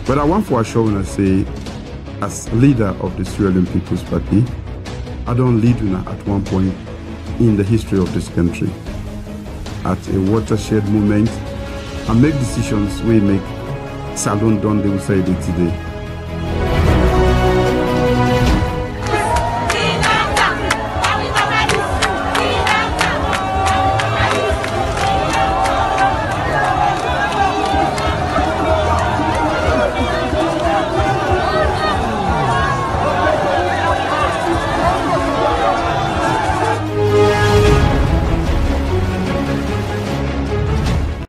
But I want for assurance to say, as leader of the Sierra Leone People's Party, I don't lead at one point in the history of this country. At a watershed moment, I make decisions we make Salon done they will say it today.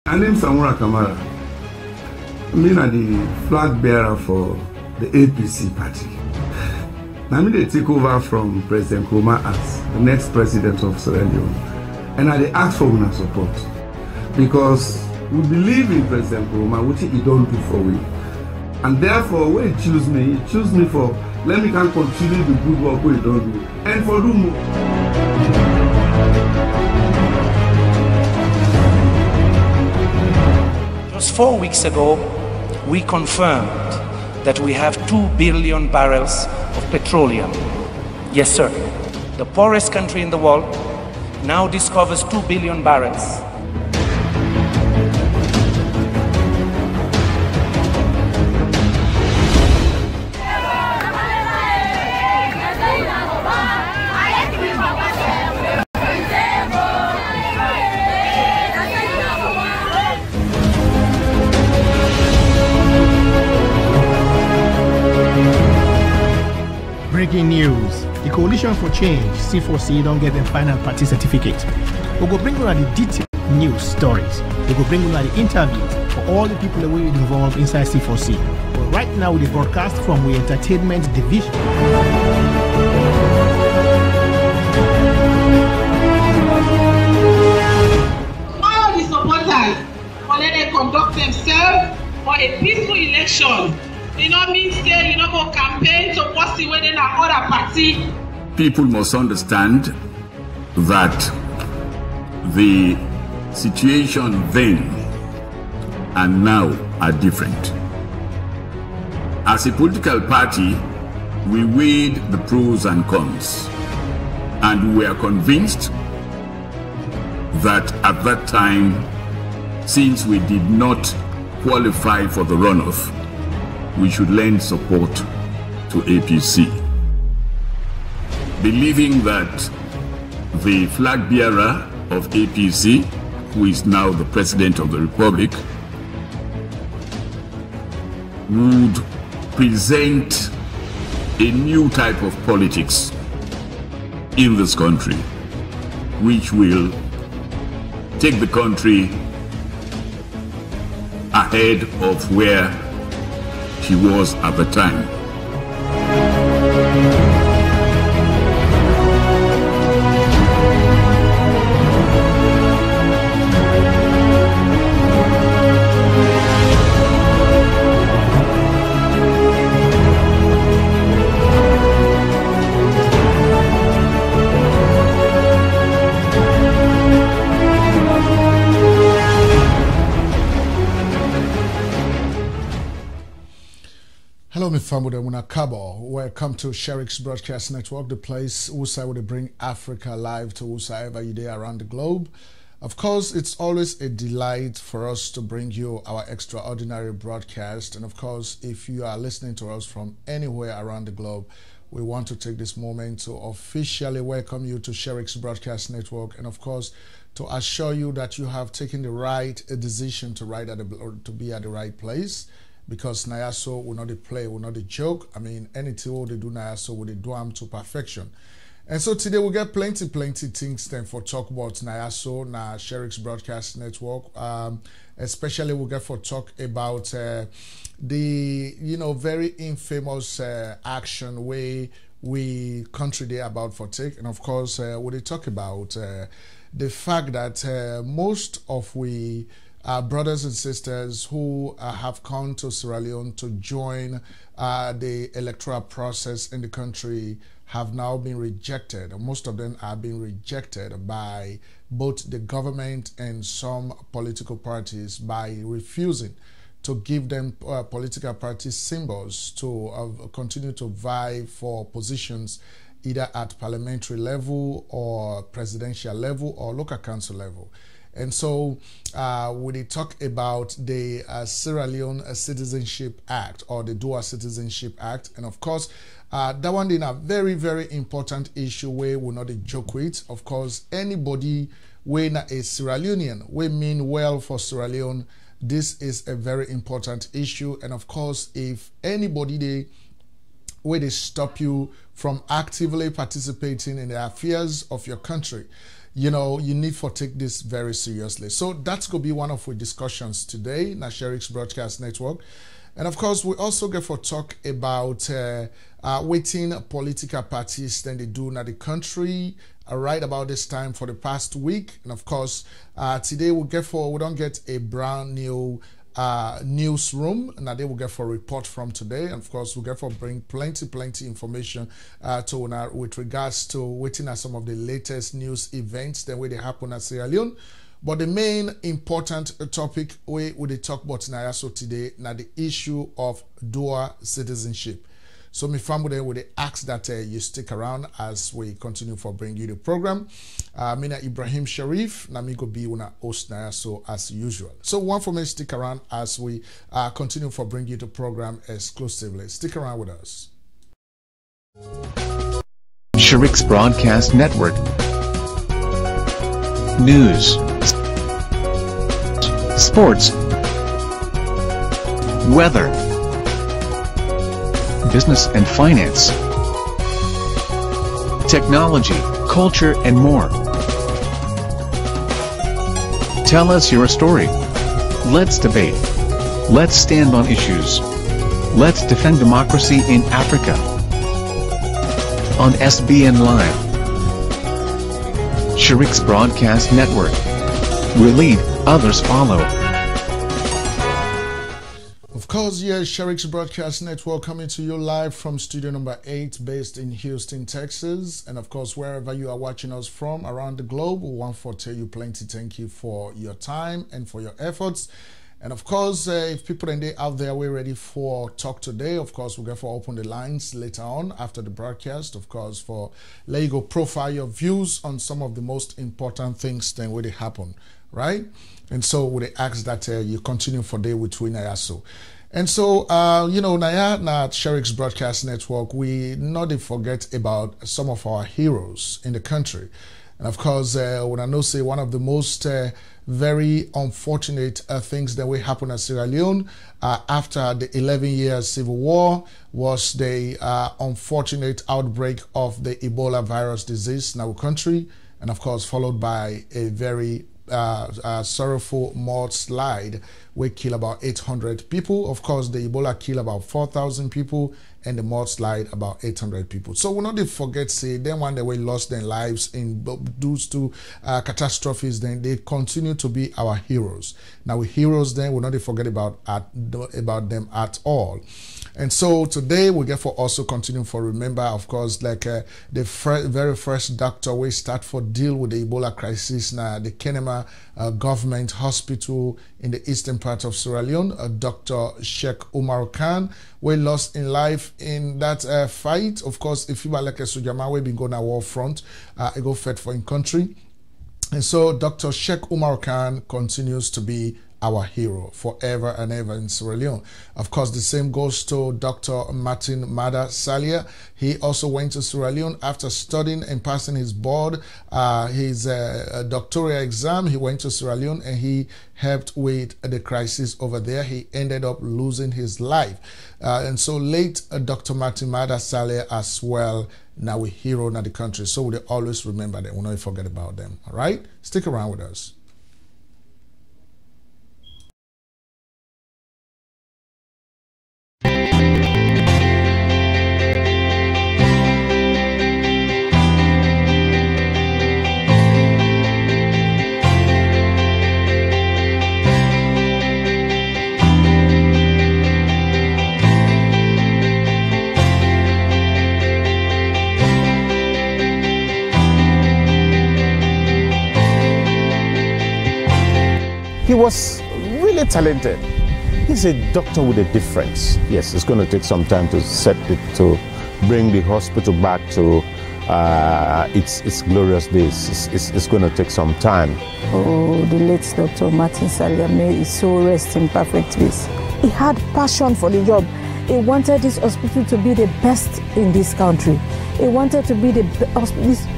My name is Samura Kamara. I'm the flag bearer for the APC party. I'm going to take over from President Nkrumah as the next president of Sierra Leone. And I ask for your support because we believe in President Nkrumah, which he don't do for we. And therefore, when he choose me for let me can continue the good work we don't do and for do more. Just 4 weeks ago, we confirmed that we have 2 billion barrels of petroleum. Yes, sir. The poorest country in the world now discovers 2 billion barrels. Breaking news. The Coalition for Change, C4C, don't get the final party certificate. We go bring you the detailed news stories. We go bring you the interviews for all the people that were involved inside C4C. But right now, we broadcast from the entertainment division. All the supporters will let them conduct themselves for a peaceful election. You know, means say you know go campaign to what's the way in another party. People must understand that the situation then and now are different. As a political party, we weighed the pros and cons, and we are convinced that at that time, since we did not qualify for the runoff, we should lend support to APC, believing that the flag bearer of APC, who is now the President of the Republic, would present a new type of politics in this country, which will take the country ahead of where she was at the time. Hello, my family. Welcome to Sheriff's Broadcast Network, the place where we bring Africa live to whoever you there around the globe. Of course, it's always a delight for us to bring you our extraordinary broadcast. And of course, if you are listening to us from anywhere around the globe, we want to take this moment to officially welcome you to Sheriff's Broadcast Network. And of course, to assure you that you have taken the right decision to be at the right place. Because Nayaso will not play, will not joke. I mean, anything they do Nayaso will do them to perfection. And so today we get plenty things then for talk about Nayaso, na Sheriff's Broadcast Network. Especially we get for talk about the very infamous action way we country day about for take. And of course we talk about the fact that most of we brothers and sisters who have come to Sierra Leone to join the electoral process in the country have now been rejected. Most of them are being rejected by both the government and some political parties by refusing to give them political party symbols to continue to vie for positions either at parliamentary level or presidential level or local council level. And so we talk about the Sierra Leone Citizenship Act, or the Dual Citizenship Act. And of course, that one is a very, very important issue where we're not a joke with. Of course, anybody when a Sierra Leonean, we mean well for Sierra Leone, this is a very important issue. And of course, if anybody where they stop you from actively participating in the affairs of your country, you know, you need to take this very seriously. So that's going to be one of our discussions today in the Sheriff's Broadcast Network. And of course, we also get for talk about waiting political parties then they do in the country right about this time for the past week. And of course, today we don't get a brand new newsroom. Now they will get for a report from today, and of course we'll get for bring plenty information to with regards to waiting at some of the latest news events the way they happen at Sierra Leone. But the main important topic we will talk about now so today now the issue of dual citizenship. So my family would ask that you stick around as we continue for bring you the program. Mina Ibrahim Sheriff, na me go be una host now so as usual. So one for me stick around as we continue for bring you the program exclusively. Stick around with us. Sheriff's Broadcast Network. News, sports, weather, business and finance, technology, culture and more. Tell us your story. Let's debate. Let's stand on issues. Let's defend democracy in Africa. On SBN Live. Sheriff's Broadcast Network. We lead, others follow. Of course, yes, Sheriff's Broadcast Network coming to you live from studio number 8 based in Houston, Texas. And of course, wherever you are watching us from around the globe, we want to tell you plenty thank you for your time and for your efforts. And of course, if people out there we're ready for talk today, of course, we're going to open the lines later on after the broadcast, of course, for let you go profile your views on some of the most important things that will happen, right? And so we ask that you continue for day with Nayaso. And so, you know, na Sheriff's Broadcast Network, we not forget about some of our heroes in the country. And of course, when I know say one of the most very unfortunate things that will happen at Sierra Leone after the 11-year civil war was the unfortunate outbreak of the Ebola virus disease in our country. And of course, followed by a very sorrowful mudslide which killed about 800 people. Of course, the Ebola killed about 4,000 people and the mudslide about 800 people. So we'll not forget, say, then when they were lost their lives in those two catastrophes, then they continue to be our heroes. Now, with heroes, then we'll not forget about them at all. And so today we get for also continue for remember, of course, like the very first doctor we start for deal with the Ebola crisis now, the Kenema government hospital in the eastern part of Sierra Leone, Dr. Sheikh Umar Khan, we lost in life in that fight. Of course, if you are like a Sujama, we been going to war front, I go fight for in country. And so Dr. Sheikh Umar Khan continues to be our hero forever and ever in Sierra Leone. Of course, the same goes to Dr. Martin Mada Salia. He also went to Sierra Leone after studying and passing his board, his doctoral exam. He went to Sierra Leone and he helped with the crisis over there. He ended up losing his life. And so late Dr. Martin Mada Salia as well, now a hero in the country. So we always remember them. We'll not forget about them. All right? Stick around with us. He was really talented. He's a doctor with a difference. Yes, it's going to take some time to bring the hospital back to its glorious days. It's going to take some time. Oh, the late Dr. Martin Salia may is so rest in perfect peace. He had passion for the job. He wanted this hospital to be the best in this country. He wanted to be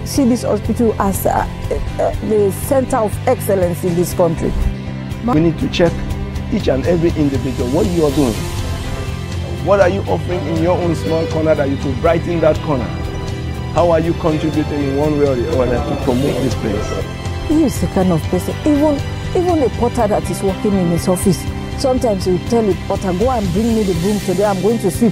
see this hospital as the center of excellence in this country. We need to check each and every individual, what you are doing. What are you offering in your own small corner that you could brighten that corner? How are you contributing in one way or the other to promote this place? He is the kind of person, even a porter that is working in his office, sometimes he will tell the porter, go and bring me the broom today, I'm going to sweep.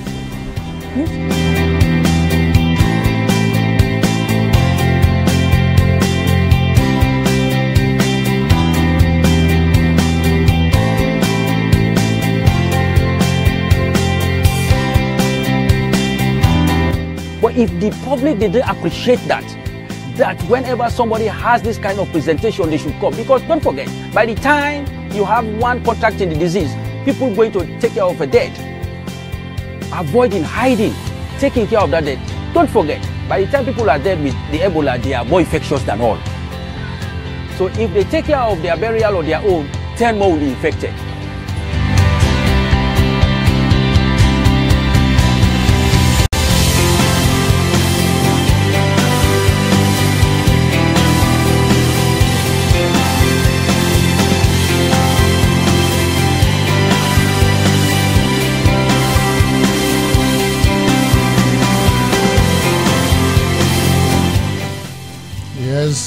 But if the public didn't appreciate that whenever somebody has this kind of presentation, they should come. Because don't forget, by the time you have one contracting the disease, people going to take care of a dead. Avoiding, hiding, taking care of that dead. Don't forget, by the time people are dead with the Ebola, they are more infectious than all. So if they take care of their burial or their own, 10 more will be infected.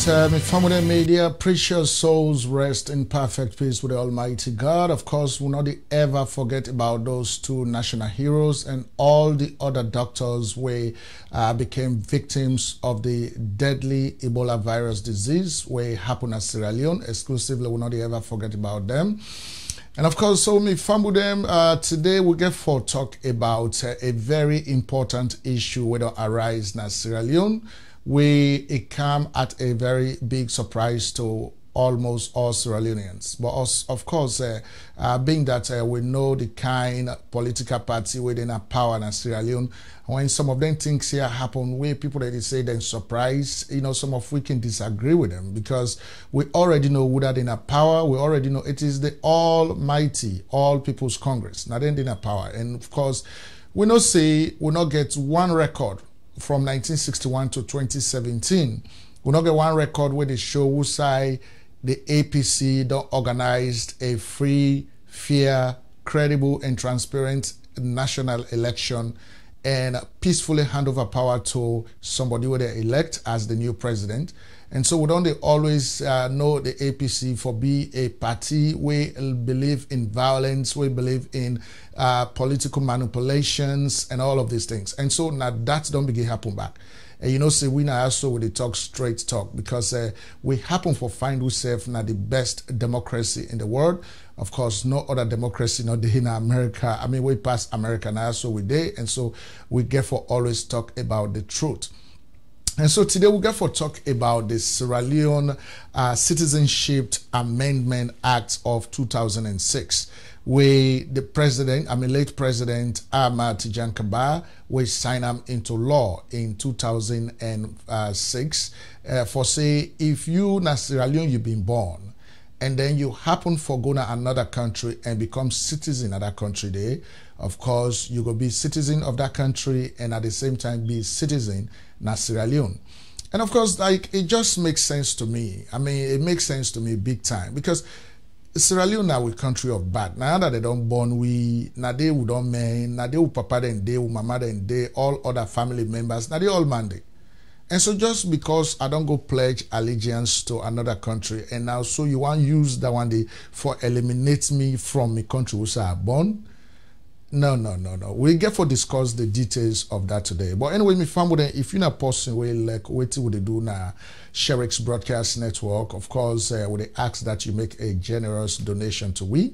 My family media, precious souls rest in perfect peace with the Almighty God. Of course, we'll not ever forget about those two national heroes and all the other doctors who became victims of the deadly Ebola virus disease where it happened at Sierra Leone. Exclusively, we'll not ever forget about them. And of course, so me famudem, today we get for talk about a very important issue which arise in Sierra Leone. It came at a very big surprise to almost all Sierra Leoneans. But of course, being that we know the kind of political party within our power in Sierra Leone, when some of them things here happen, where people that they say they're surprised, some of we can disagree with them because we already know who that in our power. We already know it is the Almighty, All People's Congress, not in our power. And of course, we not say we not get one record from 1961 to 2017. We not get one record where they show who say the APC don't organized a free, fair, credible, and transparent national election and peacefully hand over power to somebody who they elect as the new president. And so we don't always know the APC for be a party we believe in violence, we believe in political manipulations and all of these things. And so now that don't begin happen back. And say we now also with the talk straight talk because we happen for find ourselves now the best democracy in the world. Of course, no other democracy not in America. I mean, we pass America now, so we there, and so we get for always talk about the truth. And so today we get for talk about the Sierra Leone Citizenship Amendment Act of 2006, where the president, late President Ahmad Tijan Kaba, will sign them into law in 2006 for say, if you na Sierra Leone you've been born, and then you happen for go to another country and become citizen of that country there, of course, you will be citizen of that country and at the same time be citizen na Sierra Leone. And of course, like, it just makes sense to me. I mean, it makes sense to me big time because Sierra Leone now a country of bad. Now that they don't born we, now they who don't man, now they who papa and they who mama and they, all other family members, now they all Monday. And so just because I don't go pledge allegiance to another country and now so you want to use that one day for eliminate me from my country which I born? No. We get for discuss the details of that today. But anyway, me family, if you're not person we like what would they do now, Sheriff's Broadcast Network, of course, would they ask that you make a generous donation to we.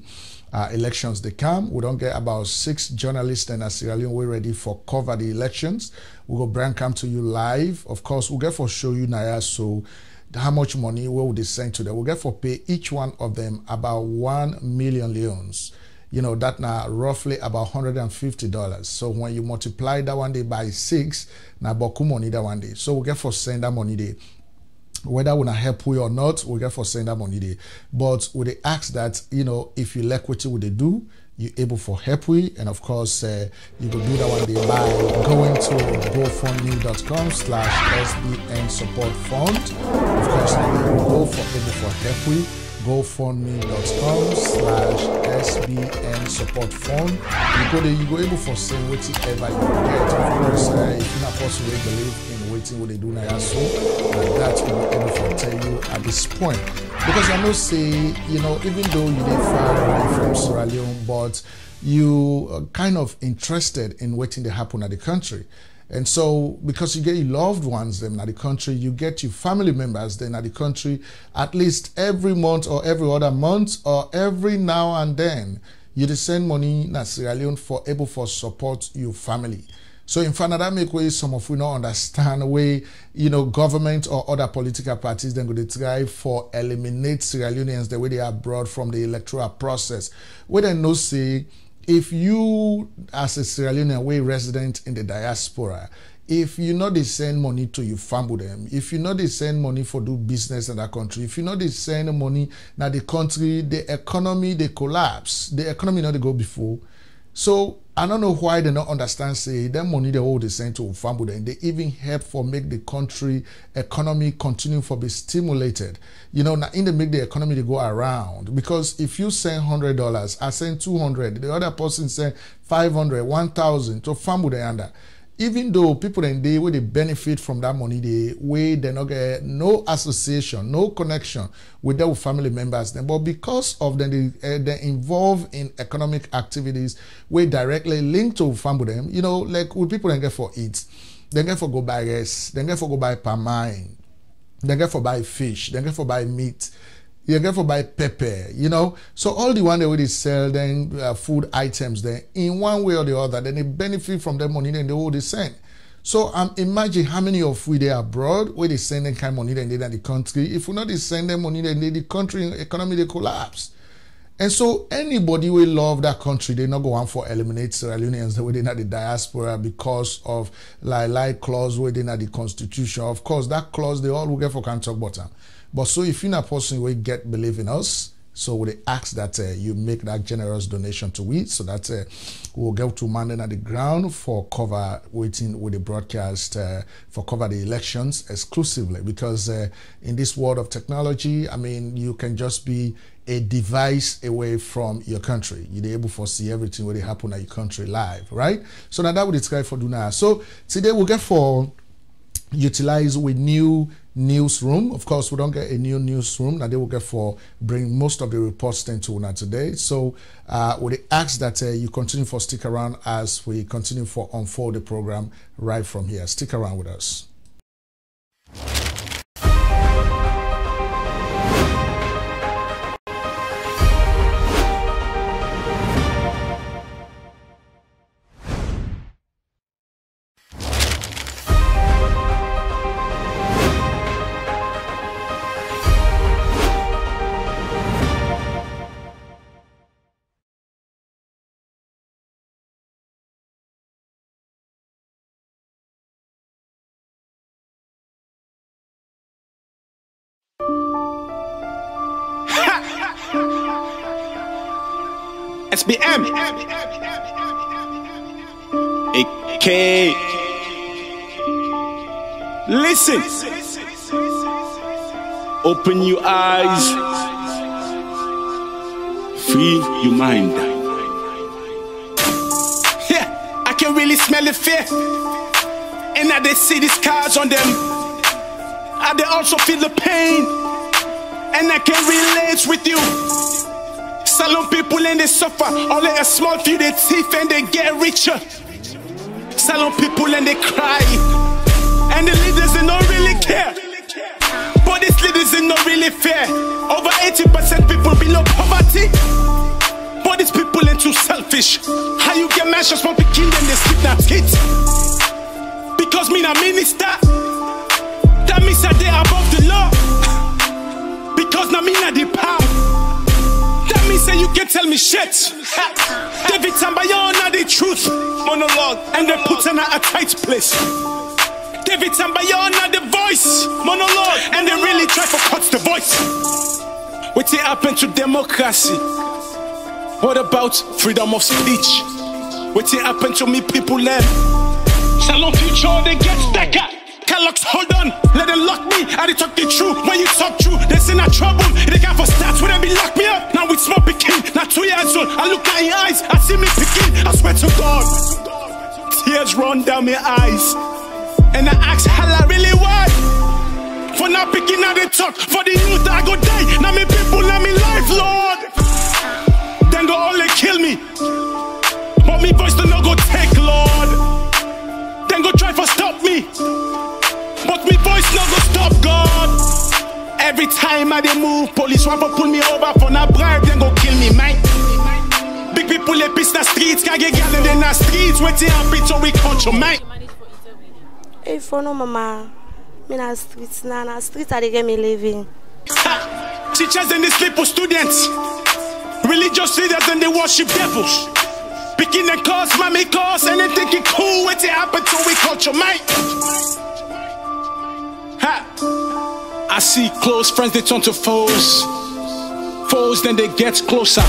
Elections they come. We don't get about 6 journalists in Sierra Leone. We're ready for cover the elections. We go bring come to you live. Of course, we'll get for show you now so how much money we will they send to them. We'll get for pay each one of them about 1 million leones. you know, that now roughly about $150. So when you multiply that one day by 6, now boku money that one day. So we get for send that money day. Whether we help we or not, we get for send that money day. But we they ask that, you know, if you like what you would do, you able for help we, and of course you can do that one day by going to gofundme.com/SBN support fund. Of course, now you go for able for help we, gofundme.com/SBN support fund. You go there, you go able for saying whatever you get. Of course, if you're not possible believe in waiting what they do now, so that will be able to tell you at this point. Because I know say, you know, even though you did far away from Sierra Leone, but you are kind of interested in waiting to happen at the country. And so, because you get your loved ones then at the country, you get your family members then at the country, at least every month or every other month or every now and then, you send money to Sierra Leone for able for support your family. So in fact, that make way some of you not understand way, you know, government or other political parties then go to try for eliminate Sierra Leoneans the way they are brought from the electoral process. Where they know say, if you as a Sierra Leonean way resident in the diaspora, if you know they send money to your family them, if you know they send money for do business in that country, if you know they send money now the country, the economy they collapse, the economy not they go before. So I don't know why they don't understand say that money they all they send to family and they even help for make the country economy continue for be stimulated. You know, now in the make the economy they go around, because if you send $100, I send 200, the other person send 500, 1,000 to family under. Even though people in the way they benefit from that money, they way they not get no association, no connection with their family members. Then, but because of them, they involved in economic activities, way directly linked to family them. You know, like with people they get for eat, they get for go buy rice, they get for go buy palm wine, they get for buy fish, they get for buy meat. You get for buy pepper, you know. So all the one that they sell then food items then in one way or the other, then they benefit from the money then they all they send. So imagine how many of we they abroad where they send them kind of money then they in the country. If we not they send them money then the country economy they collapse. And so anybody will love that country, they not go on for eliminate Sierra Leoneans the way they not the diaspora because of like clause where they not the constitution. Of course, that clause they all will get for can talk about them. But so if you're not a person who get believe in us, so we ask that you make that generous donation to we, so that we'll get to man at the ground for cover waiting with the broadcast for cover the elections exclusively, because in this world of technology, I mean, you can just be a device away from your country. You're able to see everything where they happen at your country live, right? So now that would describe for do now. So today we'll get for utilize with new newsroom. Of course, we don't get a new newsroom. Now they will get for bring most of the reports then to us today. So we ask that you continue for stick around as we continue for unfold the program right from here. Stick around with us. SBM AK. Listen, open your eyes, free your mind. Yeah, I can really smell the fear, and I they see the scars on them. I they also feel the pain, and I can relate with you. Salon people and they suffer, only a small few they thief and they get richer. Salon people and they cry, and the leaders they don't really care. But these leaders they not really fair. Over 80% people below poverty, but these people ain't too selfish. How you get measures from the kingdom they sleep that hit? Because me a minister, that means that they above the law. Because now me not the power. Say you can tell tell me shit. David Tambayon are the truth monologue, and they put in a tight place. David Tambayon are the voice monologue, and they really try to cut the voice. What happened to democracy? What about freedom of speech? What happened to me people then? Salon future, they get stacker. Kellogg's, hold on, let them lock me. I they talk the truth. When you talk true, they say not trouble. They can't for stats when they be lock me up. Now it's small picking, not 2 years old. I look at your eyes, I see me picking. I swear to God, tears run down my eyes. And I ask hella really why? For not picking how they talk. For the youth I go die. Now me people, now me life, Lord. Then go only kill me. But me voice don't go take, Lord. Then go try for stop me. But me voice no go stop, God. Every time I dey move, police want to pull me over for na bribe, then go kill me, man. Big people they piss na streets, can't get gal in the streets. Waiting happen so we control, man. Hey, for no mama, me na streets na streets I dey get me living. Teachers and the sleeper students, religious leaders and they worship devils. Picking the cause, mommy cause, and they think it cool. Waiting happen so we control, man. I see close friends, they turn to foes. Foes, then they get closer.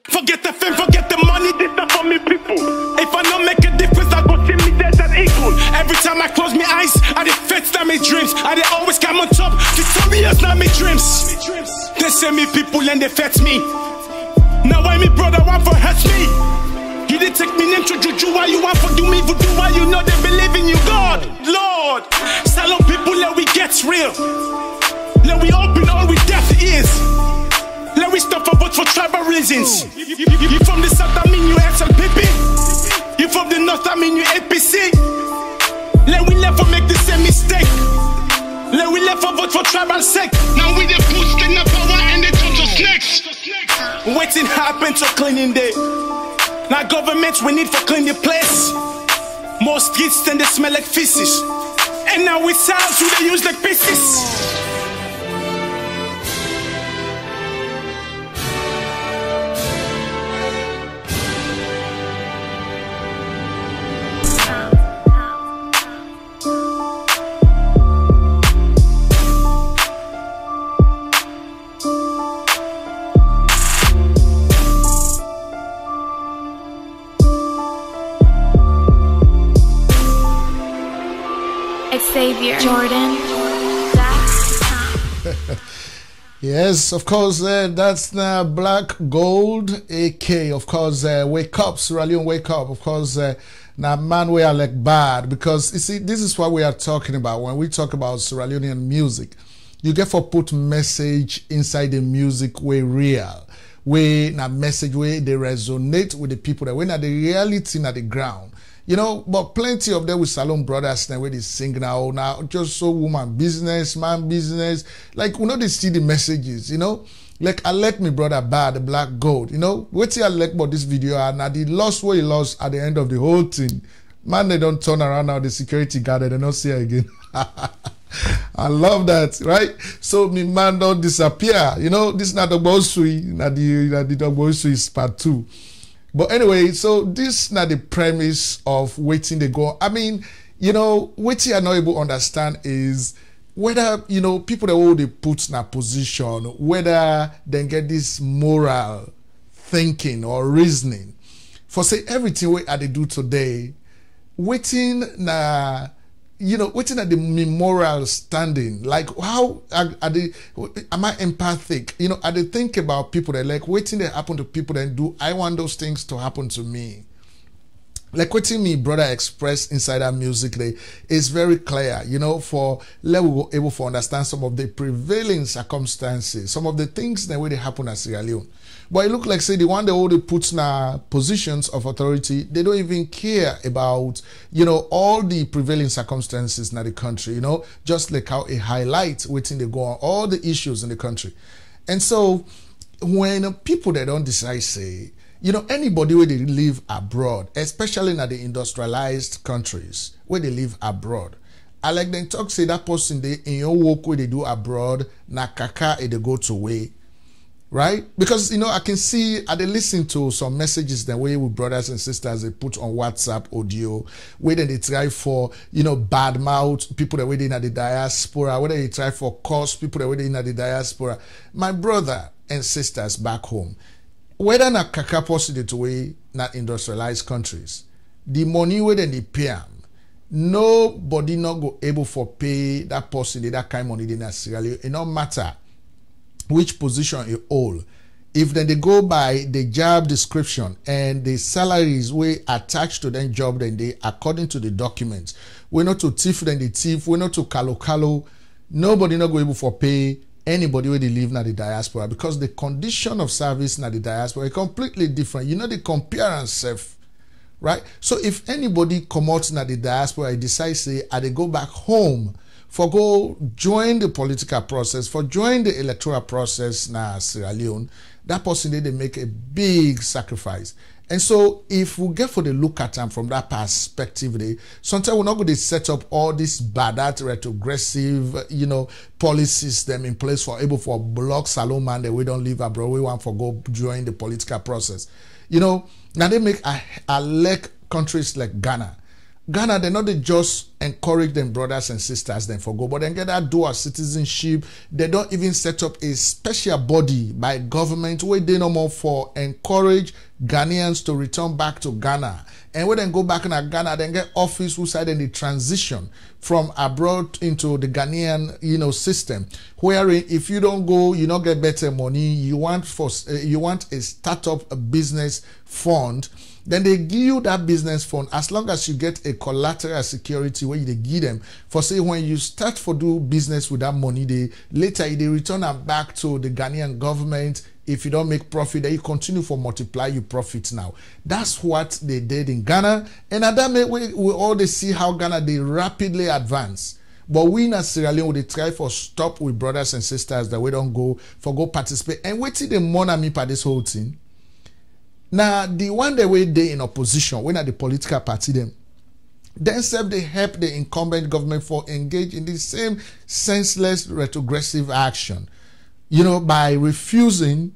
Forget the fame, forget the money, this stuff for me people. If I don't make a difference, I go see me dead and equal. Every time I close my eyes, I dey fix down my dreams. I dey always come on top, victorious now my dreams. They say me people and they fetch me. Now why me brother want for hurt me? You did take me name to juju, why you want for do me voodoo? Why you know they believe in you, God, Lord. Salon people, let we get real. Let we open all we deaf ears. Let we stop for vote for tribal reasons. You from the south, I mean you SLPP. You from the north, I mean you APC. Let we never make the same mistake. Let we never vote for tribal sake. Now we the boost in the power and they turn to snakes. Waiting happen to cleaning day. Now governments we need for clean the place. More streets than they smell like feces. And now we sounds who they use like pieces. Xavier, Jordan, Yes, of course, that's Black Gold AK. Of course, wake up, Sierra Leone, wake up. Of course, now man, we are like bad because you see, this is what we are talking about when we talk about Sierra Leonean music. You get for put message inside the music way real, way na message way they resonate with the people that when at the reality at the ground. You know, but plenty of them with Salon brothers now where they sing now just so woman business, man business. Like, you know, they see the messages, you know. Like, I like me brother bad, the Black Gold, you know. Wait till I like about this video and now the lost what he lost at the end of the whole thing. Man, they don't turn around now, the security guard, they don't see her again. I love that, right? So me man don't disappear. You know, this is not the Bosui, not the Bosui is part 2. But anyway, so this is not the premise of waiting they go. I mean, you know, what you are not able to understand is whether, you know, people that will they put in a position, whether they get this moral thinking or reasoning. For say everything what they do today, waiting na, you know, waiting at the moral standing, like how are they, am I empathic? You know, are they think about people that like waiting that happen to people that do I want those things to happen to me? Like waiting me brother express inside our music day is very clear, you know, for let we go able to understand some of the prevailing circumstances, some of the things that way they happen at Sierra Leone. But it look like say the one they already put in positions of authority, they don't even care about, you know, all the prevailing circumstances in the country, you know, just like how it highlights waiting they go on all the issues in the country. And so when people that don't decide say, you know, anybody where they live abroad, especially in the industrialized countries where they live abroad, I like them talk say that person they in your work where they do abroad, na kaka they go to way. right? Because, you know, I can see, I listen to some messages the way with brothers and sisters they put on WhatsApp audio, where they try for, you know, bad mouth people that waiting at the diaspora, whether they try for curse people that waiting at the diaspora. My brother and sisters back home, whether not kakaposity to way not industrialized countries, the money where they pay them, nobody not go able for pay that person that kind of money in Sierra Leone. It no matter which position you hold. If then they go by the job description and the salaries we attached to that job, then they according to the documents. We're not to thief then the thief, we're not to kalo. Nobody not go able for pay anybody where they live in the diaspora, because the condition of service in the diaspora is completely different. You know, they compare and self. Right? So if anybody come out in the diaspora and decide say they go back home for go join the political process, for join the electoral process na Sierra Leone, that person they make a big sacrifice. And so if we get for the look at them from that perspective, sometimes we're not going to set up all this bad retrogressive, you know, policies them in place for able for block salon man that we don't live abroad, we want for go join the political process. You know, now they make a like countries like Ghana. Ghana, they not they just encourage them brothers and sisters then for go, but then get that dual citizenship. They don't even set up a special body by government where they no more for encourage Ghanaians to return back to Ghana. And when they go back in Ghana, then get office who side in the transition from abroad into the Ghanaian, you know, system. Wherein if you don't go, you don't get better money. You want a startup, a business fund. Then they give you that business fund as long as you get a collateral security where they give them for say when you start for do business with that money, they later they return them back to the Ghanaian government. If you don't make profit, then you continue for multiply your profits now. That's what they did in Ghana. And at that way, we all they see how Ghana they rapidly advance. But we in Sierra Leone, they try for stop with brothers and sisters that we don't go participate. And wait till the money me for this whole thing. Now, the one that way they in opposition, when at the political party them, then self they help the incumbent government for engage in the same senseless retrogressive action, you know, by refusing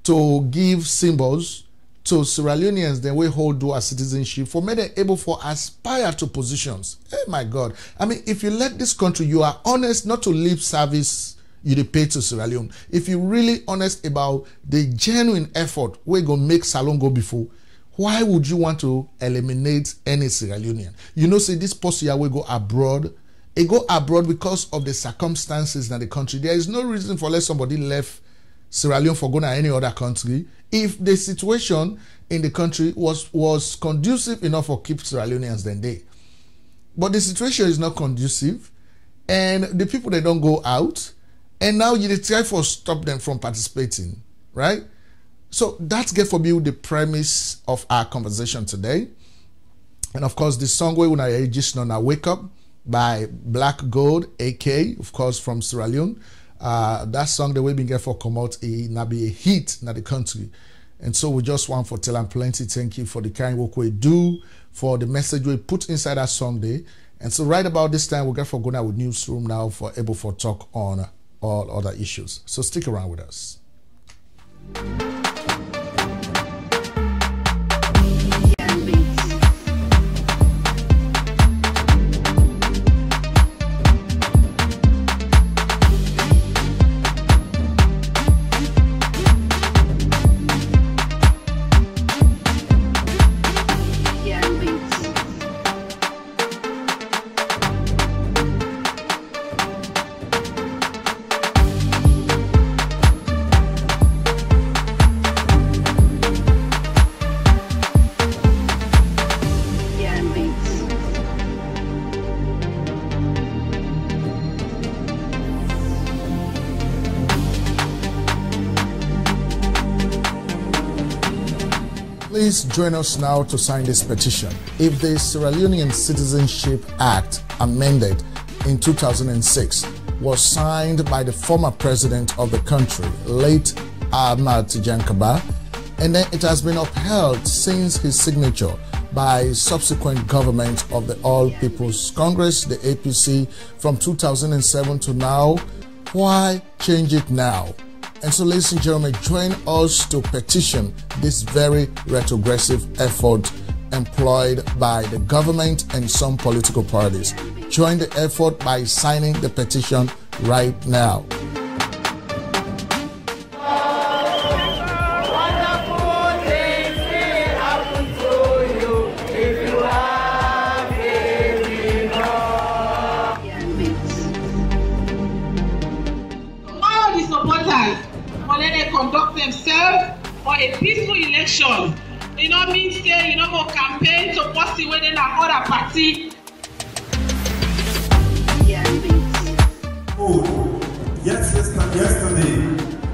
to give symbols to Sierra Leoneans then we hold dual citizenship for made them able for aspire to positions. Oh my God. I mean, if you let this country, you are honest not to lip service you pay to Sierra Leone. If you're really honest about the genuine effort we're going to make Salon go before, why would you want to eliminate any Sierra Leonean? You know, say this person here will go abroad. It go abroad because of the circumstances in the country. There is no reason for let somebody left Sierra Leone for going to any other country if the situation in the country was conducive enough for keep Sierra Leoneans then they. But the situation is not conducive, and the people they don't go out. And now you try for stop them from participating, right? So that's get for me the premise of our conversation today. And of course, the song we want to just now Wake Up by Black Gold, AK, of course, from Sierra Leone. That song that we been get for come out now be a hit in the country. And so we just want for tell them plenty thank you for the kind work we do, for the message we put inside that song day. And so right about this time, we get for going out with Newsroom now for able for talk on all other issues. So stick around with us. Please join us now to sign this petition. If the Sierra Leonean Citizenship Act, amended in 2006, was signed by the former president of the country, late Ahmad Tijankaba, and then it has been upheld since his signature by subsequent government of the All People's Congress, the APC, from 2007 to now, why change it now? And so, ladies and gentlemen, join us to petition this very retrogressive effort employed by the government and some political parties. Join the effort by signing the petition right now. Conduct themselves for a peaceful election. You know, means say, you know, go campaign to pass the way in another party. Oh, yes, yesterday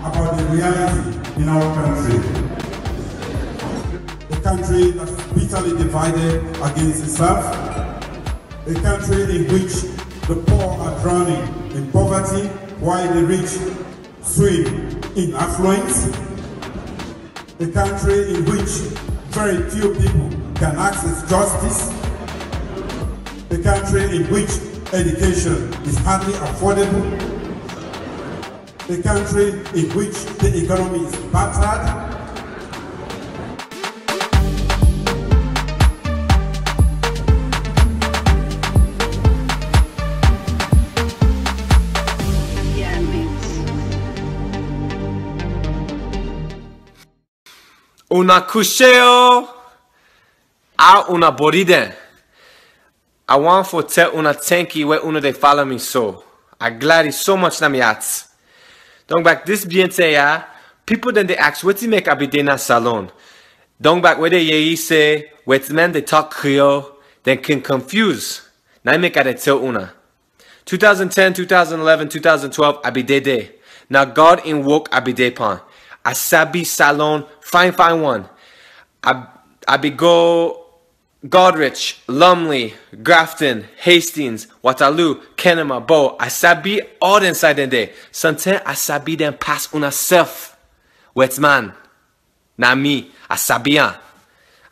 about the reality in our country. A country that's bitterly divided against itself. A country in which the poor are drowning in poverty while the rich swim in affluence, a country in which very few people can access justice, a country in which education is hardly affordable, a country in which the economy is battered. Una kusheo a una boride. I want for tell una thank you where una they follow me so. I glad it so much na mi hats. Donc back this bien say ya, people then they ask what to make abidena salon. Donc back where they say what men they talk Creole, then can confuse. Now make I tell una. 2010, 2011, 2012 abidede. Now God in work abidepan. Asabi Salon, fine one. I be go Godrich, Lumley, Grafton, Hastings, Waterloo, Kenema, Bow. Asabi all inside the day. Sometimes Asabi then pass una self. Wetman, na me, Asabian.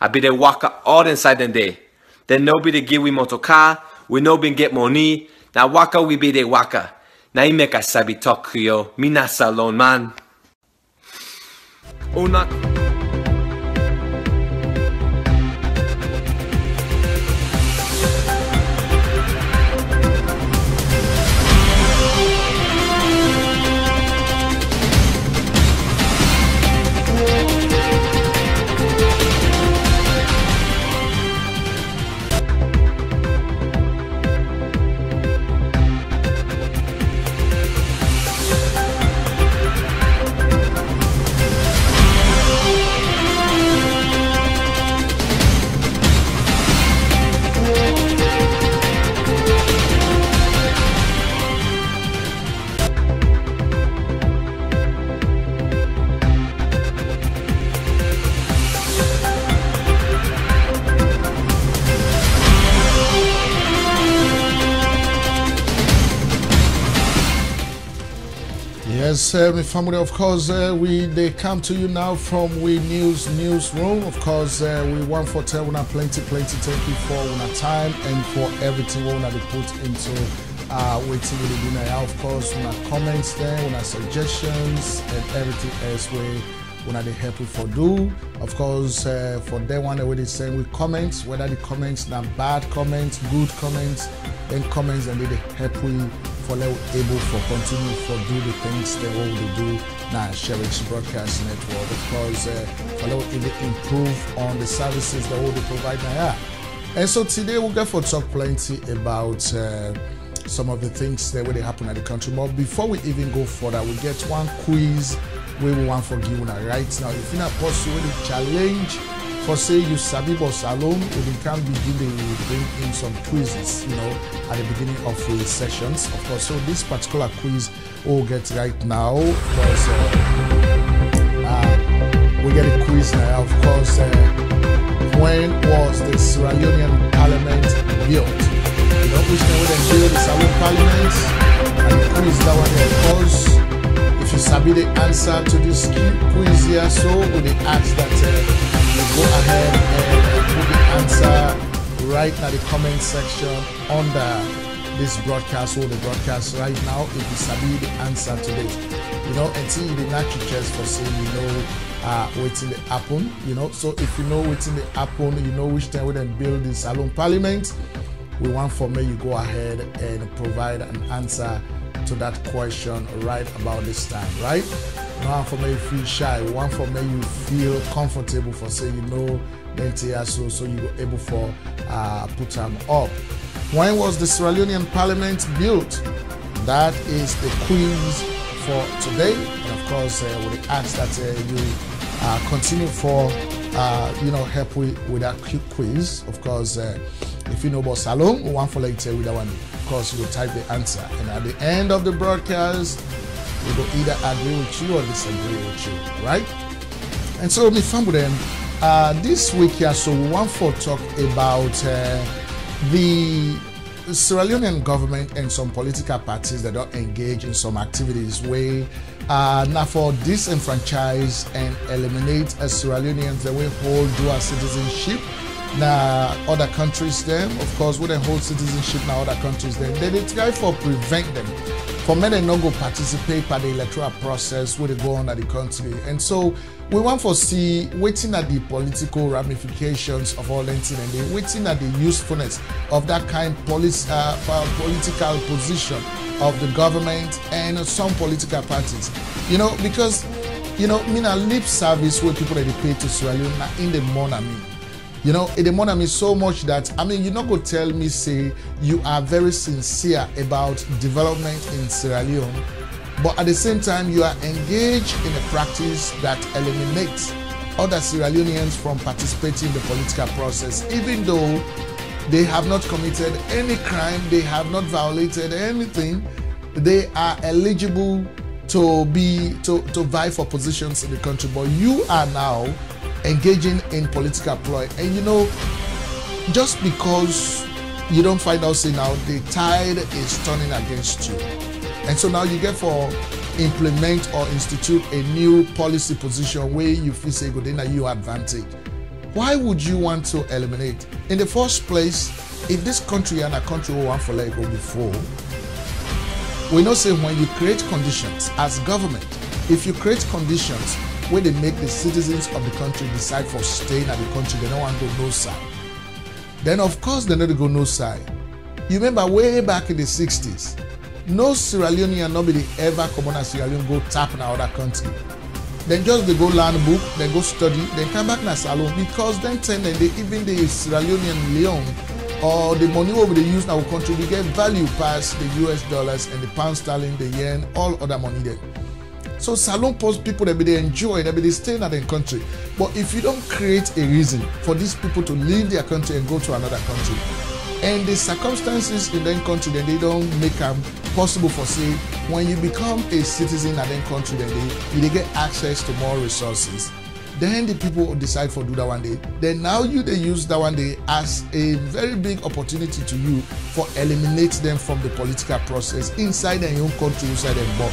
I be the waka all inside the day. Then nobody give we motor car, we no been get money. Now waka we be the waka. Now you make Asabi talk Creole, me na salon man. Una Yes, my family, of course, they come to you now from we newsroom. Of course, we want for tell una plenty. Thank you for una time and for everything we wanna put into waiting with the dinner. Of course, una comments there, una suggestions and everything else we wanna they help you for do. Of course, for that one already saying with comments, whether the comments are bad comments, good comments, then comments and they help you for able for continue for do the things they will do now Sheriff's Broadcast Network. Of course, for even improve on the services that will provide now. And so today we'll get for talk plenty about some of the things that will happen at the country. But before we even go further, we get one quiz we want for you right now. If you're not possible to challenge for say you sabi boss alone, we can begin to bring in some quizzes, you know, at the beginning of the sessions. Of course, so this particular quiz we'll get right now because we get a quiz now. Of course, when was the Sierra Leonean Parliament built? You know, which time they build the Sierra Leone Parliament? And the quiz that one there. Of course, if you sabi the answer to this quiz here, so we ask that you go ahead and put the answer right at the comment section under this broadcast or the broadcast right now if you sabi the answer to this. You know, and see the natural chest for saying waiting the happen, you know. So if you know waiting the happen, you know which time we then build the Salon Parliament. We want for me you go ahead and provide an answer to that question right about this time, right? One for me you feel shy, one for me you feel comfortable for saying you know so you were able for put them up. When was the Sierra Leonean Parliament built? That is the quiz for today, and of course we ask that you continue for help with that quick quiz. Of course, if you know about Salon, we want for later with that one. Of course, you will type the answer, and at the end of the broadcast, we will either agree with you or disagree with you, right? And so, me fun with them. This week here, so we want to talk about the Sierra Leonean government and some political parties that don't engage in some activities where now for disenfranchise and eliminate Sierra Leoneans that will hold dual citizenship. Now other countries then, of course, when they hold citizenship now other countries then, they try for prevent them for men and not go participate in the electoral process where they go on at the country. And so we want to see waiting at the political ramifications of all anything and they waiting at the usefulness of that kind political position of the government and some political parties. You know, because you know, mean a lip service where people that they pay to Sierra Leone in the money. You know, in the money so much that, I mean, you're not going to tell me, say, you are very sincere about development in Sierra Leone, but at the same time, you are engaged in a practice that eliminates other Sierra Leoneans from participating in the political process, even though they have not committed any crime, they have not violated anything, they are eligible to vie for positions in the country, but you are now engaging in political ploy. And you know, just because you don't find out, say now the tide is turning against you, and so now you get for implement or institute a new policy position where you feel say good in your advantage. Why would you want to eliminate? In the first place, if this country and a country will want for like go before, we know say when you create conditions as government, if you create conditions where they make the citizens of the country decide for staying at the country, they don't want to go no side. Then of course they need to go no side. You remember way back in the 60s, no Sierra Leonean, nobody ever come on a Sierra Leone go tap in another country. Then just they go learn book, then go study, then come back na Salon, because then even the Sierra Leonean Leone or the money over they use in our country, we get value past the US dollars and the pound sterling, the yen, all other money there. So Salon post people that they enjoy, that they stay in their country. But if you don't create a reason for these people to leave their country and go to another country, and the circumstances in that country, then they don't make them possible for say, when you become a citizen in that country, then they get access to more resources. Then the people decide for do that one day. Then now they use that one day as a very big opportunity to you for eliminate them from the political process inside their own country, inside their born.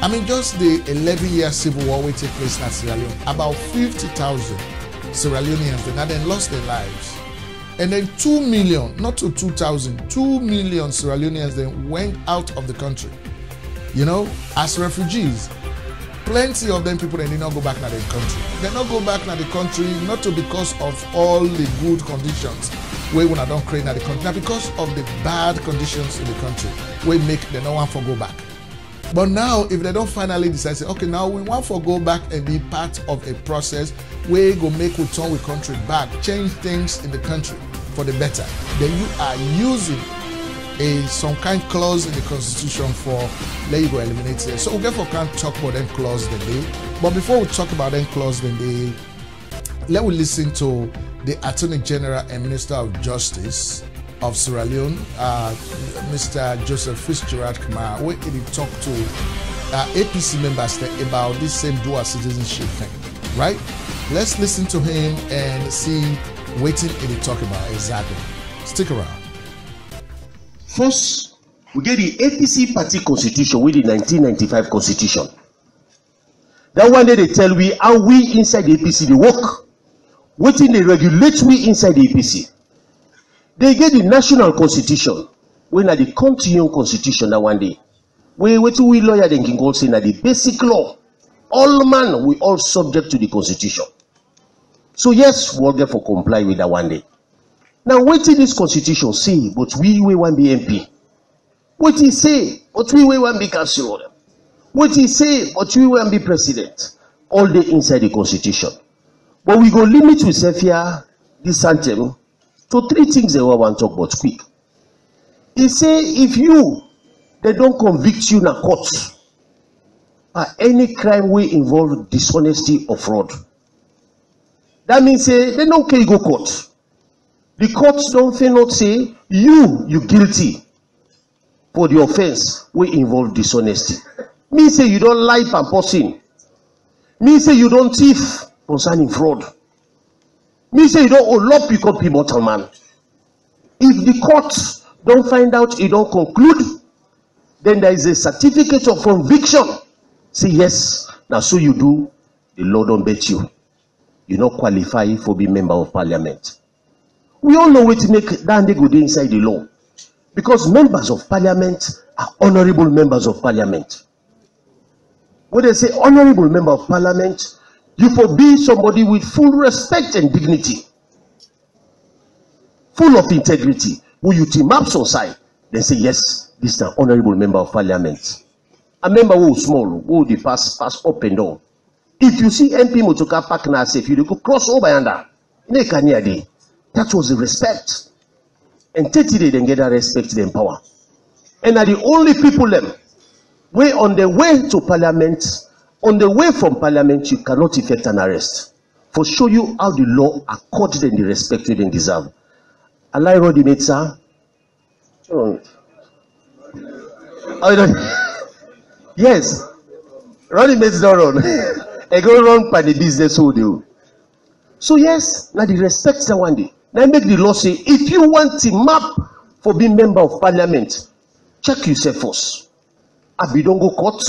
I mean, just the 11-year civil war will take place in Sierra Leone. About 50,000 Sierra Leoneans then lost their lives. And then 2 million, not to 2,000, 2 million Sierra Leoneans then went out of the country, you know, as refugees. Plenty of them people, they did not go back to their country. They not go back to the country, not to because of all the good conditions where when I don't create in the country, not because of the bad conditions in the country where make they no want to go back. But now, if they don't finally decide, say, okay, now we want to go back and be part of a process where go make we turn the country back, change things in the country for the better, then you are using some kind of clause in the constitution for let you go eliminate it. So we therefore can't talk about them clause today. But before we talk about them clause today, let we listen to the Attorney General and Minister of Justice of Sierra Leone, Mr. Joseph Fitzgerald Kamara, where he talked to APC members about this same dual citizenship thing, right? Let's listen to him and see what he talk about exactly. Stick around. First, we get the APC party constitution with the 1995 constitution. That one day they tell we how we inside the APC they work, waiting they regulate we inside the APC. They get the national constitution, when at the continuing constitution that one day. We lawyer then can go say that the basic law, all man we all subject to the constitution. So yes, we'll get for comply with that one day. Now wait till this constitution say, but we want be MP. What he say, but we want be councillor. What he say, but we want be president. All day inside the constitution. But we go limit with here this anthem to 3 things that we want to talk about quick. He say if they don't convict you in a court for any crime we involve dishonesty or fraud. That means they don't care you go court. The courts don't feel not say you guilty for the offense we involve dishonesty. Me say you don't lie per person. Me say you don't thief concerning fraud. Me say you don't unlock pick up mortal man. If the courts don't find out, you don't conclude, then there is a certificate of conviction. Say yes, now so you do, the law don't bet you. You not qualify for being member of parliament. We all know what to make that they go inside the law. Because members of parliament are honorable members of parliament. When they say honorable member of parliament, you for be somebody with full respect and dignity. Full of integrity. When you team up on side, then say yes, this is an honorable member of parliament. A member who is small, who they pass up and down. If you see MP Motoka Park now, if you go cross over yonder, that was the respect. And 30 days then get that respect and power. And are the only people them way on the way to parliament, on the way from parliament, you cannot effect an arrest. For show you how the law accord them the respect they deserve. Allah Roddy Metsa. Yes, Roddy Metsa don't run. I go run by the business who do. So yes, now the respect that one day. Now make the law say, if you want to map for being member of parliament, check yourself first. I don't go court.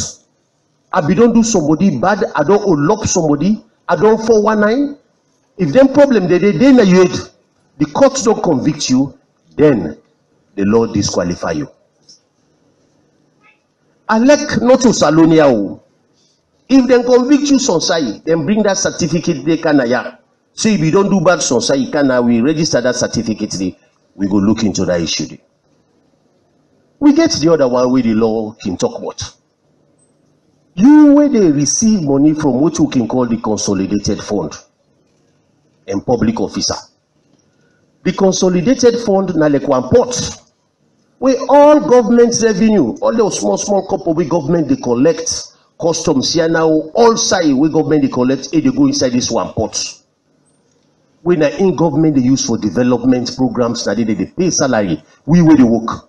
I don't do somebody bad. I don't unlock somebody. I don't 419. If them problem they na you head, the courts don't convict you, then the law disqualify you. I like not to Salonia. If they convict you Sonsai, then bring that certificate they can ya. So if you don't do bad Sonsai, can we register that certificate? We go look into that issue. We get the other one where the law can talk about. You where they receive money from what you can call the consolidated fund and public officer. The consolidated fund na like one pot where all government revenue, all those small couple we government they collect, customs here now, all side we government they collect, they go inside this one pot. When in government they use for development programs, that they pay salary, we will they work.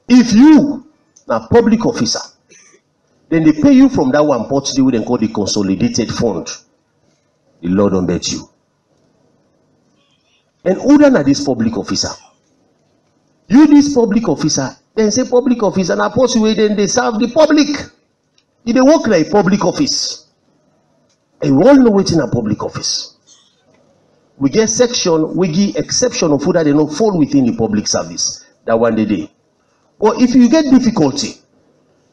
If you are public officer, then they pay you from that one pot, they will then call the consolidated fund. The law don't bet you. And who than this public officer? You this public officer, then say public officer, and possibly then they serve the public. If they work like public office. And we all know what's in a public office. We get section, we give exception of who that they don't fall within the public service. That one day. Or if you get difficulty,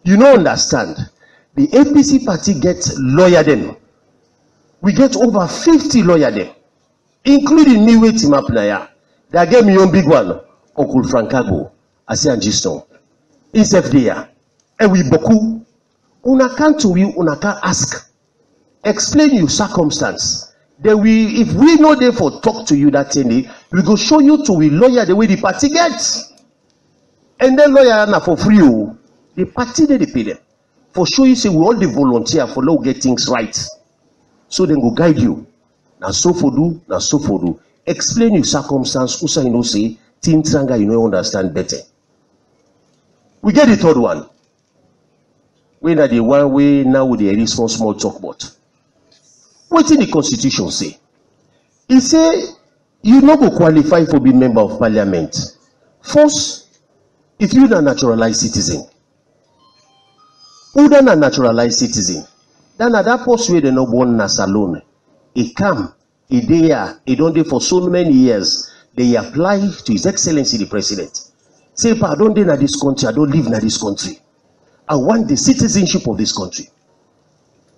you don't understand. The APC party gets lawyer them. We get over 50 lawyer them, including me waiting up now. They gave me one big one, Uncle Francago, Asian Giston. It's FDR. And we boku. Una can't to you, una can ask. Explain your circumstance. Then if we know they for talk to you that thing, we go show you to we lawyer the way the party gets. And then lawyer na for free. The party they pay them. For sure you say we all the volunteer for now get things right. So then go guide you. Now so for do, now so for do. Explain your circumstance, usa you know say, Team Tranga you know understand better. We get the third one. We are the one way now with the small talk about. What did the Constitution say? It say you not go qualify for being member of parliament. First, if you're a naturalized citizen. Who than a naturalized citizen? Then at that post where they not born as alone. He come, he there, he don't there for so many years. they apply to His Excellency the President. Say, I don't live in this country, I don't live in this country. I want the citizenship of this country.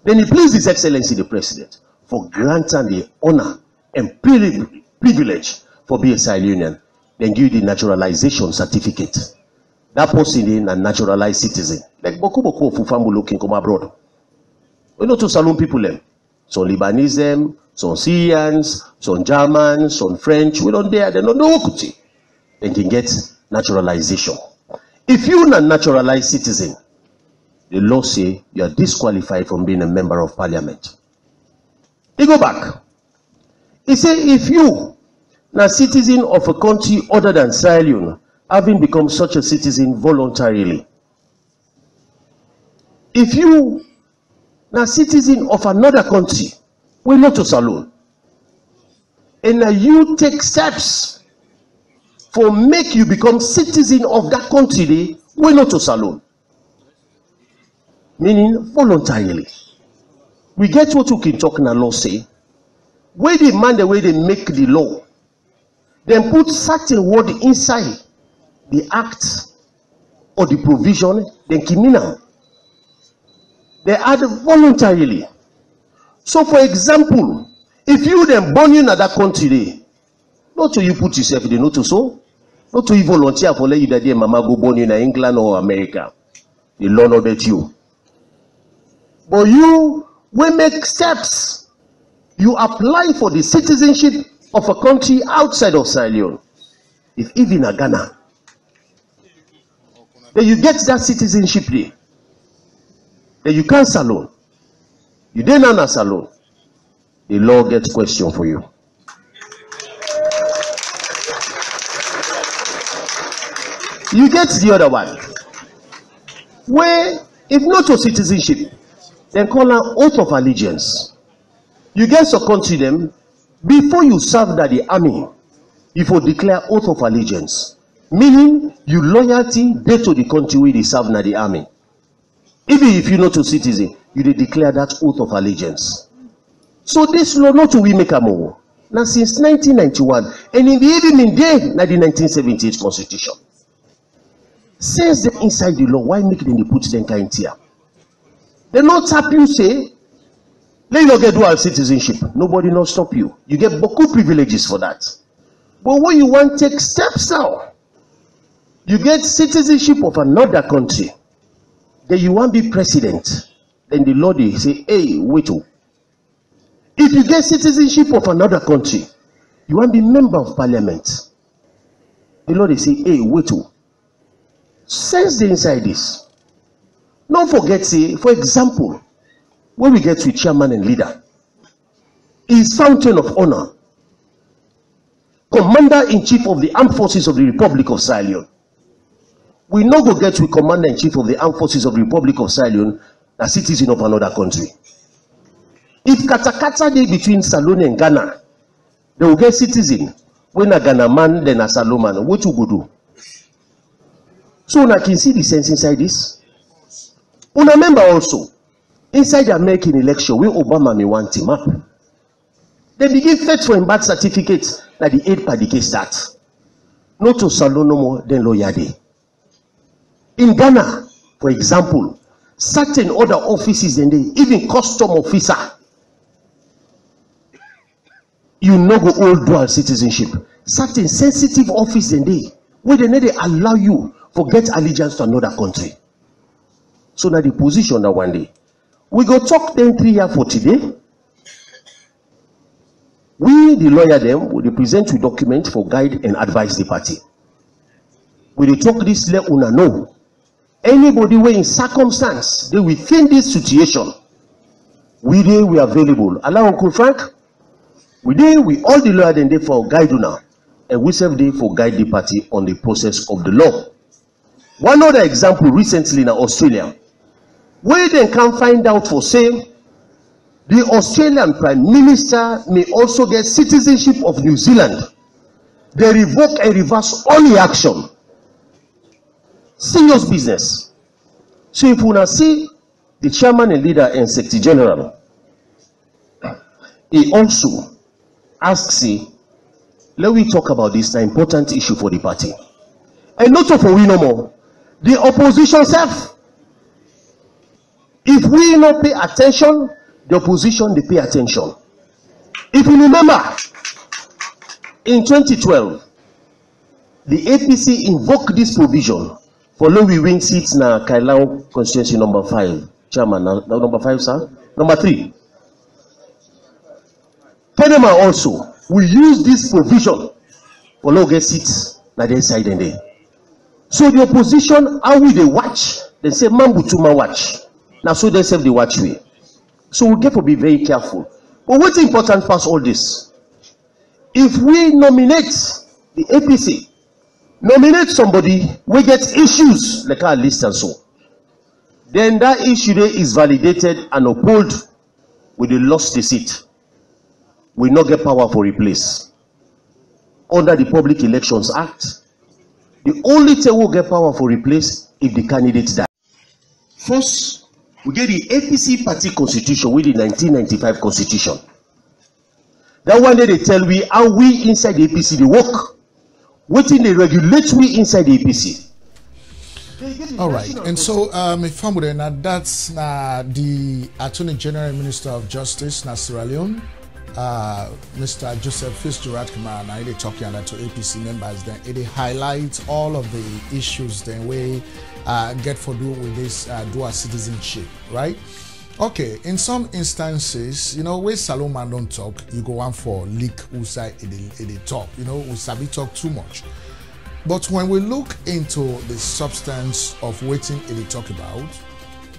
Then he pleased His Excellency the President for granting the honor and privilege for being a Sierra Leonean. Then give the naturalization certificate. That person is a naturalized citizen. Like Boko of Fufambu looking come abroad. We know to Salon people them. Some Lebanese, some Syrians, some Germans, some French. We don't dare, they don't know what to. Then can get naturalization. If you're not a naturalized citizen, the law say you are disqualified from being a member of parliament. He go back. He say if you are a citizen of a country other than Sierra Leone, having become such a citizen voluntarily. If you are a citizen of another country, we not to Salon, and you take steps for make you become citizen of that country, we not to Salon. Meaning voluntarily. We get what we can talk in the law say. Where they man the way they make the law, then put certain word inside the act or the provision, then criminal. They add voluntarily. So for example, if you then born in another country, not to you put yourself in the notice, so not to you volunteer for let you that mama go born in England or America. The law not that you. But you will make steps. You apply for the citizenship of a country outside of Sierra Leone. If even a Ghana, then you get that citizenship there. Then you can't Salon. You then not Salon. The law gets question for you. You get the other one. Where if not your citizenship, then call an oath of allegiance. You get to country them before you serve that the army. You will declare oath of allegiance, meaning you loyalty there to the country where they serve na the army. Even if you not a citizen, you declare that oath of allegiance. So this law not to we make a move. Now since 1991, and in the evening day, na the 1978 Constitution. Says them inside the law, why make them they put them kind here? They not tap you say, let you not get dual citizenship. Nobody not stop you. You get beaucoup privileges for that. But when you want to take steps now, you get citizenship of another country. Then you want to be president. Then the law they say, hey, wait. If you get citizenship of another country, you want to be member of parliament. The law they say, hey, wait. Sense the inside this. Don't forget, say, for example, when we get to chairman and leader, is fountain of honor, commander-in-chief of the armed forces of the Republic of Sierra Leone. We no go get to commander-in-chief of the armed forces of the Republic of Sierra Leone, a citizen of another country. If katakata dey between Sierra Leone and Ghana, they will get citizen. When a Ghana man, then a Sierra Leone man, what you go do? So now can see the sense inside this. Una remember also, inside the American election, where Obama may want him up. They begin fetch for him birth certificate that the 8 per decade start. Not to Salon no more than lawyer day. In Ghana, for example, certain other offices and they even custom officer. You no go old dual citizenship. Certain sensitive office and they where they need to allow you for get allegiance to another country. So now the position that one day. We go talk them 3 years for today. We, the lawyer them, will present with document for guide and advise the party. We dey talk this let una know. Anybody where in circumstance, they within this situation, we are available. Allow Uncle Frank. We all the lawyer then they for guide una. And we serve day for guide the party on the process of the law. One other example recently in Australia, where they can find out for say, the Australian Prime Minister may also get citizenship of New Zealand. They revoke and reverse all the action. Serious business. So if you now see the chairman and leader and secretary general, he also asks, let me talk about this, an important issue for the party. And not for we no more. The opposition self. If we not pay attention, the opposition they pay attention. If you remember, in 2012, the APC invoked this provision for low we win seats na Kailao constituency number 5. Chairman, number 5, sir? Number 3. Panama also, we use this provision for low get seats na their side and there. So the opposition, how will they watch? They say, Mambu Tuma watch. Now, so they say they watch we. So we get to be very careful. But what's important past all this? If we nominate the APC, nominate somebody, we get issues like our list and so. Then that issue there is validated and upheld with the lost the seat. We not get power for replace. Under the Public Elections Act, the only thing we'll get power for replace if the candidates die. First, we get the APC party constitution with the 1995 constitution. That one day they tell we how we inside the APC they work. Waiting they regulate we inside the APC. All right, and so that's the Attorney General and Minister of Justice na Sierra Leone, Mr. Joseph Fitzgerald Kamara. Now they talking to APC members. Then it highlights all of the issues then we get for do with this dual citizenship, right? Okay, in some instances, you know, where Saloma don't talk, you go on for leak outside the talk. You know, we sabi talk too much. But when we look into the substance of what they talk about,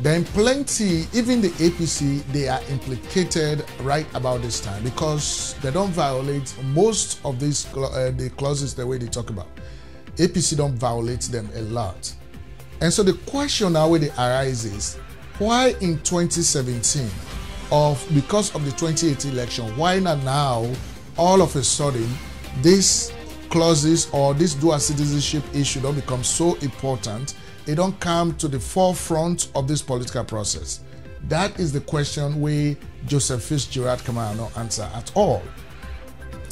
then plenty, even the APC, they are implicated right about this time because they don't violate most of these the clauses the way they talk about. APC don't violate them a lot. And so the question now where they arises, why in 2017, because of the 2018 election, why not now, all of a sudden, these clauses or this dual citizenship issue don't become so important, it don't come to the forefront of this political process? That is the question where Joseph Fitzgerald Kamara no answer at all,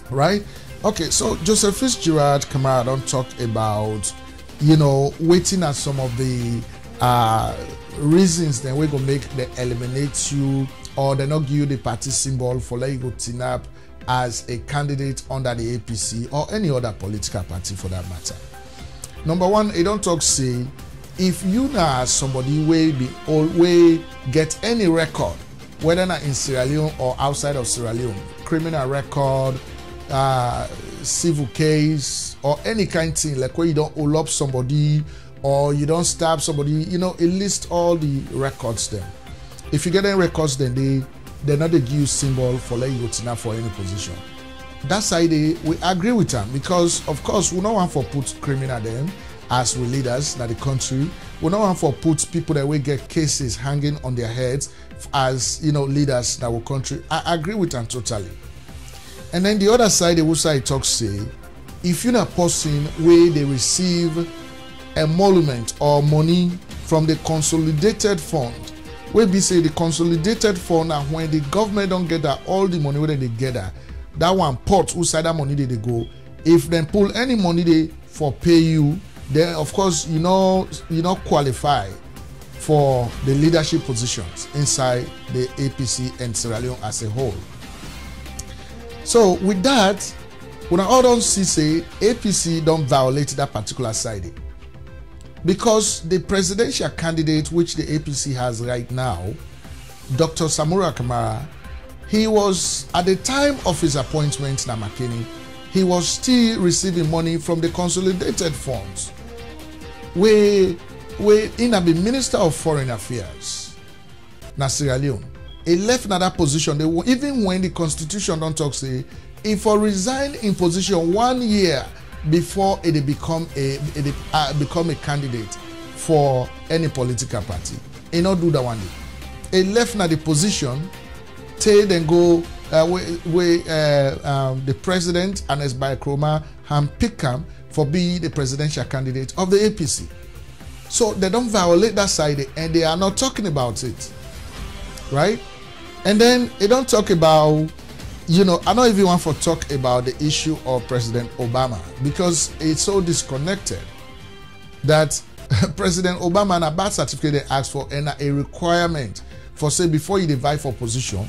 right? Okay, so Joseph Fitzgerald Kamara don't talk about, you know, waiting at some of the reasons then we're gonna make they eliminate you or they not give you the party symbol for let you go tin up as a candidate under the APC or any other political party for that matter. Number one, it don't talk say if you now somebody way get any record, whether not in Sierra Leone or outside of Sierra Leone, criminal record, civil case, or any kind of thing like where you don't hold up somebody or you don't stab somebody, you know, it lists all the records then. If you get any records, then they're not the give symbol for let you go to for any position. That's why we agree with them because of course we don't want to put criminal then as we leaders in the country. We don't want to put people that will get cases hanging on their heads as, you know, leaders in our country. I agree with them totally. And then the other side, the other side talks say, if you're not person where they receive emolument or money from the consolidated fund, where we say the consolidated fund and when the government don't get that all the money where they get that one pot outside that money they go. If they pull any money they for pay you, then of course you know qualify for the leadership positions inside the APC and Sierra Leone as a whole. So with that, when I all don't see say APC don't violate that particular side. Because the presidential candidate which the APC has right now, Dr. Samura Kamara, he was, at the time of his appointment in Makeni, he was still receiving money from the consolidated funds. Where in a Minister of Foreign Affairs, na Sierra Leone, he left in that position. Even when the constitution don't talk say, if he resign in position 1 year before it become a candidate for any political party, he not do that one day. He left in the position, till then go the president and his Kroma pick him for being the presidential candidate of the APC. So they don't violate that side and they are not talking about it, right? And then they don't talk about you know, I don't even want to talk about the issue of President Obama because it's so disconnected that President Obama and a birth certificate they asked for and a requirement for say before you divide for position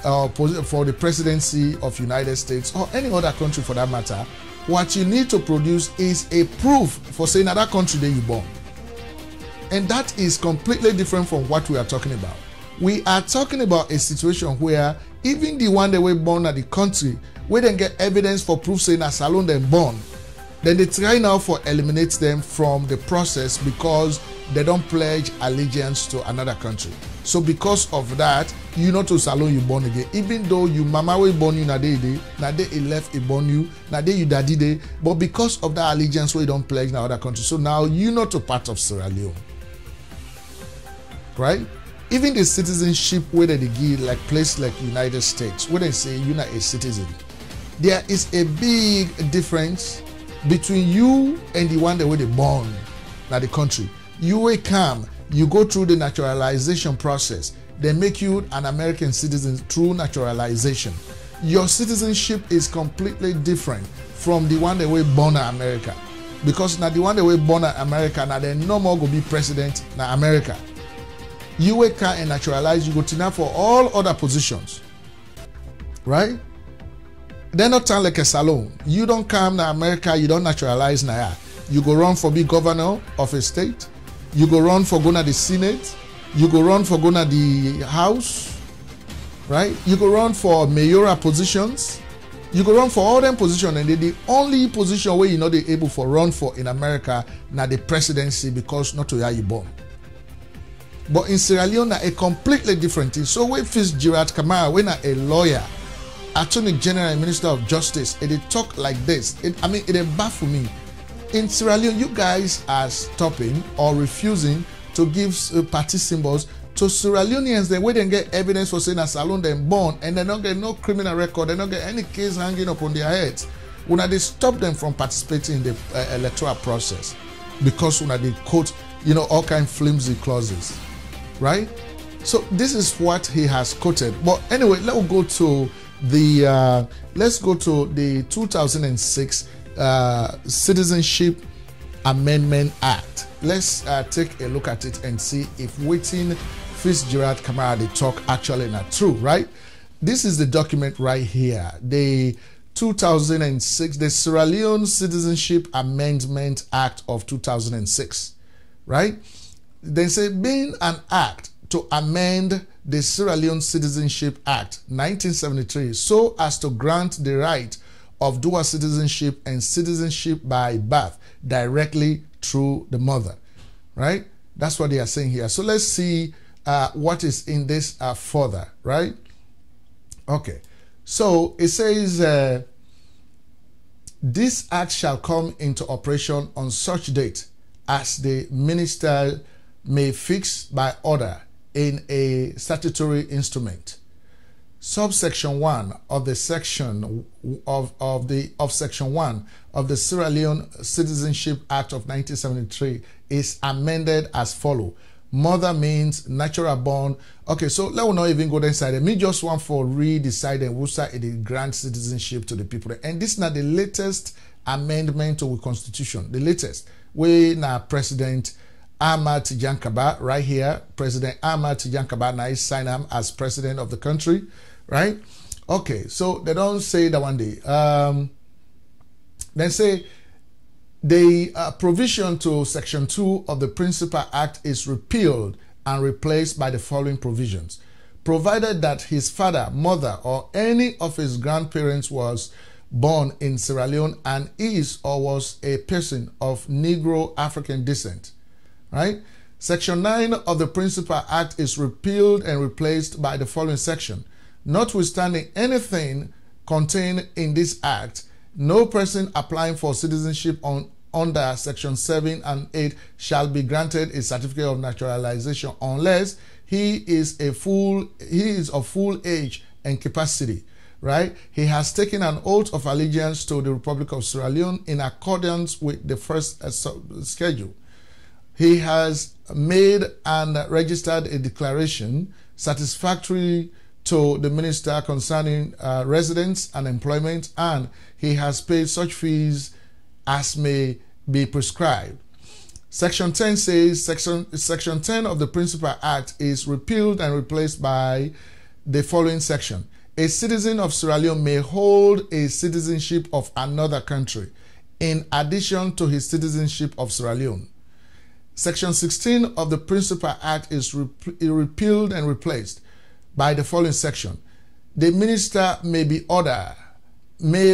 for the presidency of United States or any other country for that matter, what you need to produce is a proof for saying that country that you born. And that is completely different from what we are talking about. We are talking about a situation where even the one that were born at the country, we then get evidence for proof saying that Salon them born, then they try now for eliminate them from the process because they don't pledge allegiance to another country. So because of that, you know to Salon you born again. Even though you mama we born you na day he left he born you, na day you daddy day, but because of that allegiance we don't pledge in other country. So now you not a part of Sierra Leone. Right? Even the citizenship where they give like place like United States, where they say you're not a citizen, there is a big difference between you and the one that were born in the country. You will come, you go through the naturalization process. They make you an American citizen through naturalization. Your citizenship is completely different from the one that were born in America. Because now the one that were born in America, now they no more go be president in America. You will come and naturalize, you go to now for all other positions. Right? They're not turn like a salon. You don't come to America, you don't naturalize now. You go run for be governor of a state. You go run for going to the Senate. You go run for going to the House. Right? You go run for mayoral positions. You go run for all them positions. And the only position where you're not able for run for in America now the presidency because not to where you born. But in Sierra Leone, a completely different thing. So when Fitzgerald Kamara, when a lawyer, Attorney General and Minister of Justice, and they talk like this, it baffles me. In Sierra Leone, you guys are stopping or refusing to give party symbols to Sierra Leoneans. The way they get evidence for saying that Salon them born, and they don't get no criminal record, they don't get any case hanging up on their heads. When they stop them from participating in the electoral process because when they quote, all kind of flimsy clauses. Right? So this is what he has quoted. But anyway, let's go to the 2006 Citizenship Amendment Act. Let's take a look at it and see if waiting Fitzgerald Kamara they talk actually not true, right? This is the document right here. The 2006, the Sierra Leone Citizenship Amendment Act of 2006, right? They say being an act to amend the Sierra Leone Citizenship Act 1973 so as to grant the right of dual citizenship and citizenship by birth directly through the mother, right? That's what they are saying here. So let's see what is in this further, right? Okay, so it says this act shall come into operation on such date as the minister may fix by order in a statutory instrument. Subsection 1 of the section of section 1 of the Sierra Leone Citizenship Act of 1973 is amended as follow. Mother means natural born. Okay, so let me not even go inside. Me just want for re-decide and we'll start it grant citizenship to the people. And this is not the latest amendment to the Constitution. The latest. We now President Ahmad Tijan right here, President Ahmad Tijan now is signed him as president of the country, right? Okay, so they don't say that one day. They say the provision to Section 2 of the Principal Act is repealed and replaced by the following provisions. Provided that his father, mother, or any of his grandparents was born in Sierra Leone and is or was a person of Negro African descent. Right? Section 9 of the Principal Act is repealed and replaced by the following section. Notwithstanding anything contained in this act, no person applying for citizenship under Section 7 and 8 shall be granted a certificate of naturalization unless he is of full age and capacity. Right? He has taken an oath of allegiance to the Republic of Sierra Leone in accordance with the first schedule. He has made and registered a declaration satisfactory to the minister concerning residence and employment, and he has paid such fees as may be prescribed. Section 10 says, Section 10 of the Principal Act is repealed and replaced by the following section. A citizen of Sierra Leone may hold a citizenship of another country in addition to his citizenship of Sierra Leone. Section 16 of the Principal Act is repealed and replaced by the following section. The minister may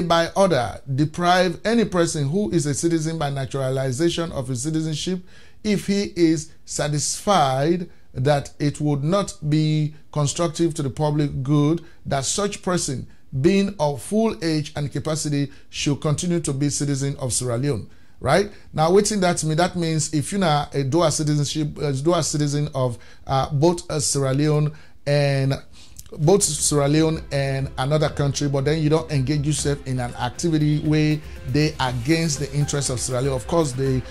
by order deprive any person who is a citizen by naturalization of his citizenship if he is satisfied that it would not be constructive to the public good that such person, being of full age and capacity, should continue to be citizen of Sierra Leone. Right now, waiting that mean that means if you're not a dual citizenship, dual citizen of both Sierra Leone and another country, but then you don't engage yourself in an activity where they against the interests of Sierra Leone. Of course, the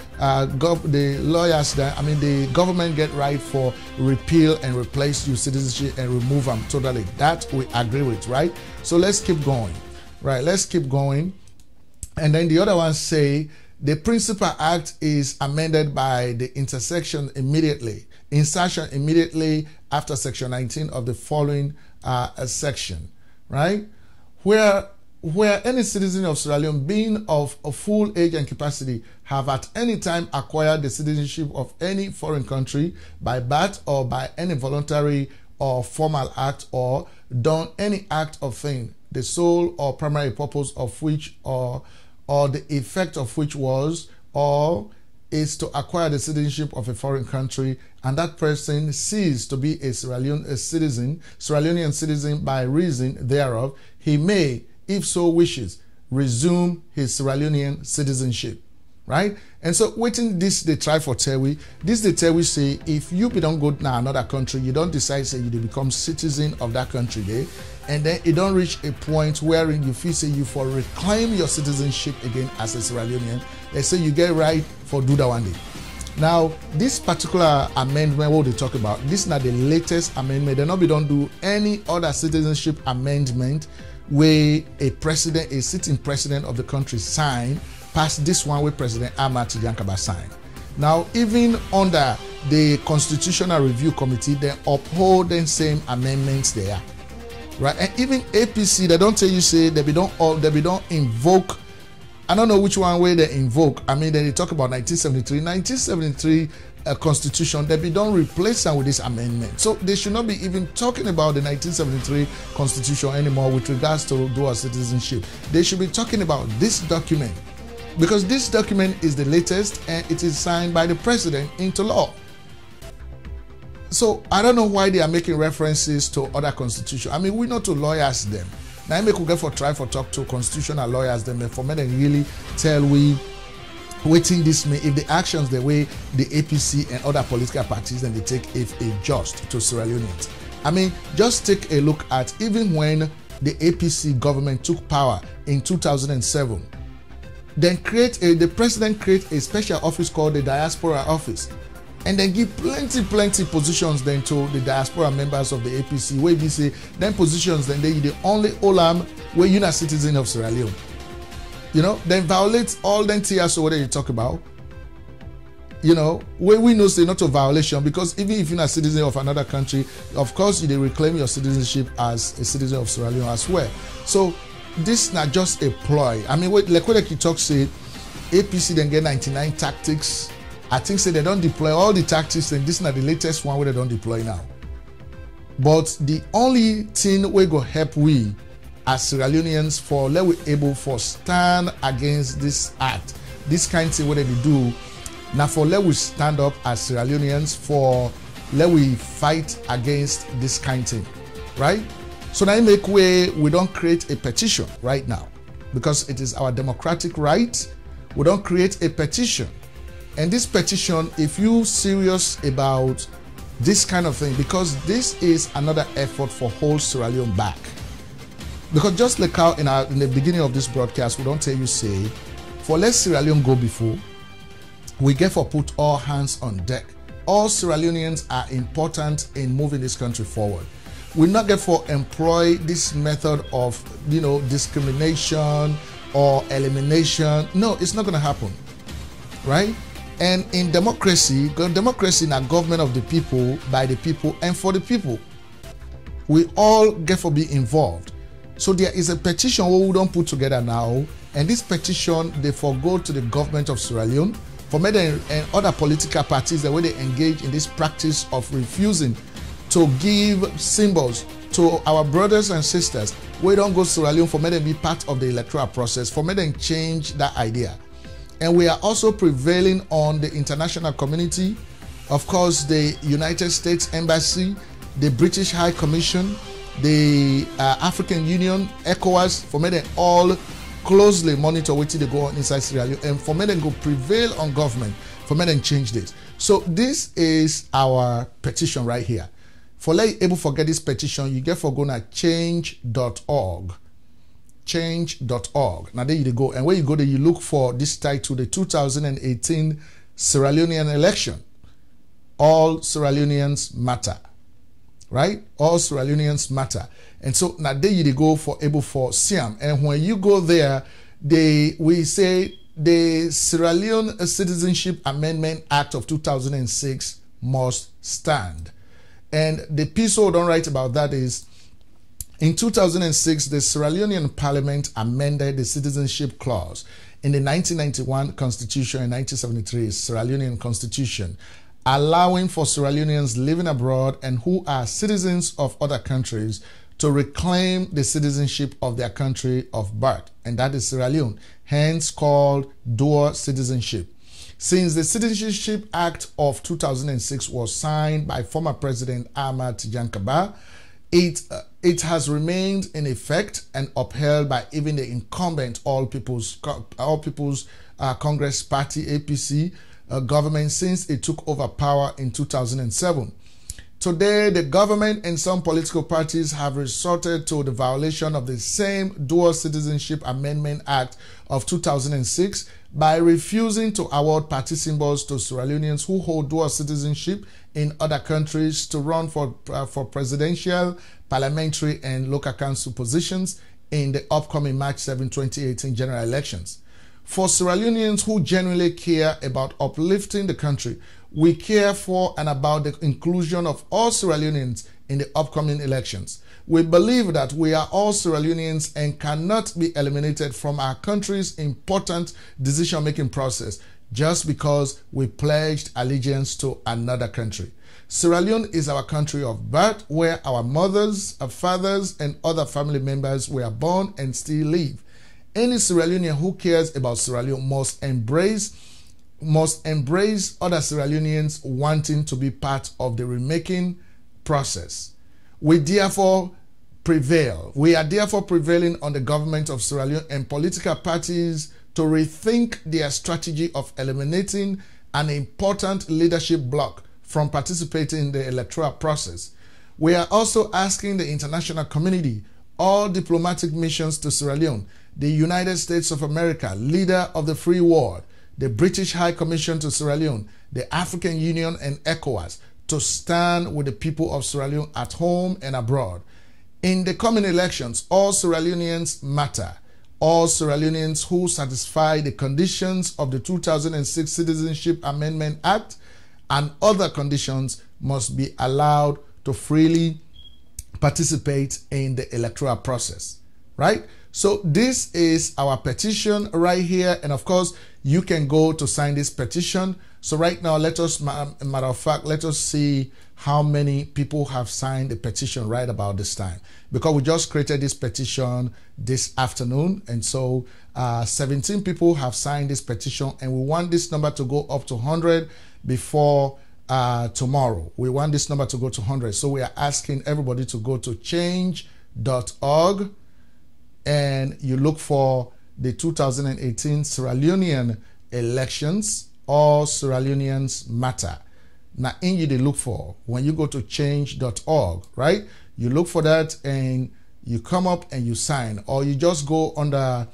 lawyers, the government get right for repeal and replace your citizenship and remove them totally. That we agree with, right? So let's keep going, right? Let's keep going. And then the other ones say the Principal Act is amended by the insertion immediately after Section 19 of the following section, right? Where any citizen of Sierra Leone being of a full age and capacity have at any time acquired the citizenship of any foreign country by birth or by any voluntary or formal act or done any act of thing, the sole or primary purpose of which or the effect of which was or is to acquire the citizenship of a foreign country, and that person ceased to be a Sierra Leonean citizen by reason thereof, he may, if so wishes, resume his Sierra Leonean citizenship. Right? And so waiting this they try for Tewi. This they Tewi say if you don't go to another country, you don't decide say you become citizen of that country there, and then it don't reach a point wherein you feel say you for reclaim your citizenship again as a Sierra Leonean. They say you get right for do that one day. Now, this particular amendment, what they talk about, this is not the latest amendment. They not be don't do any other citizenship amendment where a sitting president of the country sign past this one where President Ahmad Tidiane signed. Now, even under the Constitutional Review Committee, they uphold the same amendments there, right? And even APC, they don't tell you say they don't invoke. I don't know which one way they invoke. I mean, they talk about 1973 Constitution. They don't replace them with this amendment. So they should not be even talking about the 1973 Constitution anymore with regards to dual citizenship. They should be talking about this document, because this document is the latest and it is signed by the president into law. So I don't know why they are making references to other constitutions. I mean, we know to lawyers them. Now I make we get for try for talk to constitutional lawyers them for me and really tell we waiting this may if the actions the way the APC and other political parties then they take if a just to Sierra Leoneans. I mean, just take a look at even when the APC government took power in 2007. Then the president create a special office called the Diaspora Office, and then give plenty positions then to the diaspora members of the APC. Where we say then positions then they the only olam where you're not citizen of Sierra Leone. You know, then violate all them TSO what you talk about. You know, where we know say not a violation, because even if you're not a citizen of another country, of course you reclaim your citizenship as a citizen of Sierra Leone as well. So this not just a ploy. I mean, like what you talk say, APC then get 99 tactics. I think say they don't deploy all the tactics, and this is not the latest one where they don't deploy now. But the only thing we go help we as Sierra Leoneans for let we able for stand against this act, this kind of thing what they do. Now for let we stand up as Sierra Leoneans for let we fight against this kind of thing, right? So now make way we don't create a petition right now, because it is our democratic right. We don't create a petition. And this petition, if you serious about this kind of thing, because this is another effort for hold Sierra Leone back. Because just like how in the beginning of this broadcast, we don't tell you say, for let Sierra Leone go before, we get for put all hands on deck. All Sierra Leoneans are important in moving this country forward. we not get for employ this method of, you know, discrimination or elimination. No, it's not going to happen, right? And in democracy in a government of the people, by the people, and for the people, we all get for be involved. So there is a petition we don't put together now, and this petition they forgo to the government of Sierra Leone, for many and other political parties, the way they engage in this practice of refusing to give symbols to our brothers and sisters. We don't go to Sierra Leone for me to be part of the electoral process, for me to change that idea. And we are also prevailing on the international community, of course, the United States Embassy, the British High Commission, the African Union, ECOWAS, for me to all closely monitor what they go on inside Sierra Leone, and for me to go prevail on government, for me to change this. So this is our petition right here. For let you able to get this petition, you get for going to change.org. Change.org. Now there you go. And when you go there, you look for this title, the 2018 Sierra Leonean election. All Sierra Leoneans matter. Right? All Sierra Leoneans matter. And so now there you go for able for Siam. And when you go there, we say the Sierra Leone Citizenship Amendment Act of 2006 must stand. And the piece I don't write about that is, in 2006, the Sierra Leonean Parliament amended the Citizenship Clause in the 1991 Constitution and 1973 Sierra Leonean Constitution, allowing for Sierra Leoneans living abroad and who are citizens of other countries to reclaim the citizenship of their country of birth, and that is Sierra Leone, hence called dual citizenship. Since the Citizenship Act of 2006 was signed by former President Ahmad Tijan Kaba, it has remained in effect and upheld by even the incumbent All People's Congress Party (APC) government since it took over power in 2007. Today, the government and some political parties have resorted to the violation of the same Dual Citizenship Amendment Act of 2006 by refusing to award party symbols to Sierra Leoneans who hold dual citizenship in other countries to run for presidential, parliamentary, and local council positions in the upcoming March 7, 2018 general elections. For Sierra Leoneans who genuinely care about uplifting the country, we care for and about the inclusion of all Sierra Leoneans in the upcoming elections. We believe that we are all Sierra Leoneans and cannot be eliminated from our country's important decision-making process just because we pledged allegiance to another country. Sierra Leone is our country of birth, where our mothers, our fathers, and other family members were born and still live. Any Sierra Leonean who cares about Sierra Leone must embrace other Sierra Leoneans wanting to be part of the remaking process. We are therefore prevailing on the government of Sierra Leone and political parties to rethink their strategy of eliminating an important leadership bloc from participating in the electoral process. We are also asking the international community, all diplomatic missions to Sierra Leone, the United States of America, leader of the free world, the British High Commission to Sierra Leone, the African Union, and ECOWAS to stand with the people of Sierra Leone at home and abroad. In the coming elections, all Sierra Leoneans matter. All Sierra Leoneans who satisfy the conditions of the 2006 Citizenship Amendment Act and other conditions must be allowed to freely participate in the electoral process, right? So this is our petition right here, and of course you can go to sign this petition. So right now, let us, matter of fact, let us see how many people have signed the petition right about this time, because we just created this petition this afternoon, and so 17 people have signed this petition, and we want this number to go up to 100 before tomorrow. We want this number to go to 100, so we are asking everybody to go to change.org and you look for the 2018 Sierra Leonean elections. All Sierra Leoneans matter. Now, in you they look for, when you go to change.org, right? You look for that and you come up and you sign, or you just go under,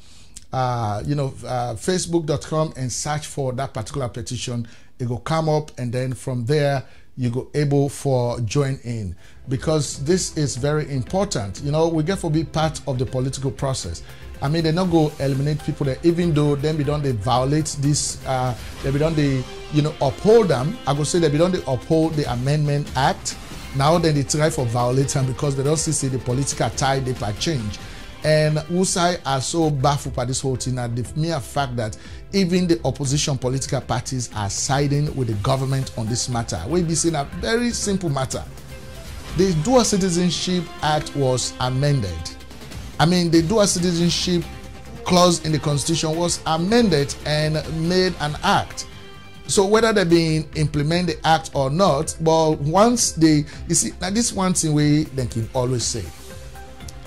facebook.com and search for that particular petition. It will come up, and then from there you go able for join in, because this is very important. You know, we get to be part of the political process. I mean, they not go eliminate people that, even though then we don't they violate this, they we don't they, you know, uphold them. I go say that we don't they uphold the Amendment Act. Now then they try for violate them because they don't see the political tide they can change. And Usai are so baffled by this whole thing, and the mere fact that even the opposition political parties are siding with the government on this matter. We be seeing a very simple matter. The Dual Citizenship Act was amended. I mean, the Dual Citizenship clause in the Constitution was amended and made an act. So whether they been implement the act or not, but once they, you see, now this one thing they can always say,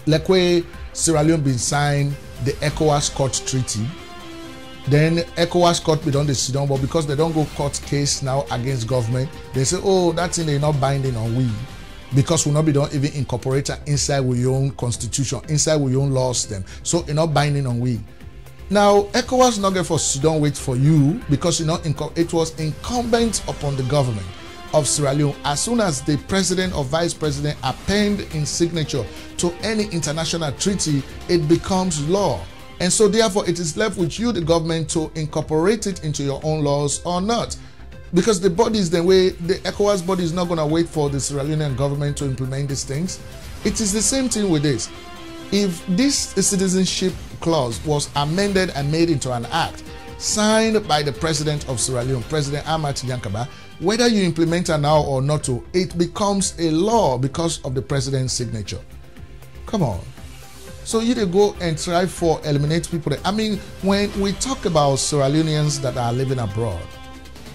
like where Sierra Leone been signed the ECOWAS Court Treaty, then ECOWAS Court be done the sit down, but because they don't go court case now against government, they say, oh, that thing they not binding on we, because we not be done even incorporate inside with your own constitution, inside with your own laws them, so it not binding on we. Now ECOWAS not get for sit down wait for you, because you know it was incumbent upon the government of Sierra Leone, as soon as the president or vice president append in signature to any international treaty, it becomes law. And so therefore it is left with you, the government, to incorporate it into your own laws or not. Because the bodies, the way the ECOWAS body is not going to wait for the Sierra Leonean government to implement these things. It is the same thing with this. If this citizenship clause was amended and made into an act, signed by the president of Sierra Leone, President Amat Yankaba, whether you implement it now or not, it becomes a law because of the president's signature. Come on. So you go and try for eliminate people. I mean, when we talk about Sierra Leoneans that are living abroad,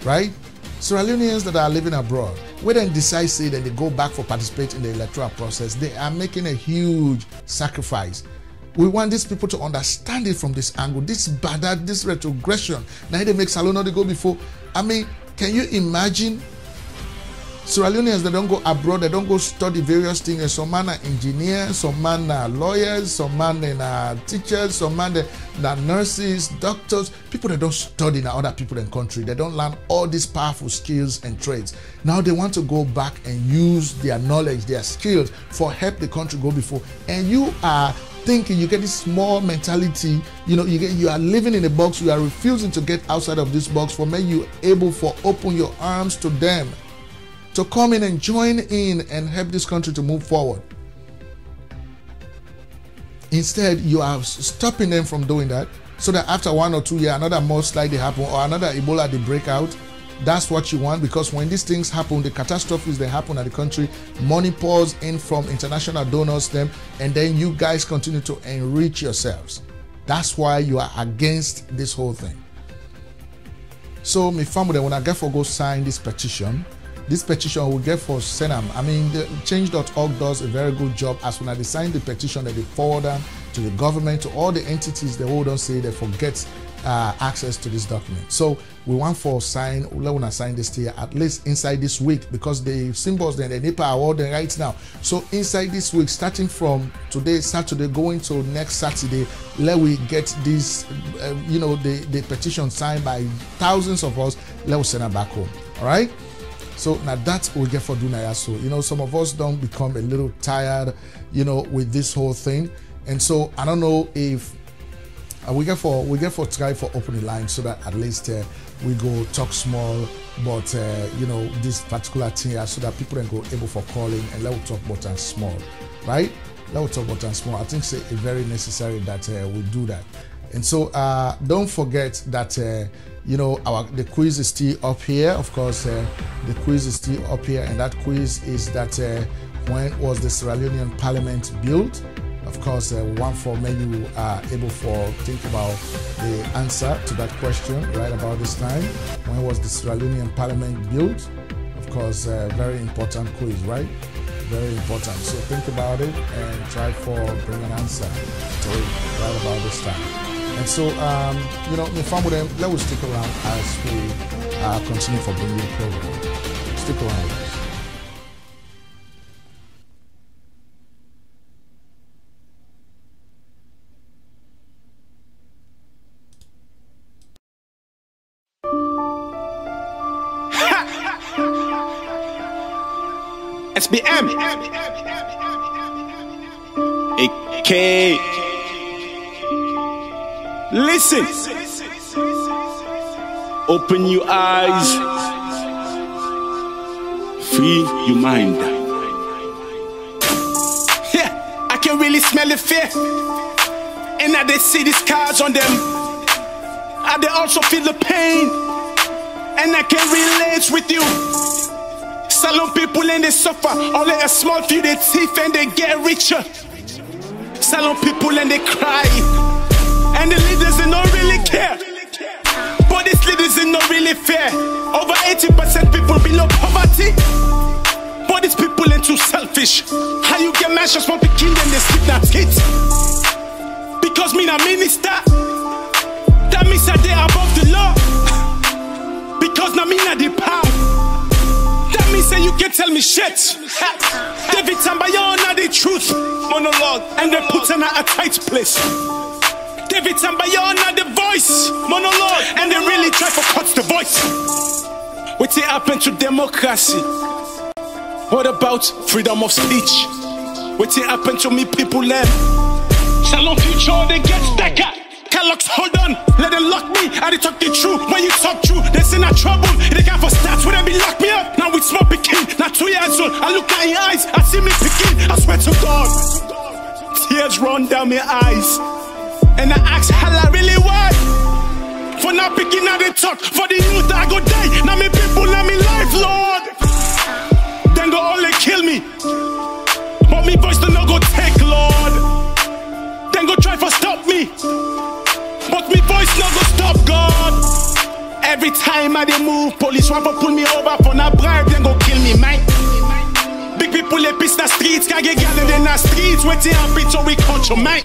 right? Sierra Leoneans that are living abroad, when they decide say that they go back for participate in the electoral process, they are making a huge sacrifice. We want these people to understand it from this angle, this bad, this retrogression. Now they make Salona they go before. I mean, can you imagine Sierra Leoneans that don't go abroad, they don't go study various things? Some man are engineers, some man are lawyers, some man are teachers, some man are nurses, doctors, people that don't study in other people in the country. They don't learn all these powerful skills and trades. Now they want to go back and use their knowledge, their skills for help the country go before. And you are thinking, you get this small mentality, you know, you are living in a box, you are refusing to get outside of this box for make you able for open your arms to them, to come in and join in and help this country to move forward. Instead, you are stopping them from doing that, so that after 1 or 2 years, another most likely happen, or another Ebola they break out. That's what you want, because when these things happen, the catastrophes that happen at the country, money pours in from international donors them, and then you guys continue to enrich yourselves. That's why you are against this whole thing. So my family, when I get for go sign this petition will get for Senam. I mean, the change.org does a very good job. As when I sign the petition, that they forward them to the government, to all the entities, they hold on say they forget access to this document. So we want for sign, let us sign this here at least inside this week, because the symbols then the NEPA are all there right now. So inside this week, starting from today, Saturday, going to next Saturday, let we get this, you know, the petition signed by thousands of us. Let us send it back home. All right. So now that's what we get for Dunaya. So, you know, some of us don't become a little tired, you know, with this whole thing. And so I don't know if we get for try for open the line, so that at least we go talk small, but you know, this particular thing here, so that people can go able for calling and let we talk about and small, right? Let we talk about and small. I think it's very necessary that we do that. And so don't forget that you know, the quiz is still up here. Of course, the quiz is still up here, and that quiz is that when was the Sierra Leonean Parliament built? Of course, one for maybe you are able to think about the answer to that question right about this time. When was the Sierra Leonean Parliament built? Of course, very important quiz, right? Very important. So think about it and try for bring an answer to it right about this time. And so, you know, the fun with them, let us stick around as we continue for bringing the program. Stick around with us. SBM. AK. Listen. Open your eyes. Free your mind. Yeah, I can really smell the fear. And I they see the scars on them. I they also feel the pain. And I can relate with you. Salon people and they suffer. Only a small few they thief and they get richer. Salon people and they cry. And the leaders they don't really care. But these leaders they not really fair. Over 80% people below poverty. But these people ain't too selfish. How you get mansions from the king and they sleep not kids? Because me a minister. That means that they above the law. Because now me not the power. That means that you can tell me shit. David Tambayon not the truth. Monologue. And they put in a tight place. David Tambayon not the voice. Monologue. And they really try to cut the voice. What happened to democracy? What about freedom of speech? What happened to me people then? Salon future they get stacker. Kellogg's hold on, let them lock me. I they talk the truth. When you talk true, they say not trouble. They can't for stats when they be lock me up. Now with small picking, not 2 years old. I look at your eyes, I see me picking. I swear to God, tears run down my eyes. And I ask hella really why. For not picking out the talk. For the youth I go die. Now me people, now me life, Lord. Then go only kill me. But me voice don't go take, Lord. Then go try for stop me. But me voice no go stop God. Every time I dey move, police want to pull me over for not bribe, then go kill me, man. Big people they piss the streets, can't get gathered in the streets, waiting happy till we control, man.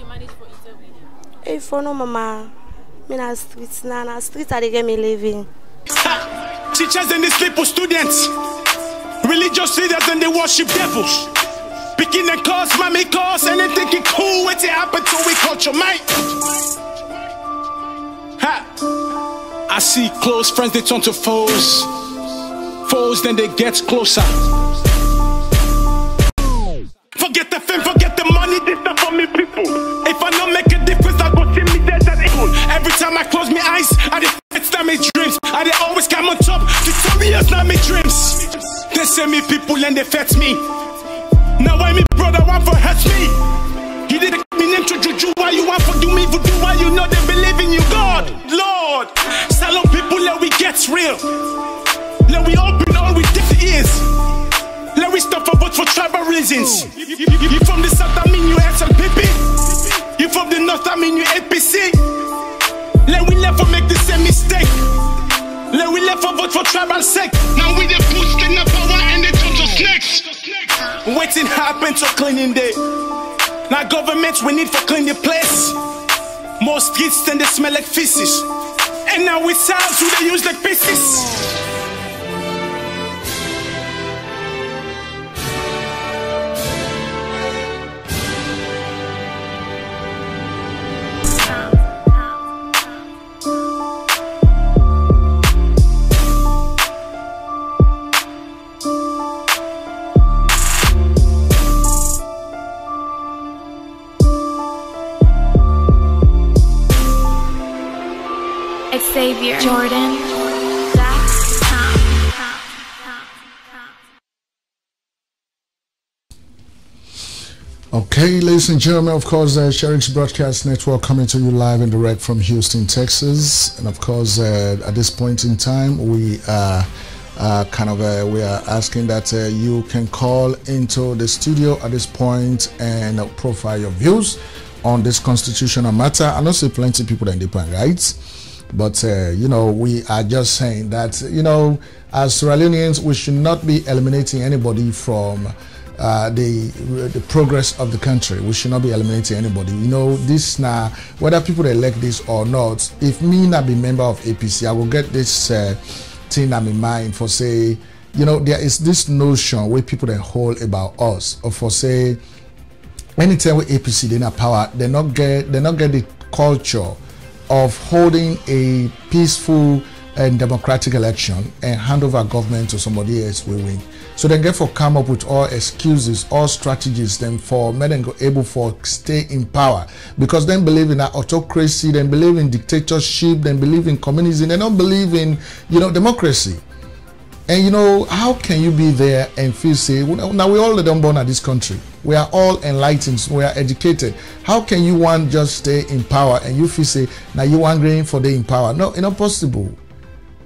Hey, for no mama, me na streets na streets I dey get me living. Teachers and they sleep for students. Religious leaders and they worship devils. Picking the cause, mommy cause, and they think it cool, waiting happen till we control, man. I see close friends, they turn to foes. Foes, then they get closer. Forget the fame, forget the money, this not for me people. If I don't make a difference, I go see me dead and evil. Every time I close my eyes, I it's not my dreams. I they always come on top, victorious, not my dreams. They say me people and they fetch me. Now why me brother want for hurt me? You didn't me name to juju, why you want for do me voodoo? Why you know they believe in you, God, Lord. Salon people, let we get real. Let we open all we deaf ears. Let we stop for vote for tribal reasons. You from the south, I mean you SLPP. You from the north, I mean you APC. Let we left for make the same mistake. Let we left for vote for tribal sake. Now we the boost in the power and they turn to snakes. Waiting happen to cleaning day. Now governments we need for clean the place. More streets than they smell like feces. And now we sounds who they use like pieces. Xavier, Jordan, Okay, ladies and gentlemen, of course, Sheriff's Broadcast Network coming to you live and direct from Houston, Texas. And of course, at this point in time, we are we are asking that you can call into the studio at this point and profile your views on this constitutional matter. I know say plenty of people that independent rights. But, you know, we are just saying that, you know, as Sierra Leoneans, we should not be eliminating anybody from the progress of the country. We should not be eliminating anybody. You know, this now, whether people elect this or not, if me not be member of APC, I will get this thing in my mind for say, you know, there is this notion where people that hold about us, or for say, anytime with APC they not power, they not get the culture of holding a peaceful and democratic election and hand over government to somebody else will win. So then therefore come up with all excuses, all strategies then for men go able for stay in power, because then believe in autocracy, then believe in dictatorship, then believe in communism, they don't believe in, you know, democracy. And you know, how can you be there and feel say, now we all don't born at this country, we are all enlightened, we are educated. How can you want just stay in power and you feel say, now you want green for the in power? No, it's not possible,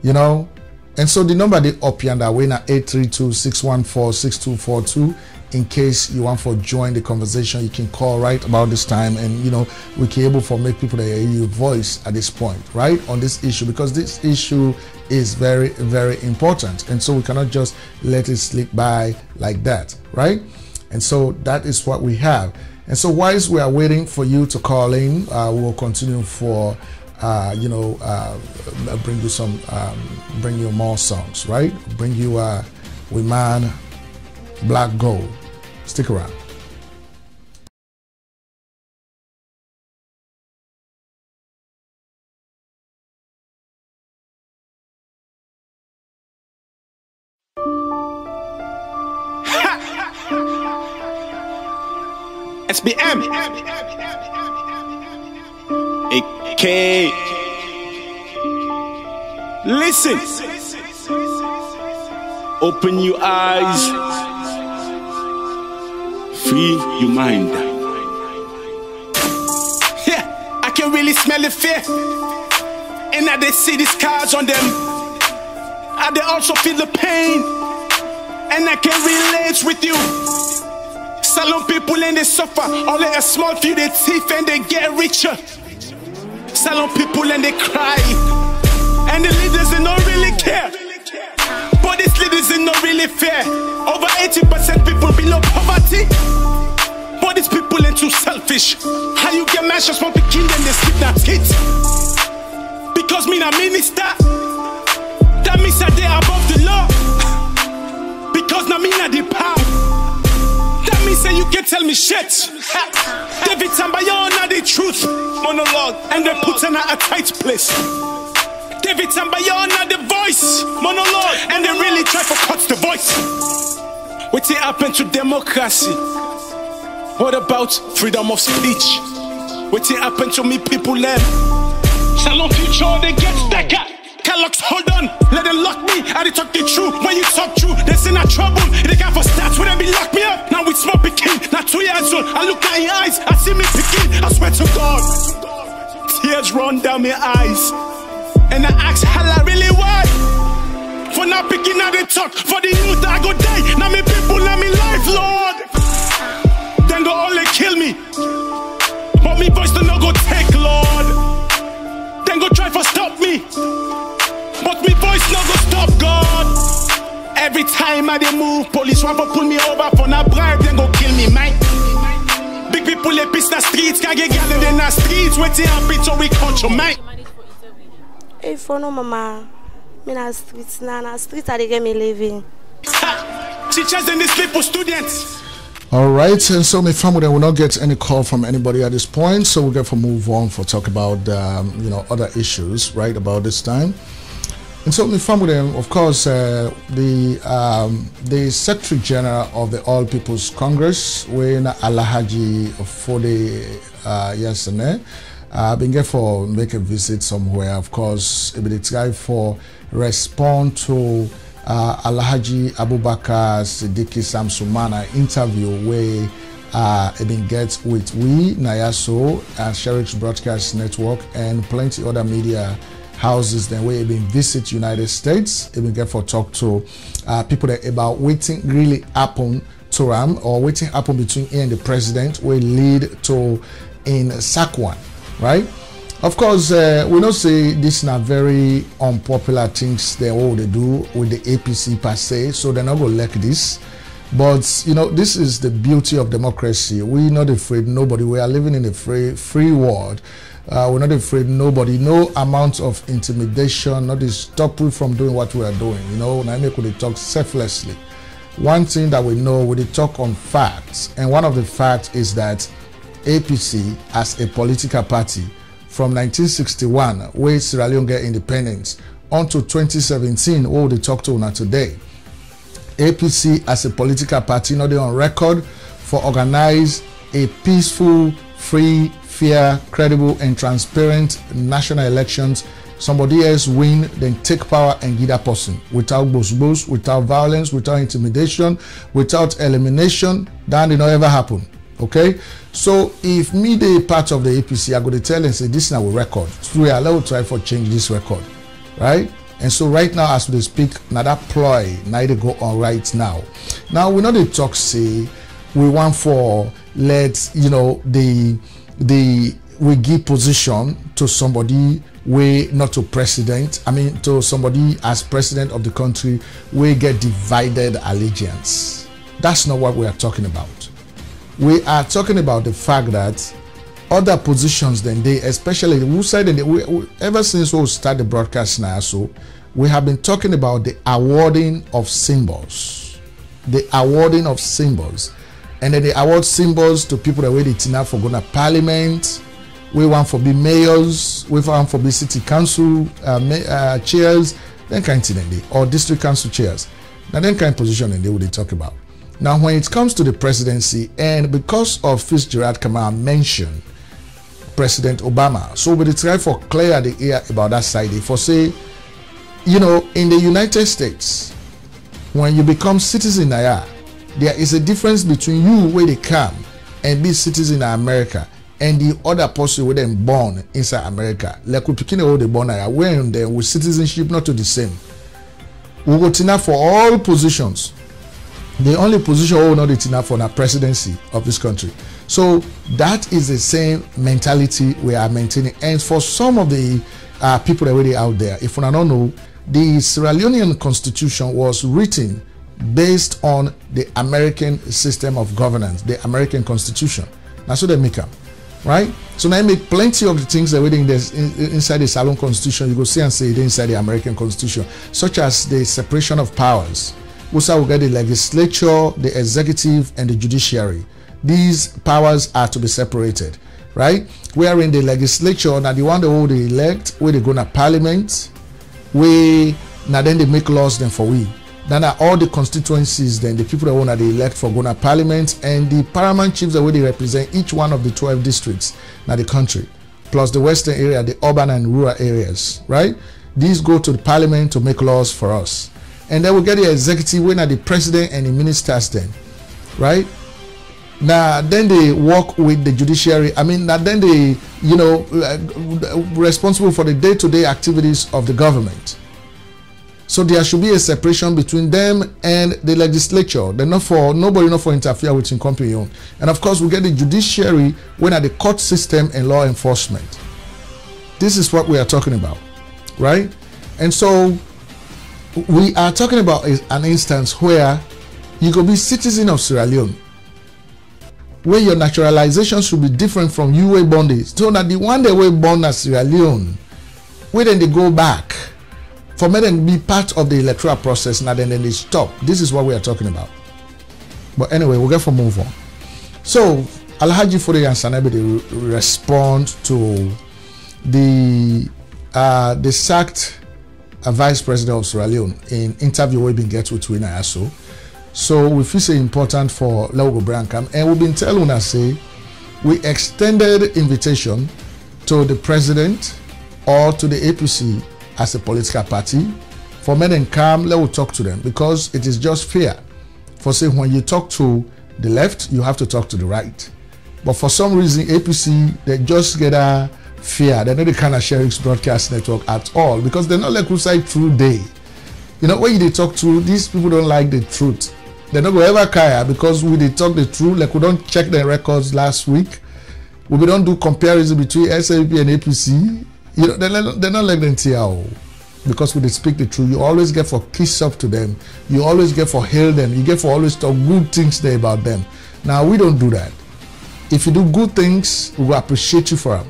you know. And so the number they up yonder way now 832-614-6242. In case you want to join the conversation, you can call right about this time, and you know we can able for make people that hear your voice at this point, right, on this issue, because this issue is very, very important, and so we cannot just let it slip by like that, right? And so that is what we have. And so whilst we are waiting for you to call in, we'll continue for bring you some, bring you more songs, right? Bring you We Man, Black Gold. Stick around. SBM AK. Listen, open your eyes, free your mind. Yeah, I can really smell the fear, and I they see the scars on them. I they also feel the pain, and I can relate with you. Salon people and they suffer, only a small few they thief and they get richer. Salon people and they cry, and the leaders they don't really care. But these leaders they not really fair. Over 80% people below poverty, but these people ain't too selfish. How you get measures from the king and they sleep that kids? Because me a minister, that means that they above the law. Because now me not the power, that means that you can tell me shit. David Tambayon are the truth monologue, and they put in a tight place. David Tambayon are the voice monologue, and they really try to cut the voice. What happened to democracy? What about freedom of speech? What happened to me people then? Salon future they get stacker. Calox, hold on, let them lock me. I talk the truth. When you talk true, they say not trouble. They can't for stats when they be lock me up. Now it's small picking, not 2 years old. I look at your eyes, I see me picking. I swear to God, tears run down my eyes, and I ask hella really why. For not picking out the talk, for the youth I go die. Now me people, now me life, Lord. Then go only kill me, but me voice don't go take, Lord. Then go try for stop me, but me voice no go stop, God. Every time I dey move, police want to pull me over for not bribe, then go kill me, man. Big people they piss the streets, can't get gathered in the streets. Waiting happen so we control, man. Hey, for no mama, me na streets na streets I dey get me living. Teachers and the sleep for students. All right, and so my family will not get any call from anybody at this point, so we'll get to move on for talk about other issues right about this time. And so my family, of course, the Secretary General of the All People's Congress, when Alhaji Fode yesterday, been here for make a visit somewhere. Of course, it be try for respond to Alhaji Abubakar Siddiqui Samsumana interview where it been get with we Nayaso and Sheriff's Broadcast Network and plenty other media houses. Then where it been visit United States, it been get for talk to people that about waiting really happen to Ram or waiting happen between he and the president will lead to in Sakwan, right? Of course, we don't say this is not very unpopular things they all they do with the APC per se, so they're not gonna like this. But you know, this is the beauty of democracy. We're not afraid nobody. We are living in a free world. We're not afraid nobody. No amount of intimidation, not to stop you from doing what we are doing. You know, Naime could talk selflessly. One thing that we know, we talk on facts, and one of the facts is that APC as a political party from 1961, where Sierra Leone get independence, until 2017, what they talk to now today. APC as a political party, not on record for organize a peaceful, free, fair, credible, and transparent national elections. Somebody else win, then take power and give that person without boss, without violence, without intimidation, without elimination. That did not ever happen. Okay, so if me the part of the APC, I go to tell and say this now will record. So we are allowed to try for change this record, right? And so right now, as we speak, now that ploy now they go on right now. Now we know the talk say we want for let you know we give position to somebody we not to president. I mean to somebody as president of the country we get divided allegiance. That's not what we are talking about. We are talking about the fact that other positions than they, especially who side, ever since we start the broadcast now, so we have been talking about the awarding of symbols, and then they award symbols to people that wait enough for going to parliament. We want for be mayors, we want for be city council chairs, then kind of thing, or district council chairs. Now then kind of position and they would talk about. Now, when it comes to the presidency, and because of Fitzgerald Kamara mentioned President Obama, so we try for clear the air about that side. For say, you know, in the United States, when you become citizen there is a difference between you where they come and be citizen in America and the other person where them born inside America. Like we picking all the born there, when they with citizenship not to the same. We go to for all positions. The only position we will not enough for the presidency of this country. So that is the same mentality we are maintaining. And for some of the people already out there, if you don't know, the Sierra Leonean Constitution was written based on the American system of governance, the American Constitution. That's what they make them, right? So now I make plenty of the things that waiting inside the Salon Constitution. You go see and say it inside the American Constitution, such as the separation of powers. Also, we get the legislature, the executive, and the judiciary. These powers are to be separated, right? Where in the legislature, now the one that will they elect, where they go to parliament, now then they make laws then for we. Then all the constituencies, then the people that want to elect for going to parliament, and the paramount chiefs that will they represent each one of the 12 districts now the country, plus the western area, the urban and rural areas, right? These go to the parliament to make laws for us. And then we get the executive, when are the president and the ministers then, right? Now then they work with the judiciary. I mean, now then they, you know, responsible for the day-to-day activities of the government. So there should be a separation between them and the legislature. They're not for nobody, not for interfere with company. And of course, we get the judiciary when are the court system and law enforcement. This is what we are talking about, right? And so we are talking about an instance where you could be citizen of Sierra Leone, where your naturalization should be different from you were born there. So that the one that were born as Sierra Leone, where then they go back for me then be part of the electoral process, now then they stop. This is what we are talking about. But anyway, we'll get for move on. So Alhaji Fode and Sanabe they respond to the sacked Vice President of Sierra Leone in interview we've been get with Twina Aso. So we feel say important for Leogo Brancam, and we've been telling us say we extended invitation to the president or to the APC as a political party for men and come, let us talk to them, because it is just fair for say when you talk to the left, you have to talk to the right. But for some reason, APC, they just get a fear. They're not the kind of Sheriff's Broadcast Network at all, because they're not like who say true day. You know, when they talk to, these people don't like the truth. They're not going to ever care, because we they talk the truth, like we don't check their records last week. We don't do comparison between SAP and APC. You know, they're not like the NTL, because we they speak the truth. You always get for kiss up to them. You always get for hail them. You get for always talk good things there about them. Now, we don't do that. If you do good things, we will appreciate you for them.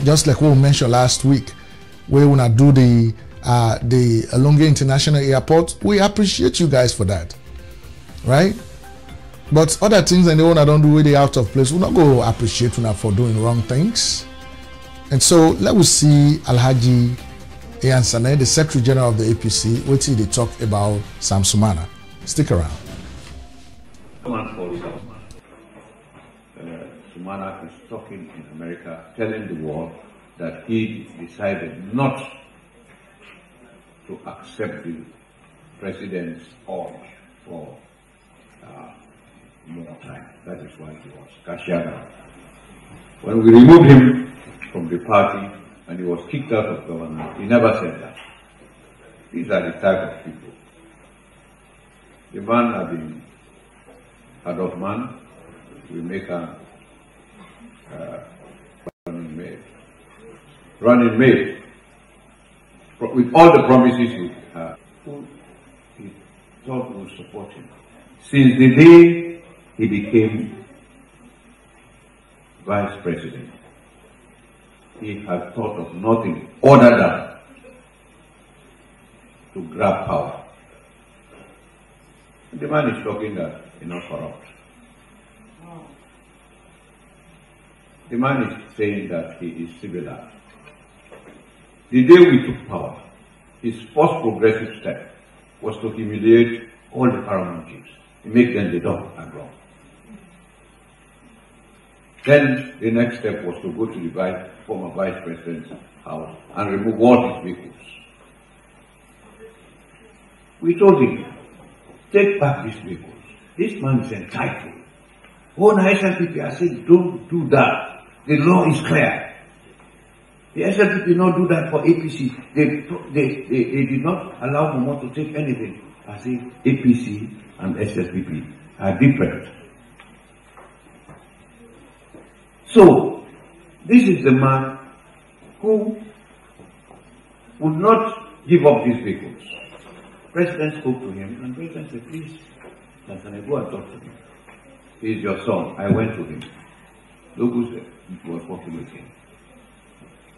Just like what we mentioned last week, where we want to do the Alonge International Airport, we appreciate you guys for that, right? But other things and the one I don't do really out of place, we're not going to appreciate you for doing wrong things. And so let us see Alhaji Ian Sane, the Secretary General of the APC, what did they talk about Sam Sumana. Stick around. Sumanak is talking in America, telling the world that he decided not to accept the president's urge for more time. That is why he was cashed out. When we removed him from the party and he was kicked out of government, he never said that. These are the type of people. The man has been head of man. We make a running mate with all the promises he thought would support him. Since the day he became vice president, he has thought of nothing other than to grab power. And the man is talking that he's not corrupt. The man is saying that he is civilized. The day we took power, his first progressive step was to humiliate all the paramount chiefs, to make them the dumb and wrong. Then the next step was to go to the former vice president's house and remove all his vehicles. We told him, take back these vehicles. This man is entitled. Oh, SLPP, I said, don't do that. The law is clear. The SLPP did not do that for APC. They did not allow Momo to take anything. I say APC and SLPP are different. So, this is the man who would not give up these vehicles. President spoke to him and President said, please, can I go and talk to him? He is your son. I went to him. Look who said he was working with him.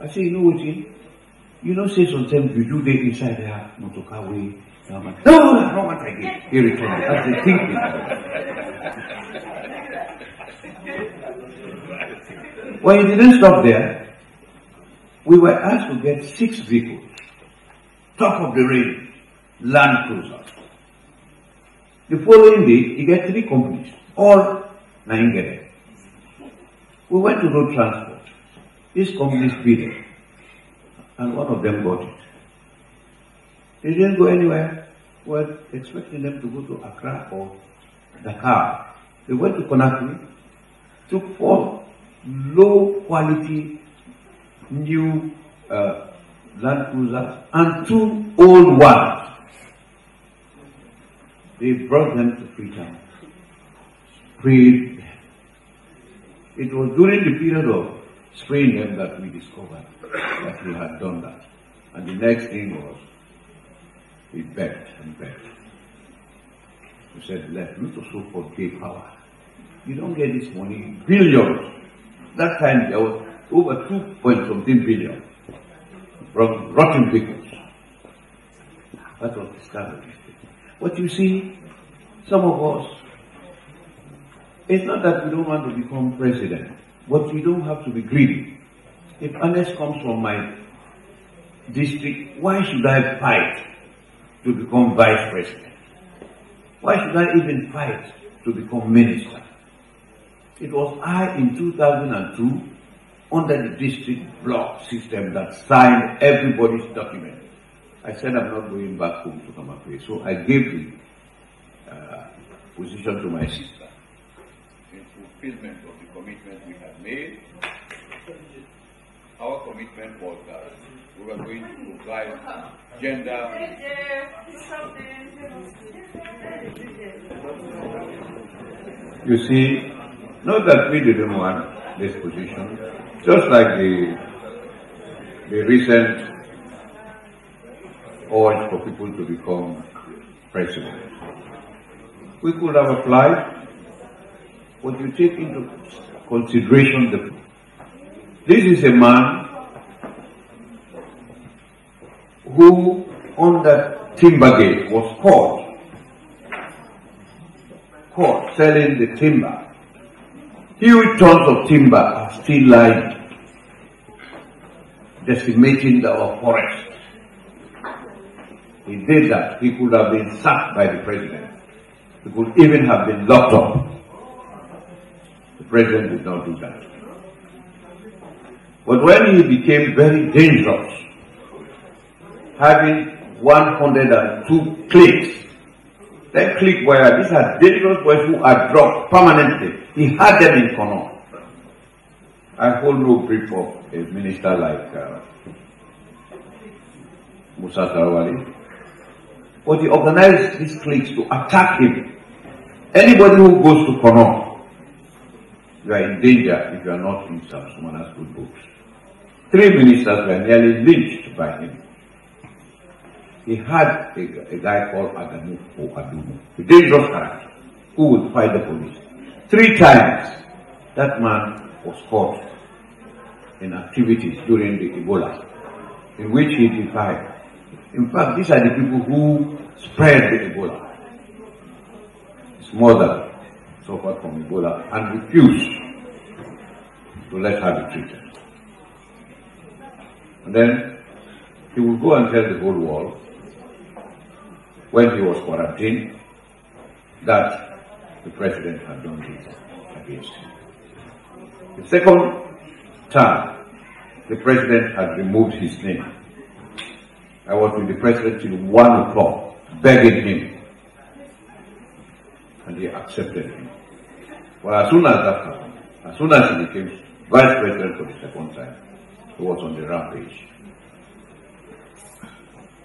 I say, you know what, you know, say sometimes you do the inside there, motorcar way. No, I don't want again. He returned. That's the thinking. When he didn't stop there, we were asked to get 6 vehicles, top of the range, Land Cruisers. The following day, he got 3 companies, all Naingere. We went to road transport. These companies bid it, and one of them got it. They didn't go anywhere. We were expecting them to go to Accra or Dakar. They went to Conakry, took 4 low quality new Land Cruisers and 2 old ones. They brought them to Freetown, sprayed them. It was during the period of spraying them that we discovered that he had done that. And the next thing was, he begged and begged. He said, let me to so forgive power. You don't get this money, billions. That time there was over 2.something billion from rotten vehicles. That was the start of this thing. But you see, some of us, it's not that we don't want to become president, but we don't have to be greedy. If Ernest comes from my district, why should I fight to become vice president? Why should I even fight to become minister? It was I in 2002, under the district block system, that signed everybody's document. I said I'm not going back home to Kamakwe, so I gave the position to my sister. In fulfillment of the commitment we had made, our commitment was that we were going to provide gender. You see, not that we didn't want this position, just like the recent urge for people to become president. We could have applied, but you take into consideration this is a man who, under Timbergate, was caught selling the timber. Huge tons of timber are still lying, decimating our forests. He did that. He could have been sacked by the president. He could even have been locked up. The president did not do that. But when he became very dangerous, having 102 cliques, that clique where these are dangerous boys who are dropped permanently, he had them in Kono. I hold no brief of a minister like Musa Tarawali, but he organized these cliques to attack him. Anybody who goes to Kono, you are in danger if you are not in some Sumana's good books. 3 ministers were nearly lynched by him. He had a guy called Adamu or Adumu, a dangerous character, who would fight the police. 3 times, that man was caught in activities during the Ebola, in which he defied. In fact, these are the people who spread the Ebola. His mother suffered from Ebola and refused to let her be treated. And then he would go and tell the whole world, when he was quarantined, that the president had done this against him. The second time, the president had removed his name. I was with the president till 1 o'clock, begging him, and he accepted him. Well, as soon as that happened, as soon as he became vice president for the second time, he was on the rampage.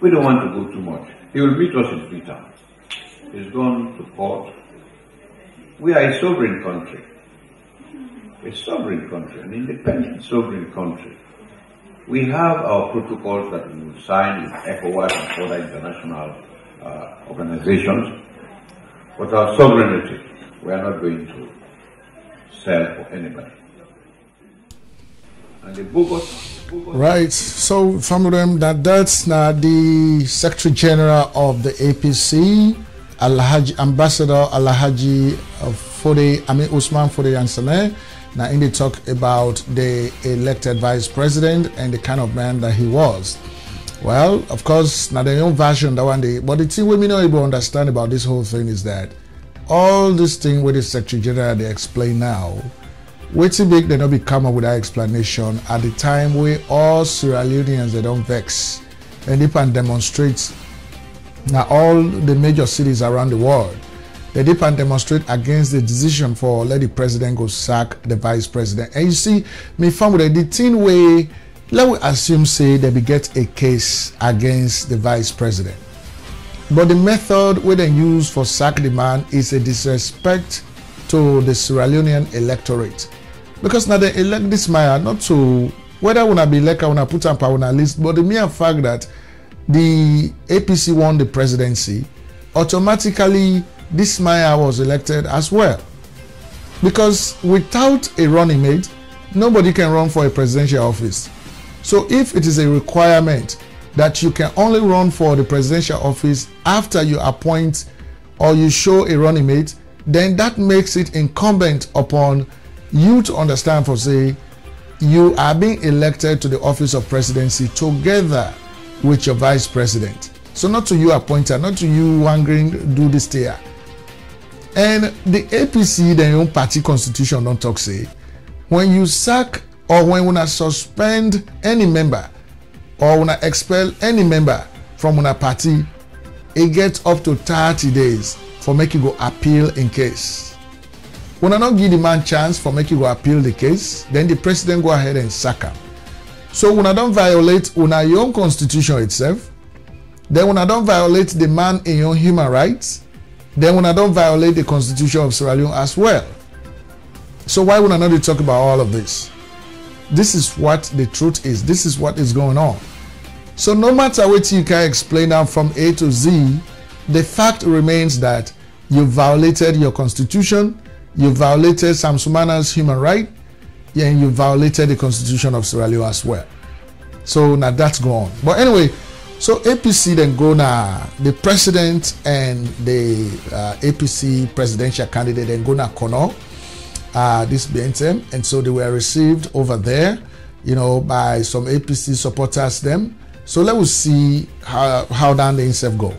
We don't want to go too much. He will meet us in Freetown. He's gone to court. We are a sovereign country. A sovereign country, an independent sovereign country. We have our protocols that we will sign with ECOWAS and other international organizations, but our sovereignty, we are not going to sell for anybody. And the bogus. Right, so from them that's now the Secretary General of the APC, Ambassador Alhaji Usman Fode Yansane. Now in the talk about the elected vice president and the kind of man that he was. Well, of course, now the own version that one day, but the thing we may not able to understand about this whole thing is that all this thing with the Secretary General they explain now, waiting big they not be come up with that explanation at the time where all Sierra Leoneans they don't vex and they can demonstrate now all the major cities around the world. They did and demonstrate against the decision for let the president go sack the vice president. And you see, me found with the thing way, let we assume say they be get a case against the vice president. But the method where they use for sack the man is a disrespect to the Sierra Leonean electorate. Because now they elect this man not to whether wanna be elected, wanna put up on a list, but the mere fact that the APC won the presidency, automatically this Maya was elected as well. Because without a running mate, nobody can run for a presidential office. So if it is a requirement that you can only run for the presidential office after you appoint or you show a running mate, then that makes it incumbent upon you to understand for say you are being elected to the office of presidency together with your vice president. So not to you appointed, not to you wondering do this there. And the APC, their own party constitution don't talk say, when you sack or when you suspend any member or when you expel any member from una party, it gets up to 30 days for make you go appeal in case. When I not give the man chance for make you go appeal the case, then the president go ahead and sack him. So when I don't violate una your own constitution itself, then when I don't violate the man in your human rights, then when I don't violate the constitution of Sierra Leone as well. So why would I not talk about all of this? This is what the truth is. This is what is going on. So no matter what you can explain now from A to Z, the fact remains that you violated your constitution, you violated Sam Sumana's human right, and you violated the constitution of Sierra Leone as well. So now that's gone. But anyway, so APC then go now, the president and the APC presidential candidate then go now Kono, this BNTM, and so they were received over there, you know, by some APC supporters them. So let us see how down the INSEF go.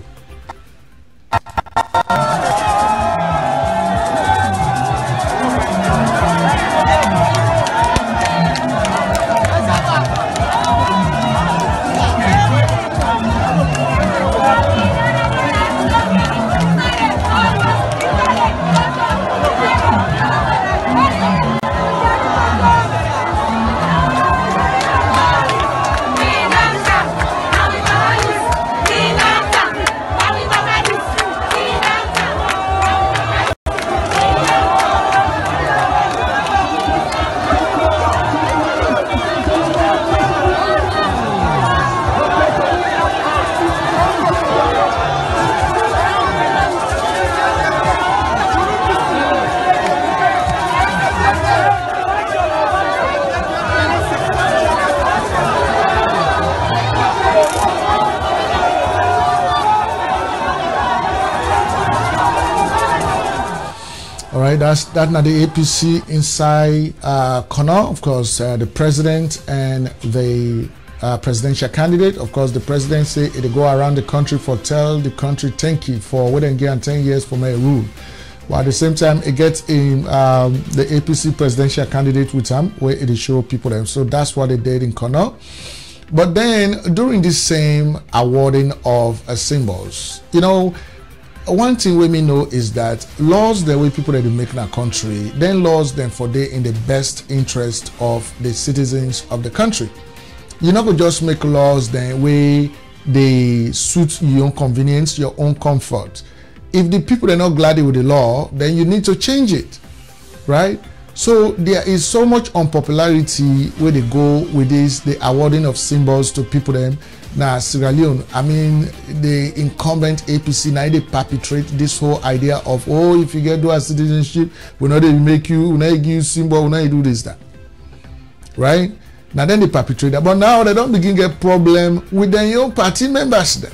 right, that's now the APC inside corner. Of course, the president and the presidential candidate. Of course, the president say it go around the country for tell the country thank you for waiting 10 years for my rule. While at the same time, it gets in the APC presidential candidate with him, where it show people them. So that's what they did in corner. But then during this same awarding of symbols, you know, one thing we may know is that laws the way people that they make in our country, then laws then for they in the best interest of the citizens of the country. You're not going to just make laws then way they suit your own convenience, your own comfort. If the people are not glad with the law, then you need to change it, right? So there is so much unpopularity where they go with this, the awarding of symbols to people them. Now Sierra Leone, I mean the incumbent APC now they perpetrate this whole idea of, oh, if you get dual citizenship, we're not going to make you, we're not give you symbol, we're not going to do this, that. Right? Now then they perpetrate that. But now they don't begin to get problem with their own party members then.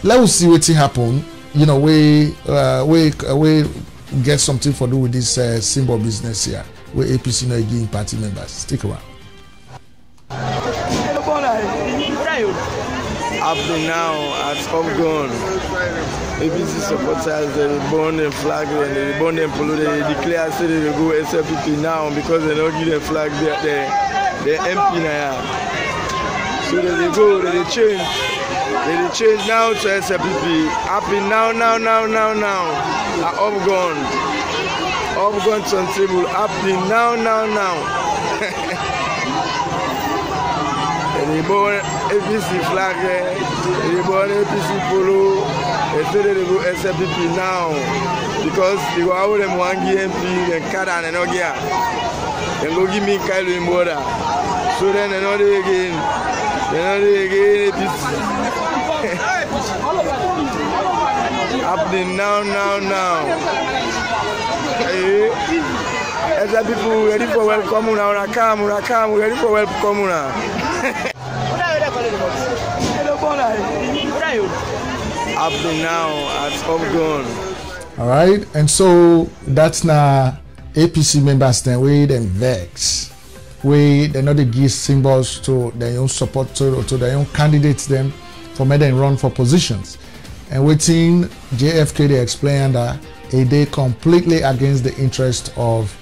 Let us see what happen. You know, we get something for do with this symbol business here, where APC not giving party members. Stick around. Up to now, at Upgon, APC supporters, they burn them flag, they burn them polluted, they declare say they go SLPP now because they don't give them flag, they're empty now. So they go, they change. They change now to SLPP. Happy now. At Upgon turntable. Happy now. They born APC flag, they born APC polo. They say they go SLPP now because they go out them one MP, then Kada and Ogia. Then go give me Kyle in border. So then another again APC. Happening now. As the people ready for welcome now, come ready for welcome now. Happening now at Upgon. All right, and so that's now APC members then we then vex. We they not give symbols to their own support to their own candidates them for me then run for positions. And waiting JFK they explain that they completely against the interest of,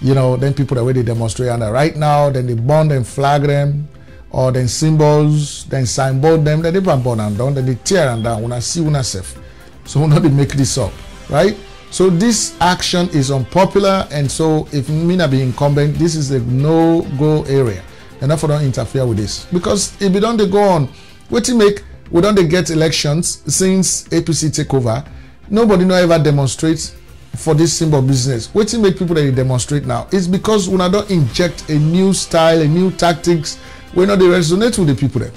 you know, then people that way they demonstrate and right now then they burn them, flag them, or then symbols, then signboard them, then they burn and down, then they tear and down when I see una safe. So we know they make this up, right? So this action is unpopular, and so if Mina be incumbent, this is a no-go area. And therefore don't interfere with this. Because if we don't go on, what to make we don't get elections since APC take over, nobody no ever demonstrates for this symbol business. What to make people that demonstrate now is because when I don't inject a new style, a new tactics, we know they resonate with the people there.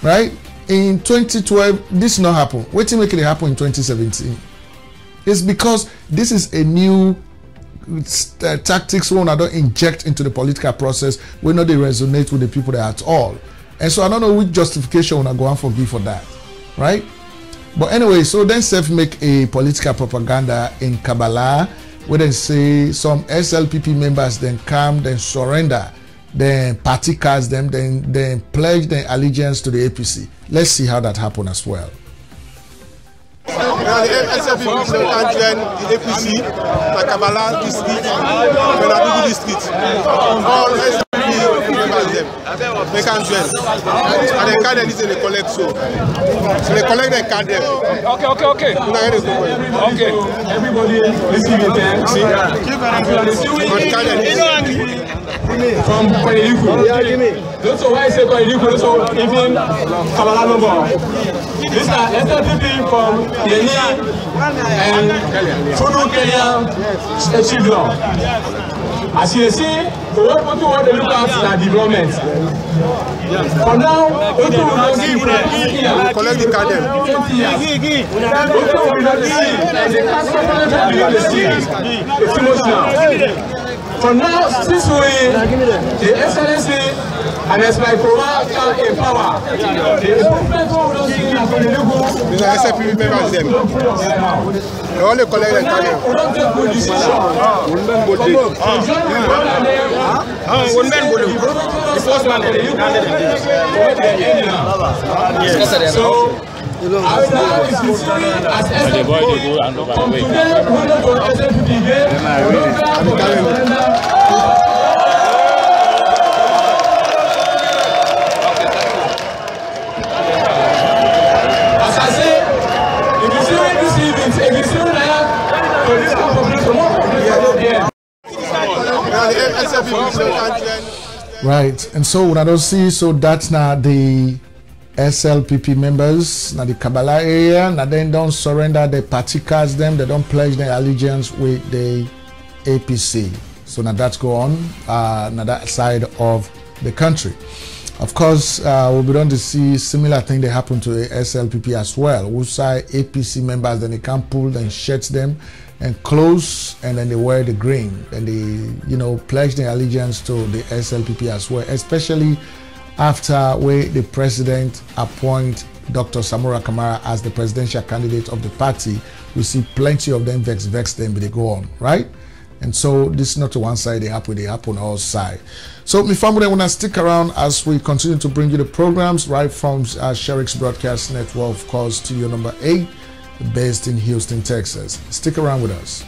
Right? In 2012, this not happen. What to make it happen in 2017? It's because this is a new tactics when I don't inject into the political process, we know they resonate with the people there at all. And so I don't know which justification I go and forgive for that, right? But anyway, so then self make a political propaganda in Kabbalah where they say some SLPP members then come, then surrender, then party cards them, then pledge their allegiance to the APC. Let's see how that happened as well. The SLPP can join the APC, the Kabbalah district, Benadugu district. All SLPP members them. They can join. And the card is in the collect so. So they collect the card there. Okay. Okay. Everybody receive your time. See? From Kwaliku. Those who I say Kwaliku, so even Kabbalah number. These are SLPP from Yeni and Fudu Kenya children. As you see, we want to look at the development. For now, we will not see collect the card. For now, since the Excellency And as my Koma come in power, the improvement of those things are going to do. These are SFP members them. They only collect and carry. We don't take good decisions. The first one, so I would like to see as as I say, if you see this event, if you see this right, and so when I don't see, so that's not the SLPP members, now the Kabbalah area, now they don't surrender their party cards them, they don't pledge their allegiance with the APC. So now that's go on, now that side of the country. Of course, we'll be on to see similar thing that happened to the SLPP as well. Who say APC members, then they can pull, then shut them and close, and then they wear the green, and they, pledge their allegiance to the SLPP as well, especially after where the president appoint Dr. Samura Kamara as the presidential candidate of the party. We see plenty of them vex them, but they go on, right? And so this is not to one side, they happen on all sides. So my family, when I stick around as we continue to bring you the programs right from Sheriff's Broadcast Network, of course, studio number 8, based in Houston, Texas. Stick around with us.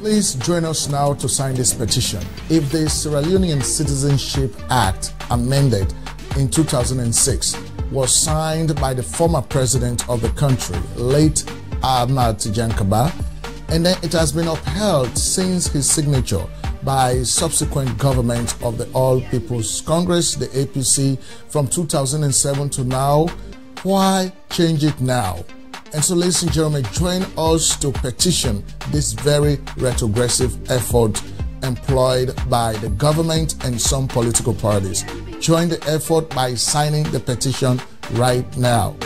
Please join us now to sign this petition. If the Sierra Leonean Citizenship Act, amended in 2006, was signed by the former president of the country, late Ahmad Tijan Kaba, and then it has been upheld since his signature by subsequent government of the All People's Congress, the APC, from 2007 to now, why change it now? And so, ladies and gentlemen, join us to petition this very retrogressive effort employed by the government and some political parties. Join the effort by signing the petition right now.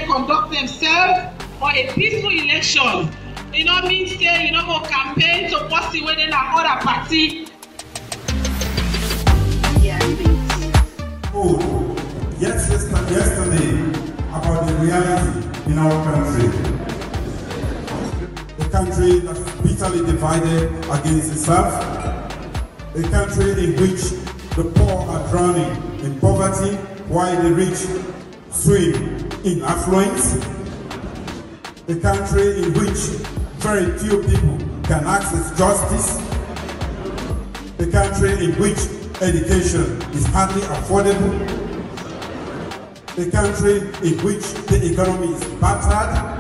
Conduct themselves for a peaceful election. Means say go campaign to post the way they other party. Yesterday about the reality in our country. A country that is bitterly divided against itself. A country in which the poor are drowning in poverty while the rich swim in affluence, a country in which very few people can access justice, a country in which education is hardly affordable, a country in which the economy is battered,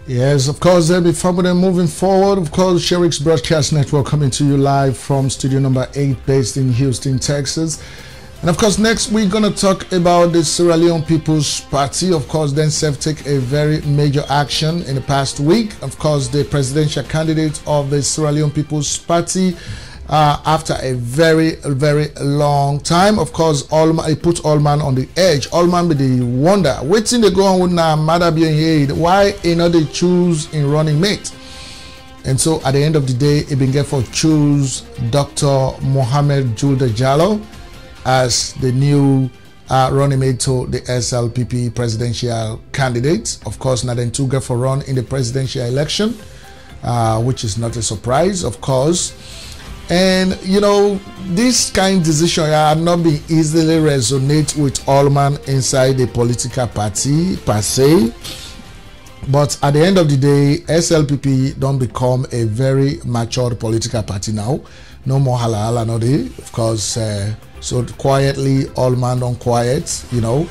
Yes, of course, there'll be fun with them moving forward. Of course, Sheriff's Broadcast Network coming to you live from studio number 8, based in Houston, Texas. And of course, next we're going to talk about the Sierra Leone People's Party. Of course, then SEF take a very major action in the past week. Of course, the presidential candidate of the Sierra Leone People's Party, after a very long time, of course, it put Allman on the edge. Allman be the wonder. Waiting they go on with now, mother being here. Why they choose in running mate? And so at the end of the day, it been for choose Dr. Mohamed Julde Jallow as the new running mate to the SLPP presidential candidate. Of course, now then two get for run in the presidential election, which is not a surprise, of course. And you know, this kind of decision not be easily resonate with all man inside the political party per se. But at the end of the day, SLPP don't become a very mature political party now. No more hala no day, of course. So quietly, all man don't quiet, you know.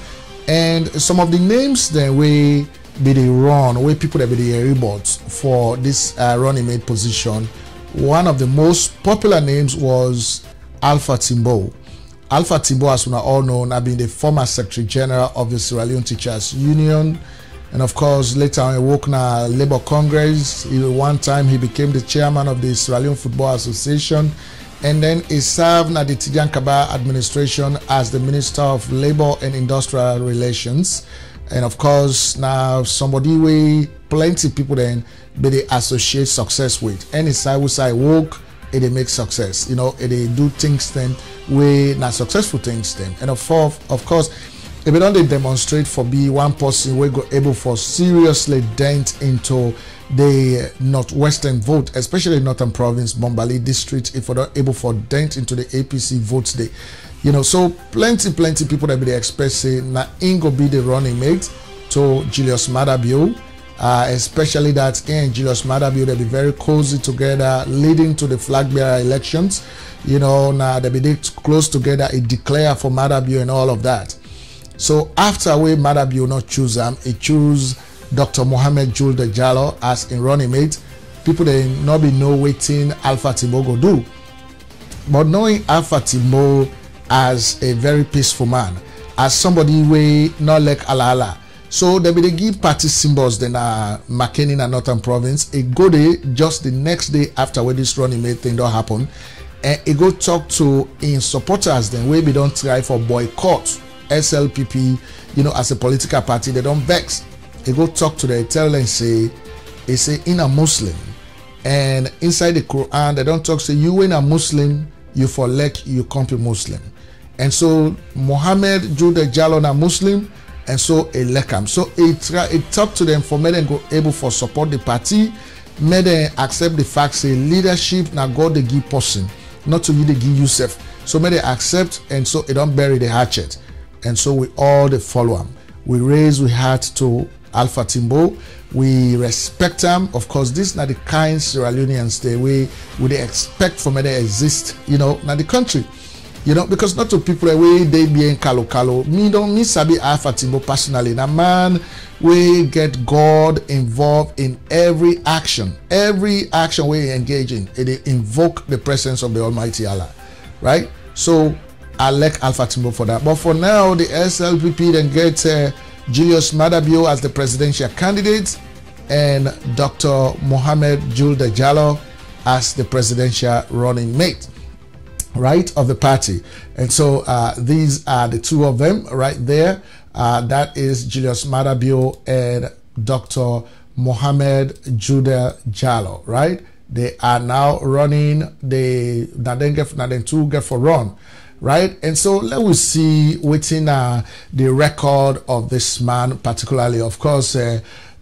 And some of the names then we be the run, where people that be the reports for this running mate position. One of the most popular names was Alpha Timbo. Alpha Timbo, as we are all known, have been the former Secretary General of the Sierra Leone Teachers Union. And of course, later on, he worked in a Labour Congress. One time, he became the chairman of the Sierra Leone Football Association. And then he served in the Tidiane Kaba administration as the Minister of Labour and Industrial Relations. And of course, now somebody we plenty people then but they associate success with. Any side we say work, they make success. You know, they do things then we not successful things then. And of course, if we don't demonstrate for be one person we go able for seriously dent into the northwestern vote, especially Northern Province, Bombali district, if we're not able for dent into the APC votes day. You know, so plenty people that be expect say na Ingo be the running mate to Julius Maada Bio, especially that in Julius Maada Bio they be very cozy together, leading to the flag bearer elections. You know, now they be close together, it declare for Maada Bio and all of that. So after we Maada Bio not choose them, he choose Dr. Mohamed Julde Jallow as in running mate. People they not be know waiting Alpha Timbo go do, but knowing Alpha Timbo as a very peaceful man, as somebody we not like ala. So they be give party symbols then McKinney and Northern Province. It go there just the next day after where this running mate thing don't happen, and it go talk to in supporters then we be don't try for boycott SLPP, you know, as a political party. They don't vex. They go talk to them, tell them say in a Muslim, and inside the Quran they don't talk say you when a Muslim you for like you come to Muslim. And so Mohamed Julde Jallow na Muslim, and so elect him. So it talk to them for me them go able for support the party, may them accept the fact say leadership na God they give person, not to you they give yourself. So may they accept, and so it don't bury the hatchet. And so we all they follow him. We raise we heart to Alpha Timbo. We respect them. Of course, this not the kind Sierra Leoneans they expect from they exist, you know, now the country. You know, because not to people away they be in Kalo. Me sabi Alpha Timbo personally. Na man we get God involved in every action. Every action we engage in, it invoke the presence of the Almighty Allah. Right? So I like Alpha Timbo for that. But for now, the SLPP then get Julius Maada Bio as the presidential candidate and Dr. Mohamed Julde Jallow as the presidential running mate, right, of the party. And so these are the two of them right there. That is Julius Maada Bio and Dr. Mohamed Julde Jallow, right? They are now running. They then two get for run. Right, and so let us see within the record of this man, particularly, of course,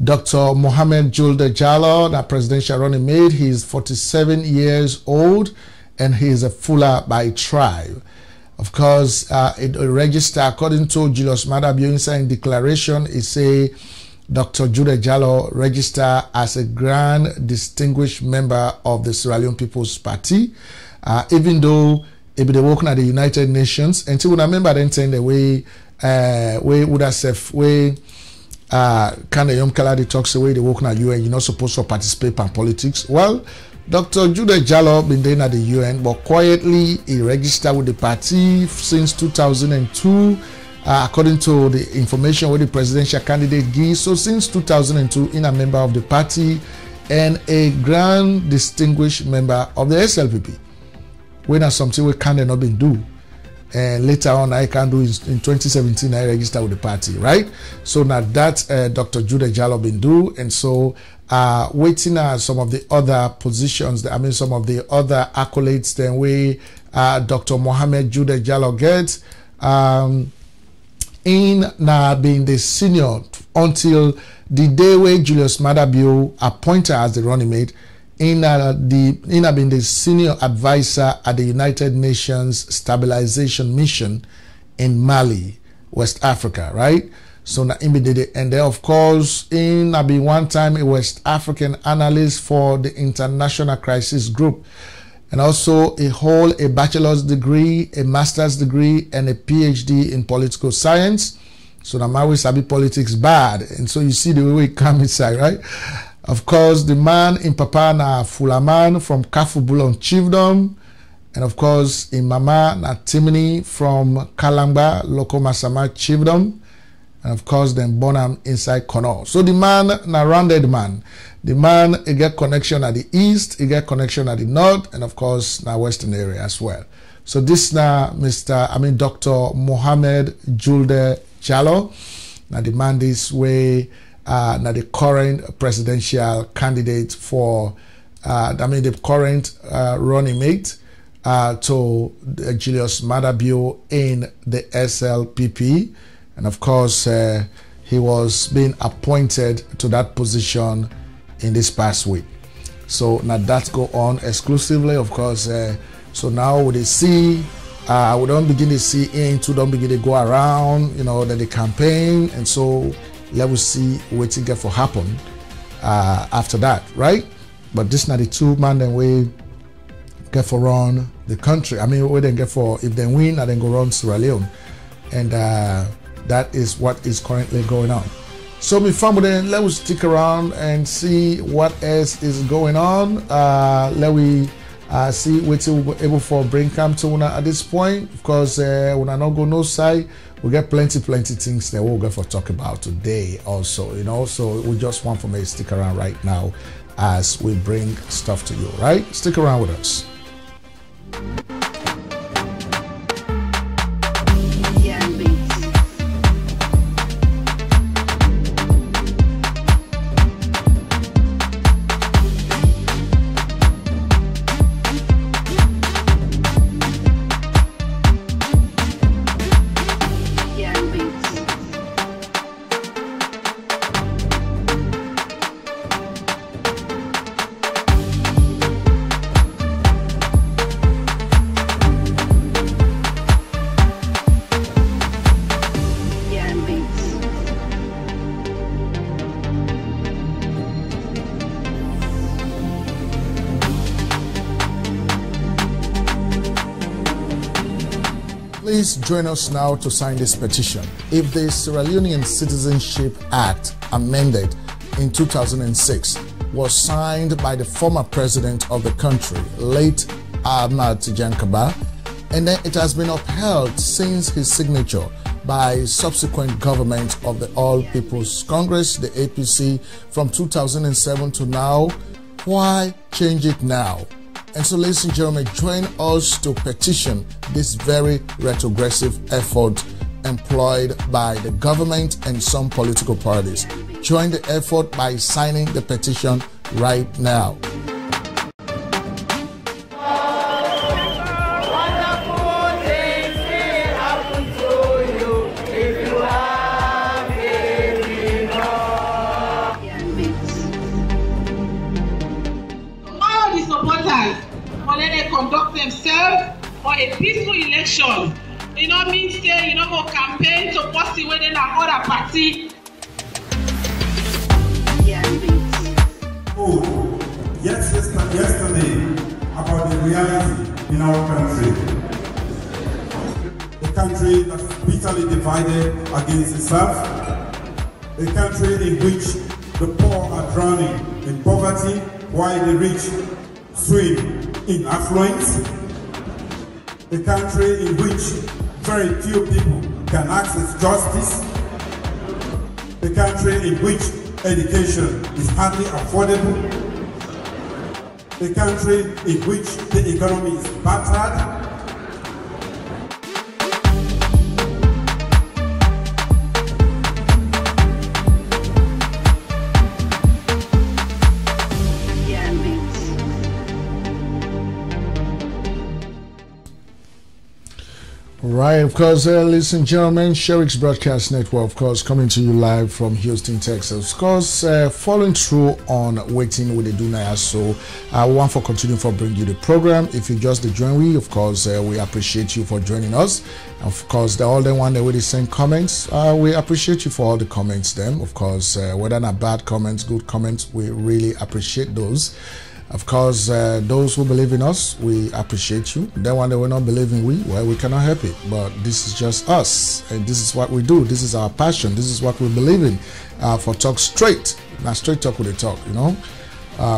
Dr. Mohamed Julde Jallow, the presidential running mate. He is 47 years old, and he is a Fuller by tribe. Of course, it register according to Julius Maada Bio inside declaration. It say Dr. Julde Jallow register as a grand distinguished member of the Sierra Leone People's Party, even though if they working at the United Nations, and so when I remember then saying the way would have said way kind of young color talks away they working at UN, you're not supposed to participate in politics. Well, Dr. Julde Jallow been there at the UN, but quietly he registered with the party since 2002, according to the information where the presidential candidate gives. So since 2002, in a member of the party and a grand distinguished member of the SLPP. When that's something we cannot been do. And later on, I can do in 2017, I registered with the party, right? So now that Dr. Jude Jallo been do, and so waiting some of the other positions, I mean some of the other accolades then we Dr. Mohammed Jude Jallo gets in now being the senior until the day where Julius Maada Bio appointed as the running mate, in being the senior advisor at the United Nations Stabilization Mission in Mali, West Africa, right? So now and then of course in being one time a West African analyst for the International Crisis Group, and also a bachelor's degree, a master's degree, and a PhD in political science. So now Maui sabi politics bad, and so you see the way we come inside, right? Of course, the man in Papa na Fulaman from Kafubulon Chiefdom, and of course in Mama na Timini from Kalamba Local Masama Chiefdom, and of course then Bonham inside Kono. So the man na rounded man. The man he get connection at the east, he get connection at the north, and of course na western area as well. So this now Dr. Mohammed Jude Jallo. Now the man this way now the current presidential candidate for the current running mate to Julius Maada Bio in the SLPP, and of course he was being appointed to that position in this past week. So now that go on exclusively, of course. So now we see we don't begin to see into, don't begin to go around, that the campaign, and so let us see what to get for happen after that, right? But this not the two man then we get for run the country. I mean, we then get for, if they win, and then go run Sierra Leone, and that is what is currently going on. So my family, then let us stick around and see what else is going on. Let we see what we're able for bring come to una at this point, because una not go no side. We get plenty things that we'll get for talk about today also, so we just want for me to stick around right now as we bring stuff to you, right? Stick around with us. Please join us now to sign this petition. If the Sierra Leonean Citizenship Act, amended in 2006, was signed by the former president of the country, late Ahmad Tijan Kaba, and then it has been upheld since his signature by subsequent government of the All People's Congress, the APC, from 2007 to now, why change it now? And so, ladies and gentlemen, join us to petition this very retrogressive effort employed by the government and some political parties. Join the effort by signing the petition right now. Conduct themselves for a peaceful election. Mean say go campaign to pass the way they other party. Yesterday about the reality in our country. A country that is bitterly divided against itself. A country in which the poor are drowning in poverty while the rich swim in affluence, a country in which very few people can access justice, a country in which education is hardly affordable, a country in which the economy is battered. Right, of course, ladies and gentlemen, Sheriff's Broadcast Network, of course, coming to you live from Houston, Texas. Of course, following through on Waiting with the Dunaya. So, I want for continuing for bring you the program. If you just join we, of course, we appreciate you for joining us. Of course, all the one that with the same comments, we appreciate you for all the comments. Them, of course, whether not bad comments, good comments, we really appreciate those. Of course, those who believe in us, we appreciate you. The one that we not believe in we cannot help it. But this is just us, and this is what we do. This is our passion. This is what we believe in. For Talk Straight, now straight talk with the talk, you know,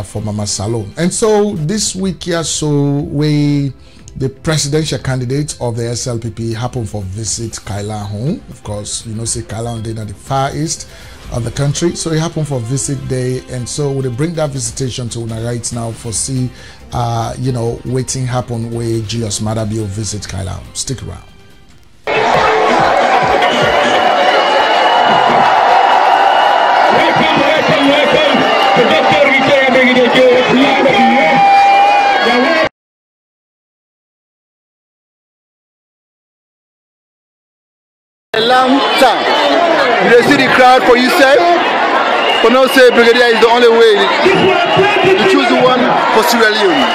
for Mama Salon. And so this week here, the presidential candidate of the SLPP happened for visit Kaila home. Of course, you know, say Kaila day at the far east of the country, so it happened for visit day, and so we bring that visitation to una right now for see you know, waiting happen where Julius Madabio visit Kaila. Stick around. Long time. You see the crowd for yourself. For now, say Brigadier is the only way to choose the one for Sierra Leone.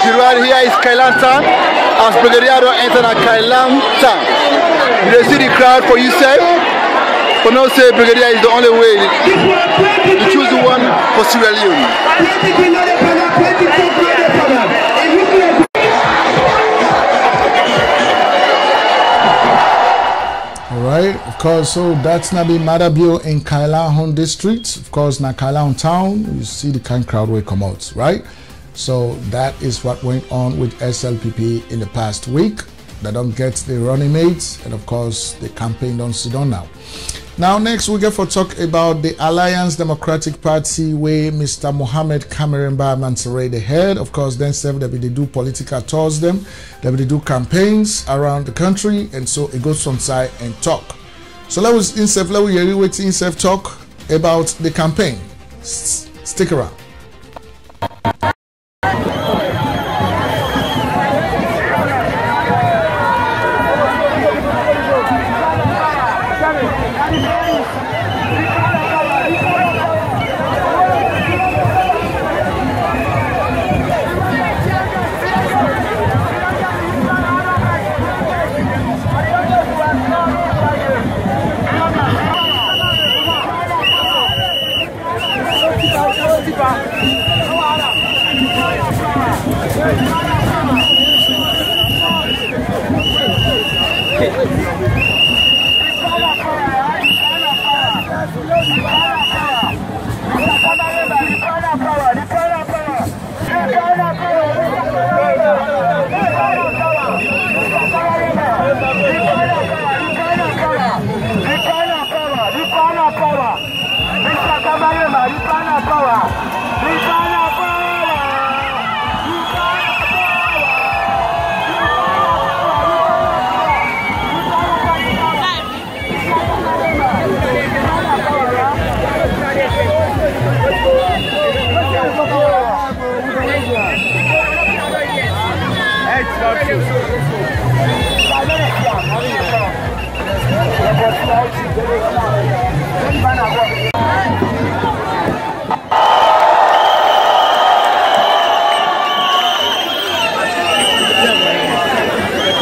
The right here is Kailan Town. As Brigadier don't enter a Kailan Town. You see the crowd for yourself. For now, say Brigadier is the only way to choose the one for Sierra Leone. Alright, of course, so that's Nabi Madabio in Kailahon district. Of course, na Kailahon town, you see the kind crowd will come out, right? So that is what went on with SLPP in the past week. They don't get the running mates, and of course the campaign don't sit down now. Now next we get for talk about the Alliance Democratic Party where Mr. Mohammed Cameronba Mansoure the head. Of course then serve that they do political tours them, that they do campaigns around the country, and so it goes from side and talk. So let us hear wait insef talk about the campaign. Stick around.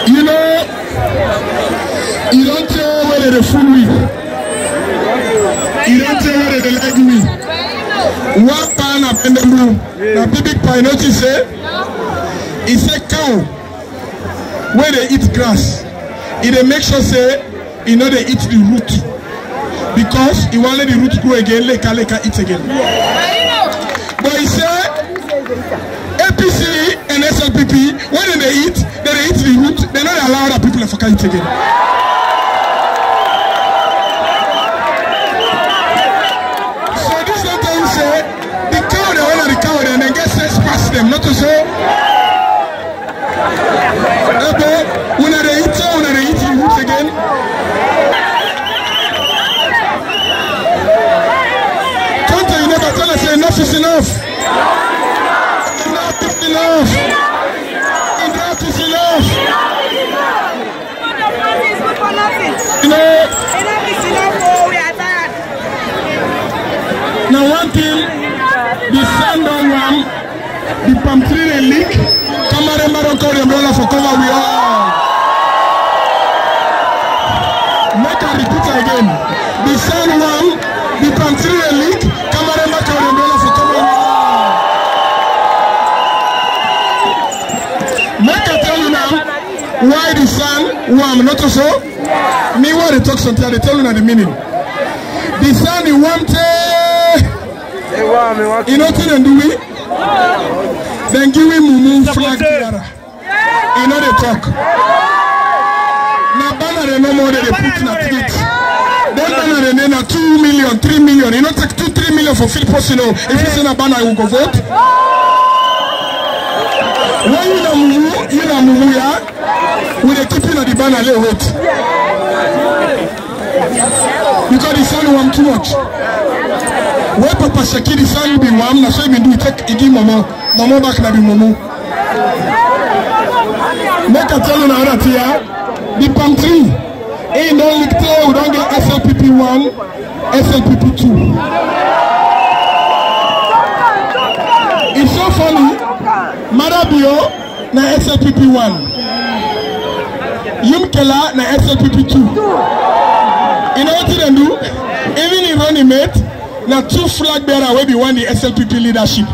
You know, you don't tell whether they fool me. You don't tell whether they like me. One pan up in the room. Now, big pie, not you say? It's a cow where they eat grass. It they make sure say, you know, they eat the root. Because you want to let the root grow again, leka eat again. But he said, APC and SLPP, when they eat the root, they don't allow other people to eat again. So this is what he said, the cow, they want the cow, and then get sense past them, not to say, Enough is enough. Enough is enough. Now one thing, the sun don't warm, the palm tree they leak. Camarema don't call the umbrella for cover. We all. Make a repeat again. The sun warm, the palm tree they leak. Camarema call the umbrella for cover. Make I tell you now why the sun warm, not so. Me want to talk something. They tell you not the meaning. The sun is warm. You know what they do? Then give him mumu flag tiara. You know they talk. Now banner they no more they put in a tweet. Then banner they na 2 million, 3 million. You know take 2-3 million for Phil Post, you know. If you send a banner, you go vote. When you na mumu ya, we they keep in the banner they vote. Because the sun warm too much. Where Papa Shaki the sun be warm, na so we do take igi momo back na be momo. Make I tell you now that here, the palm tree ain't no leak there. We don't get SLPP 1, SLPP 2. It's so funny. Marabio na SLPP 1, Yumkela na SLPP 2. You know what they do? Even in running mate. Now 2 flag bearers will be one the SLPP leadership.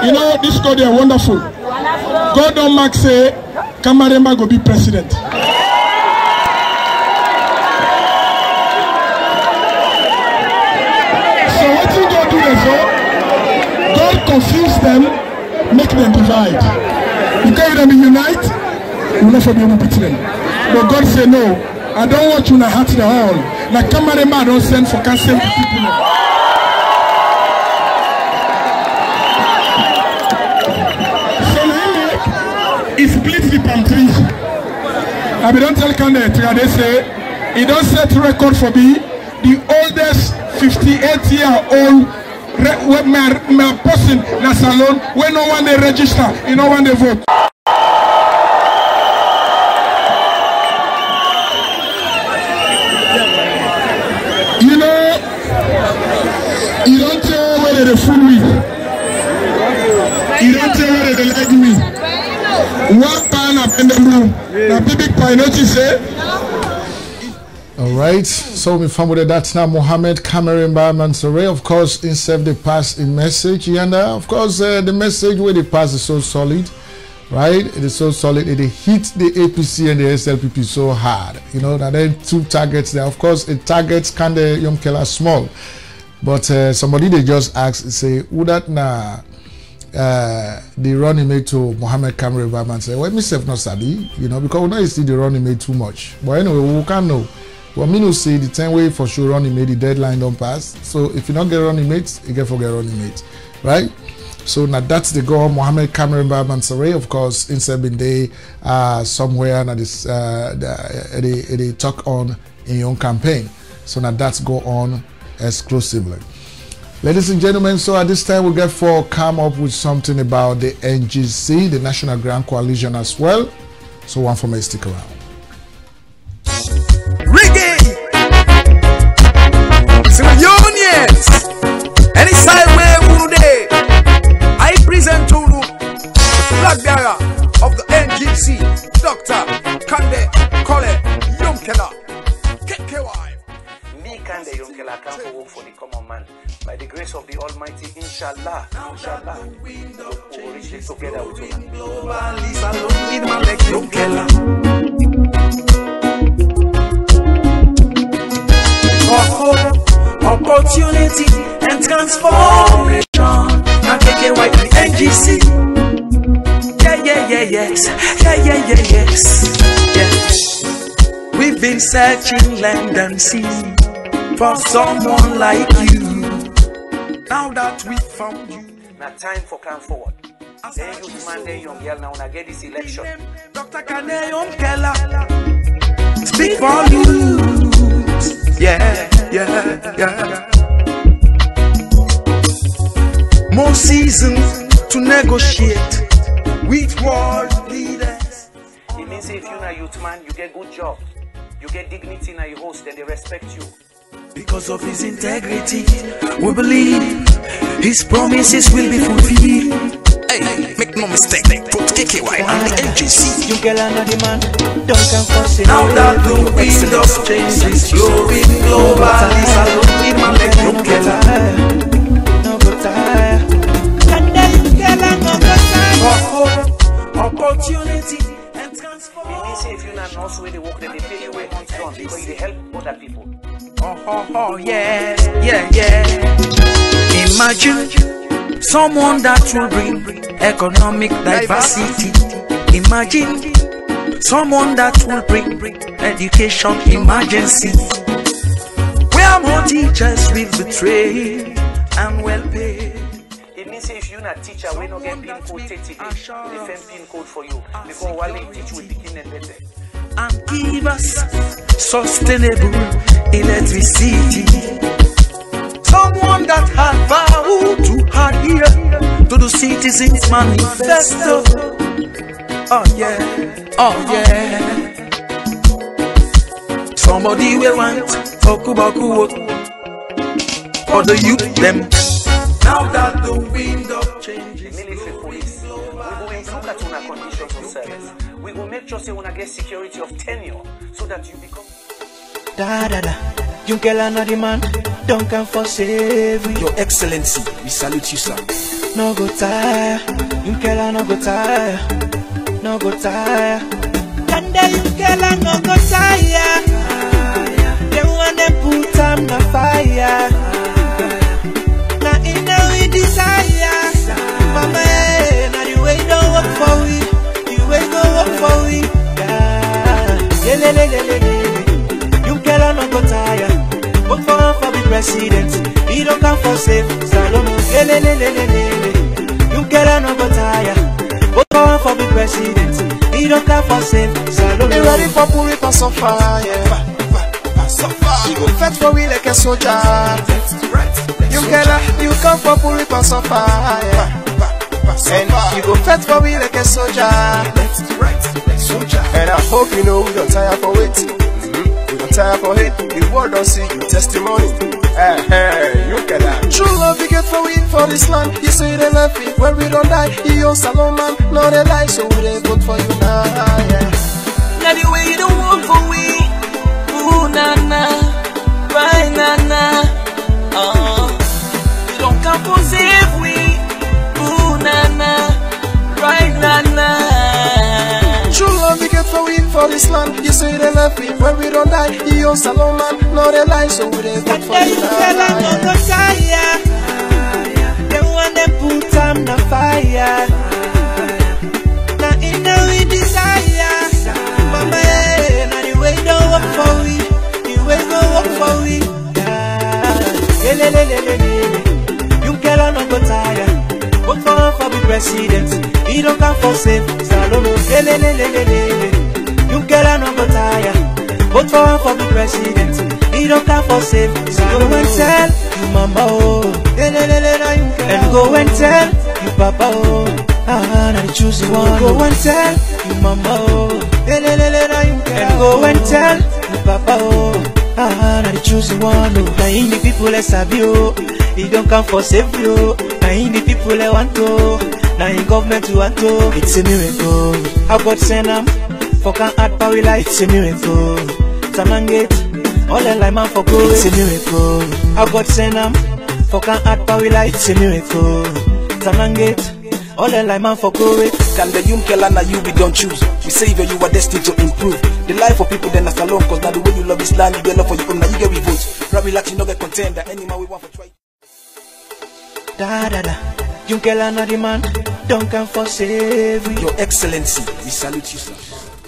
You know, this God they are wonderful. God don't mark say Kamarema go be president. So what you God do is God confuse them, make them divide. Because them unite, we'll never be able to beat them. But God say no, I don't want you to hurt the all. Like Kamarema don't send for cancer people. He splits the palm trees. I don't tell Canada, they say he don't set record for me the oldest 58-year-old person in a salon where no one they register, you know when they vote. You know, you don't tell whether they fool me. You don't tell whether they like me. One pan up in the room. Now, big pie, notice it. All right, so we found that's now Mohammed Kameremba Mansoure. Of course, instead they pass in message, and of course, the message where they pass is so solid, right? It is so solid. It hit the APC and the SLPP so hard, you know. And then 2 targets there. Of course, it targets Kande Yomkela small, but somebody they just asked, say, would that na? The running mate to Mohammed Kameremba and say, well, myself not sabi, you know, because we know you see the running mate too much. But anyway, we can't know. Well, me no say the 10 way for sure running mate, the deadline don't pass. So if you don't get running mates, you get forget running mates, right? So now that's the goal. Mohammed Kameremba Mansoure, of course, in 7 day somewhere and this they talk on in your own campaign. So now that's go on exclusively. Ladies and gentlemen, so at this time we'll get for come up with something about the NGC, the National Grand Coalition as well. So one for me, stick around. Reggae! Sierra Leoneans! Any side where we day, I present to you the flag bearer of the NGC, Dr. Kande Kole Yomkela, KKY. Me Kande Yomkela come for work for the common man. By the grace of the Almighty, inshallah, we will reach it together with opportunity and transformation. Now KKY the NGC. Yes. We've been searching land and sea for someone like you. Now that we found you, now time for come forward. Then youth man, then young girl, now when I get this election. Dr. Kane Yomkela, speak for you. Yeah. more season to negotiate with world leaders. It means if you're a youth man, you get good job. You get dignity in your host, then they respect you. Because of his integrity, we believe his promises will be fulfilled. Hey, make no mistake, put KKY and the NGC. You get another man, don't come for shit. Now that the wind of change is blowing globally, salute in my leg, you get no go tire. And then you get no go tire. Opportunity. It means if you're not nurse where they work, then they pay you when month's done because you help other people. Oh, yeah. Imagine someone that will bring economic diversity. Imagine someone that will bring education emergency, where more teachers will be trained and well paid. It means if you're not a teacher, we don't get PIN code 30 days. They send PIN code for you because while they teach, we begin and better. And give us sustainable electricity. Someone that had vowed to adhere to the Citizens Manifesto. Oh yeah. Somebody will want Okubaku for the youth them. Now that the wind of change is military police, we will look at your conditions of service. We will make sure you get security of tenure so that you become. You get another man, don't come for slavery. Your Excellency, we salute you, sir. No go tire, you get no go tire, no go tire. And then you get no go tire. They want to put them on fire. Now in the we desire, mama, now the way don't work for we, the way don't work for we. You get no go tire. Vote for the president. He don't come for safe. Salome, you get no go tire. Vote for the president. He don't come for safe. Salome, be ready for Puri for some fire. You go fight for we like a soldier. You come for Puri for some fire. And you go fight for we like a soldier. And I hope you know we don't tire for waiting. We don't tire for it. The world don't see your testimony. Hey, you get that. True love we get for we for this land. You say they love it when we don't die. You own Salon man, no they lie. So we they vote for you now. Yeah. Now the way you don't want for we. Ooh na na, right na na. You don't come for save we. Ooh na na, right na na. True love we get for we for this land. You say they love me when we don't die. You own Salon man, no they lie. So we they vote for you now. They want to put them on fire. Now in the we desire, mama, now the way don't work for we, the way don't work for we. You get no go tire. Vote for the president. He don't come for safe. Salome, you get no go tire. Vote for the president. He don't come for safe. So go and tell you mama oh, and go and tell you papa oh. Now you choose the one. Go and tell you mama oh, and go and tell you papa oh. Now you choose the one. Now in the people let's have you. He don't come for save you. Now in the people I want to. Now in government you want to. It's a miracle. How God send them for can't add power life. It's a miracle. Samangate. All the life man for good. It's a miracle. How God send them for can't add power life. It's a miracle. Samangate. All the life man for good. Can the young Kelana you we don't choose? We Savior you are destined to improve the life of people then as alone. Cause now the way you love this land you get love for your own. Now you get revolt. Rabbi relax you no get contender. Any man we want for try. You get another man, don't come for slavery. Your Excellency, we salute you, sir.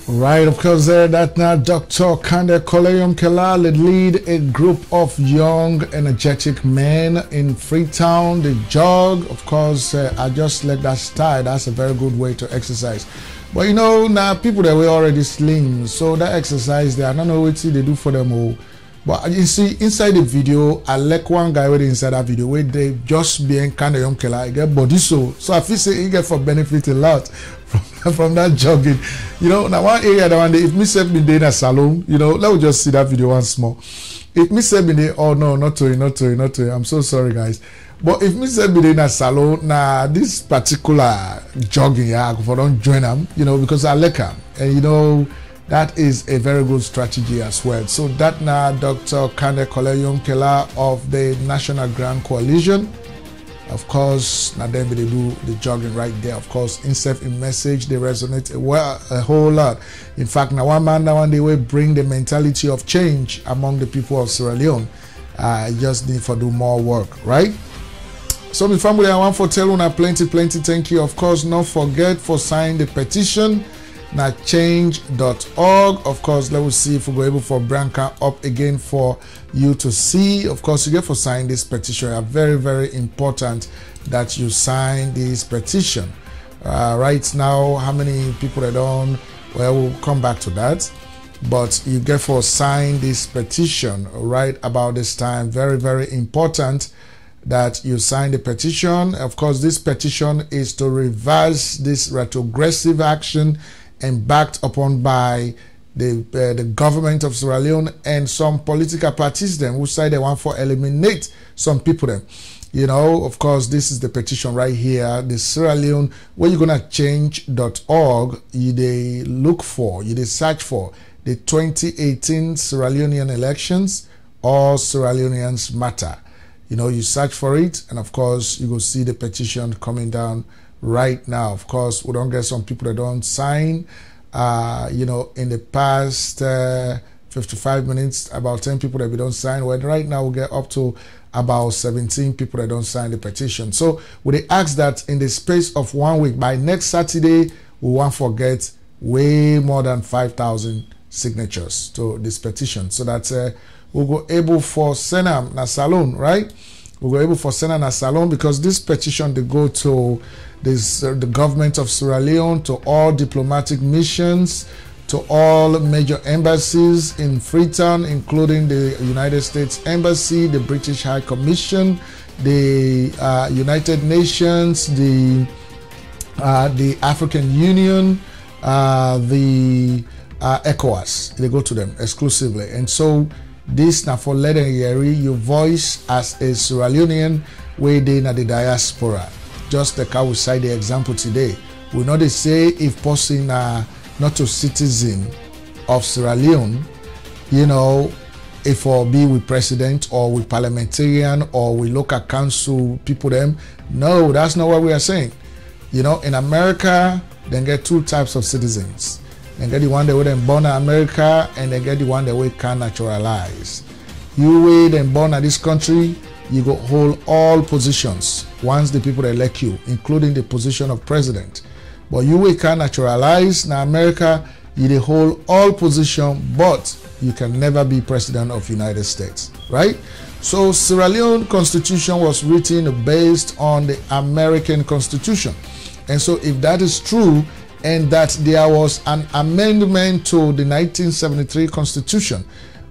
Right, of course, that now Dr. Kande Koleyom Kela lead a group of young, energetic men in Freetown. They jog, of course. I just let that style. That's a very good way to exercise. But you know, now people that were already slim, so that exercise, they I don't know what they do for them all. But you see, inside the video, I like one guy with inside that video where they just being kind of young killer, I get body so I feel say he get for benefit a lot from that jogging. You know, now one area that one day, if me say me there in a salon, you know, let me just see that video once more. If me say me there, oh no, not to you. I'm so sorry, guys. But if me say me there in a salon, nah, this particular jogging, yeah, I don't join them, you know, because I like them, and you know. That is a very good strategy as well. So that now Dr. Kande Koleyonkela of the National Grand Coalition, of course, now then they do the jogging right there. Of course, in message, they resonate a whole lot. In fact, now one day will bring the mentality of change among the people of Sierra Leone. Just need to do more work, right? So my family, I want to tell you plenty thank you. Of course, not forget for sign the petition. Now change.org. Of course, let us see if we go able for Branca up again for you to see. Of course, you get for sign this petition. It's very important that you sign this petition. Right now, how many people are done? Well, we'll come back to that. But you get for sign this petition right about this time. Very important that you sign the petition. Of course, this petition is to reverse this retrogressive action and backed upon by the government of Sierra Leone and some political parties them who say they want to eliminate some people them. You know, of course, this is the petition right here. The Sierra Leone, where you're gonna change.org, they look for, they search for the 2018 Sierra Leonean elections. All Sierra Leoneans matter. You know, you search for it, and of course, you will see the petition coming down right now. Of course, we don't get some people that don't sign. You know, in the past 55 minutes, about 10 people that we don't sign. Well, right now we get up to about 17 people that don't sign the petition. So we ask that in the space of 1 week, by next Saturday, we won't forget way more than 5,000 signatures to this petition. So that we'll go able for Senam na Salon, right? We'll go able for Senam na Salon, because this petition they go to the government of Sierra Leone, to all diplomatic missions, to all major embassies in Freetown, including the United States Embassy, the British High Commission, the United Nations, the African Union, the ECOWAS. They go to them exclusively. And so this now for letting your voice as a Sierra Leonean way in the diaspora. Just like I will cite the example today. We know they say if person not a citizen of Sierra Leone, you know, if or be with president or with parliamentarian or with local council people them. No, that's not what we are saying. You know, in America, they get two types of citizens. They get the one that were born in America, and they get the one that we can naturalize. You were then born in this country, you go hold all positions once the people elect you, including the position of president. But you can naturalize now America, you hold all positions, but you can never be president of the United States, right? So Sierra Leone Constitution was written based on the American Constitution. And so if that is true, and that there was an amendment to the 1973 Constitution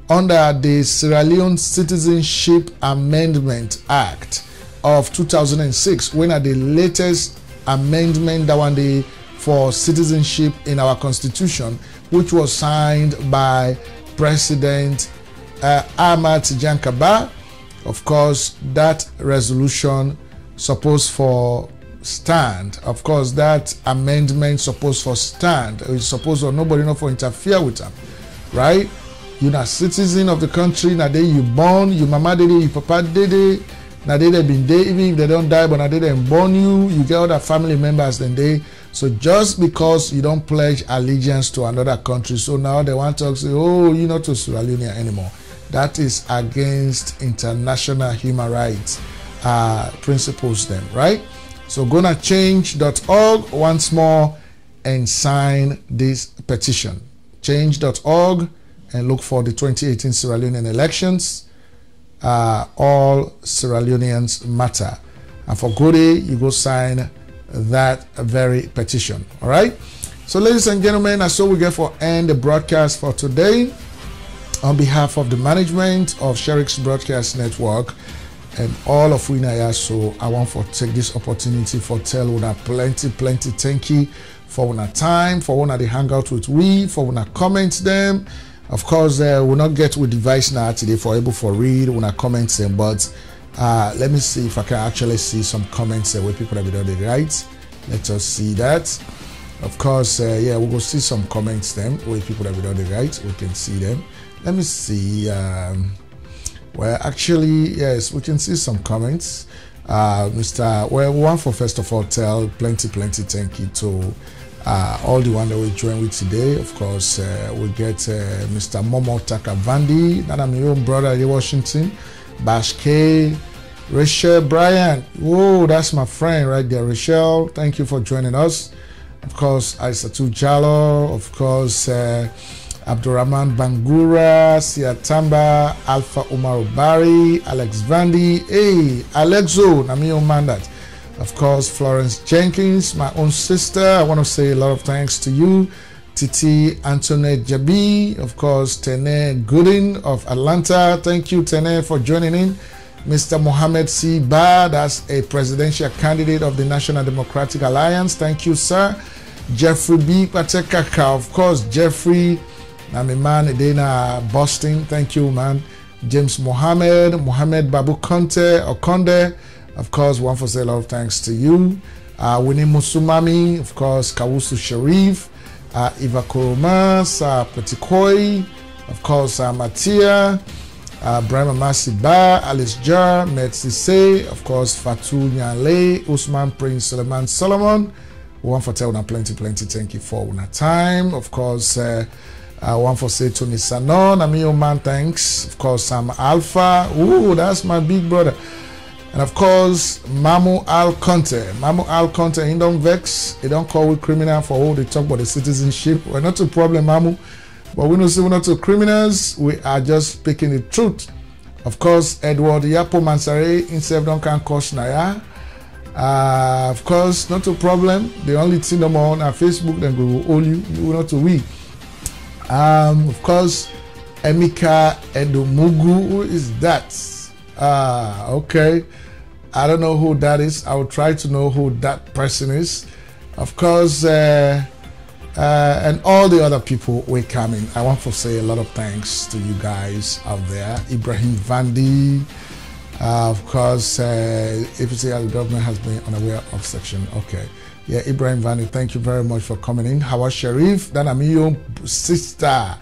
under the Sierra Leone Citizenship Amendment Act of 2006, when at the latest amendment that one day for citizenship in our Constitution, which was signed by President Ahmad Jankaba. Of course, that resolution supposed for stand. Of course, that amendment supposed for stand. It's supposed for nobody not for interfere with them, right? You're not citizen of the country. Now they you born, your mama did it, your papa did it. Now they been there, even if they don't die, but now they didn't born you. You get other family members than they. So just because you don't pledge allegiance to another country, so now they want to say, oh, you're not a Sierra Leonean anymore. That is against international human rights principles then, right? So go to change.org once more and sign this petition. Change.org and look for the 2018 Sierra Leonean elections. All Sierra Leoneans matter. And for Gode, you go sign that very petition. All right. So ladies and gentlemen, that's all we get for end the broadcast for today. On behalf of the management of Sheriff's Broadcast Network and all of Winaya, so I want to take this opportunity for tell una plenty thank you for una time, for una they hang out with we, for una comments them. Of course, we'll not get with device now today for able for read una comments them, but let me see if I can actually see some comments where people have done the right. Let us see that. Of course, yeah, we'll go see some comments them where people have done the right. We can see them. Let me see. Well, actually, yes, we can see some comments. Mr. Well, one for first of all, tell plenty thank you to all the one that we join with today. Of course, we get Mr. Momo Takavandi, that I'm your own brother in Washington, Bash K, Rachel Bryant. Whoa, that's my friend right there, Rachel. Thank you for joining us. Of course, Aisatu Jallo. Of course, Abdurrahman Bangura, Siatamba, Alpha Umar Bari, Alex Vandi, hey, Alexo, Namio Mandat. Of course, Florence Jenkins, my own sister. I want to say a lot of thanks to you. Titi Antoinette Jabi, of course, Tene Goodin of Atlanta. Thank you, Tene, for joining in. Mr. Mohammed C. Ba, that's a presidential candidate of the National Democratic Alliance. Thank you, sir. Jeffrey B. Patekaka, of course, Jeffrey, I'm a man in Boston. Thank you, man. James Mohammed Babu Okonde. Of course, one for say a lot of thanks to you. Winnie Musumami, of course, Kawusu Sharif, Eva Koromas, Petikoi, of course, Matia, Ibrahim Masiba, Alice Jar, Metsise, of course, Fatou Nyanle, Usman Prince Suleiman Solomon. One for tell plenty thank you for una time. Of course, one for say Tony Sanon, Amio man, thanks. Of course, Sam Alpha. Ooh, that's my big brother. And of course, Mamu Al Conte. Mamu Al Conte, he don't vex. He don't call we criminal for all they talk about the citizenship. We're not a problem, Mamu. But we don't say we're not two criminals. We are just speaking the truth. Of course, Edward Yapo Mansare himself don't can cause Naya. Of course, not a problem. The only thing no more on our Facebook, then we will owe you. You will not to we. Of course, Emika Edomugu. Who is that? Okay. I don't know who that is. I will try to know who that person is. Of course, and all the other we will come in. I want to say a lot of thanks to you guys out there. Ibrahim Vandi. Of course, if you see how the government has been unaware of section. Okay. Yeah, Ibrahim Vandi, thank you very much for coming in. Hawa Sheriff, then I'm your sister.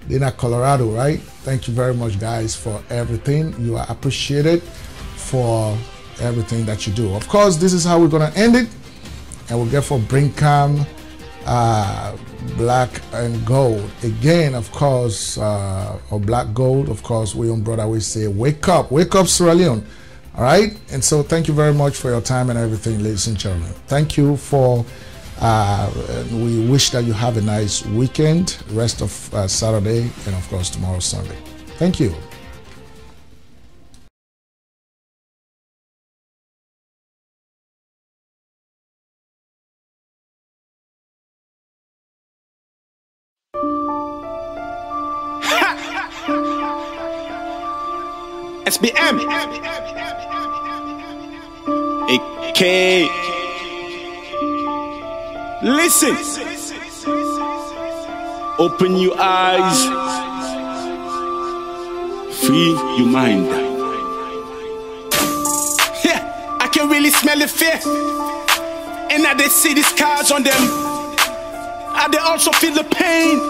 In Colorado, right? Thank you very much, guys, for everything. You are appreciated for everything that you do. Of course, this is how we're gonna end it, and we'll get for Brinkam, Black and Gold again. Of course, or Black Gold. Of course, William brother we say, wake up, Sierra Leone. All right, and so thank you very much for your time and everything, ladies and gentlemen. Thank you for. We wish that you have a nice weekend, rest of Saturday, and of course tomorrow Sunday. Thank you. SBM AK. Listen, open your eyes, free your mind. Yeah, I can really smell the fear, and I they see the scars on them. I they also feel the pain,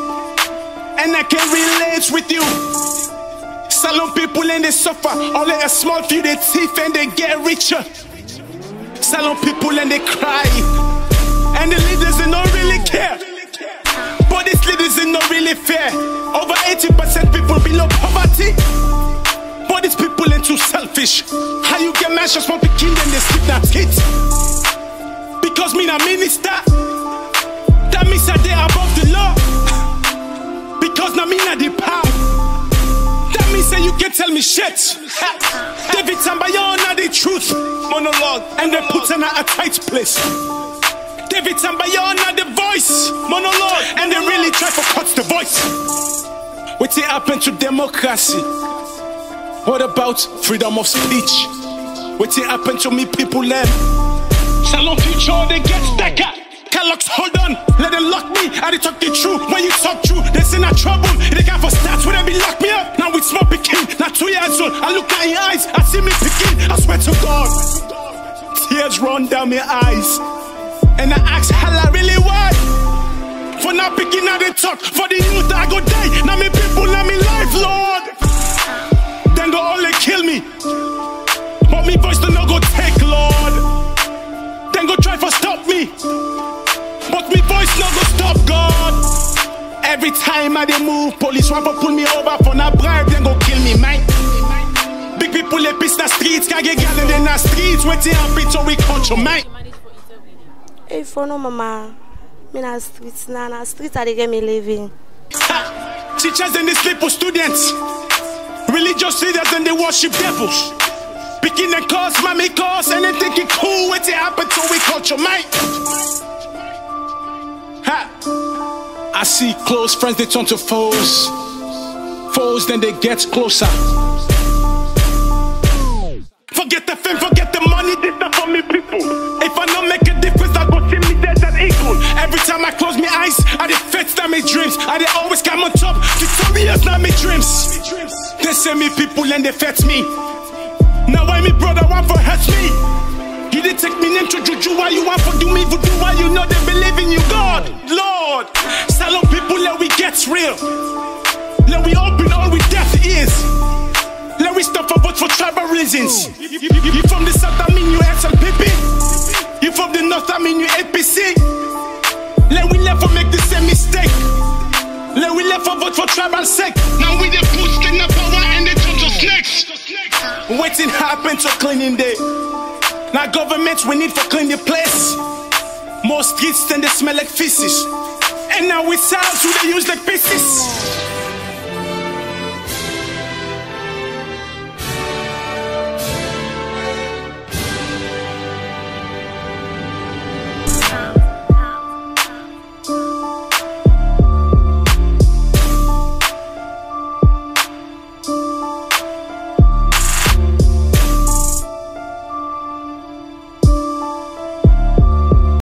and I can relate with you. Salon people and they suffer, only a small few they thief and they get richer. Salon people and they cry. And the leaders they don't really care. But these leaders they not really fair. Over 80% people below poverty. But these people ain't too selfish. How you get measures from the king and they sleep that kids? Because me a minister, that means that they above the law. Because now me not the power. That means that you can tell me shit. David Tambayon not the truth monologue, and they put in a tight place. David Tambayon not the voice monologue, and they really try to cut the voice. What happened to democracy? What about freedom of speech? What happened to me people then? Salon future, they get stacker. Calox, hold on, let them lock me. I they talk the truth. When you talk true, they say not trouble. They can't for stats when they be lock me up. Now it's small picking, not 2 years old. I look at your eyes, I see me picking. I swear to God, tears run down my eyes. And I ask hella really why? For not picking out the talk, for the youth I go die. Now me people, now me life, Lord. Then go only kill me. But me voice do not go take, Lord. Then go try for stop me. But me voice no go stop God. Every time I dey move, police want to pull me over for not bribe, then go kill me, man. Big people they piss the streets, can't get gal in the streets. Waiting happen to we culture, man. Hey, for no mama, me na streets na streets I dey get me living. Teachers and they sleep for students. Religious leaders and they worship devils. Picking the cause, mommy cause, and they think it cool. What's it happen to we culture, mate? Ha! I see close friends, they turn to foes. Foes, then they get closer. Forget the fame, forget the money, this not for me people. If I don't make a difference, I go see me dead and equal. Every time I close my eyes, I dey fetch down my dreams. I dey always come on top, victorious now my dreams. They say me people and they fetch me. Now why me brother want for hurt me? You didn't take me name to juju, why you want for do me voodoo? Why you know they believe in you, God, Lord. Salon people, let we get real. Let we open all with death ears. Let we stop for vote for tribal reasons. You from the south, I mean you SLPP. You from the north, I mean you APC. Let we never make the same mistake. Let we never vote for tribal sake. Now we the boost in the power and they turn to snakes. Waiting happen to cleaning day. Now governments we need for clean the place. More streets than they smell like feces. And now we sounds who they use like pieces.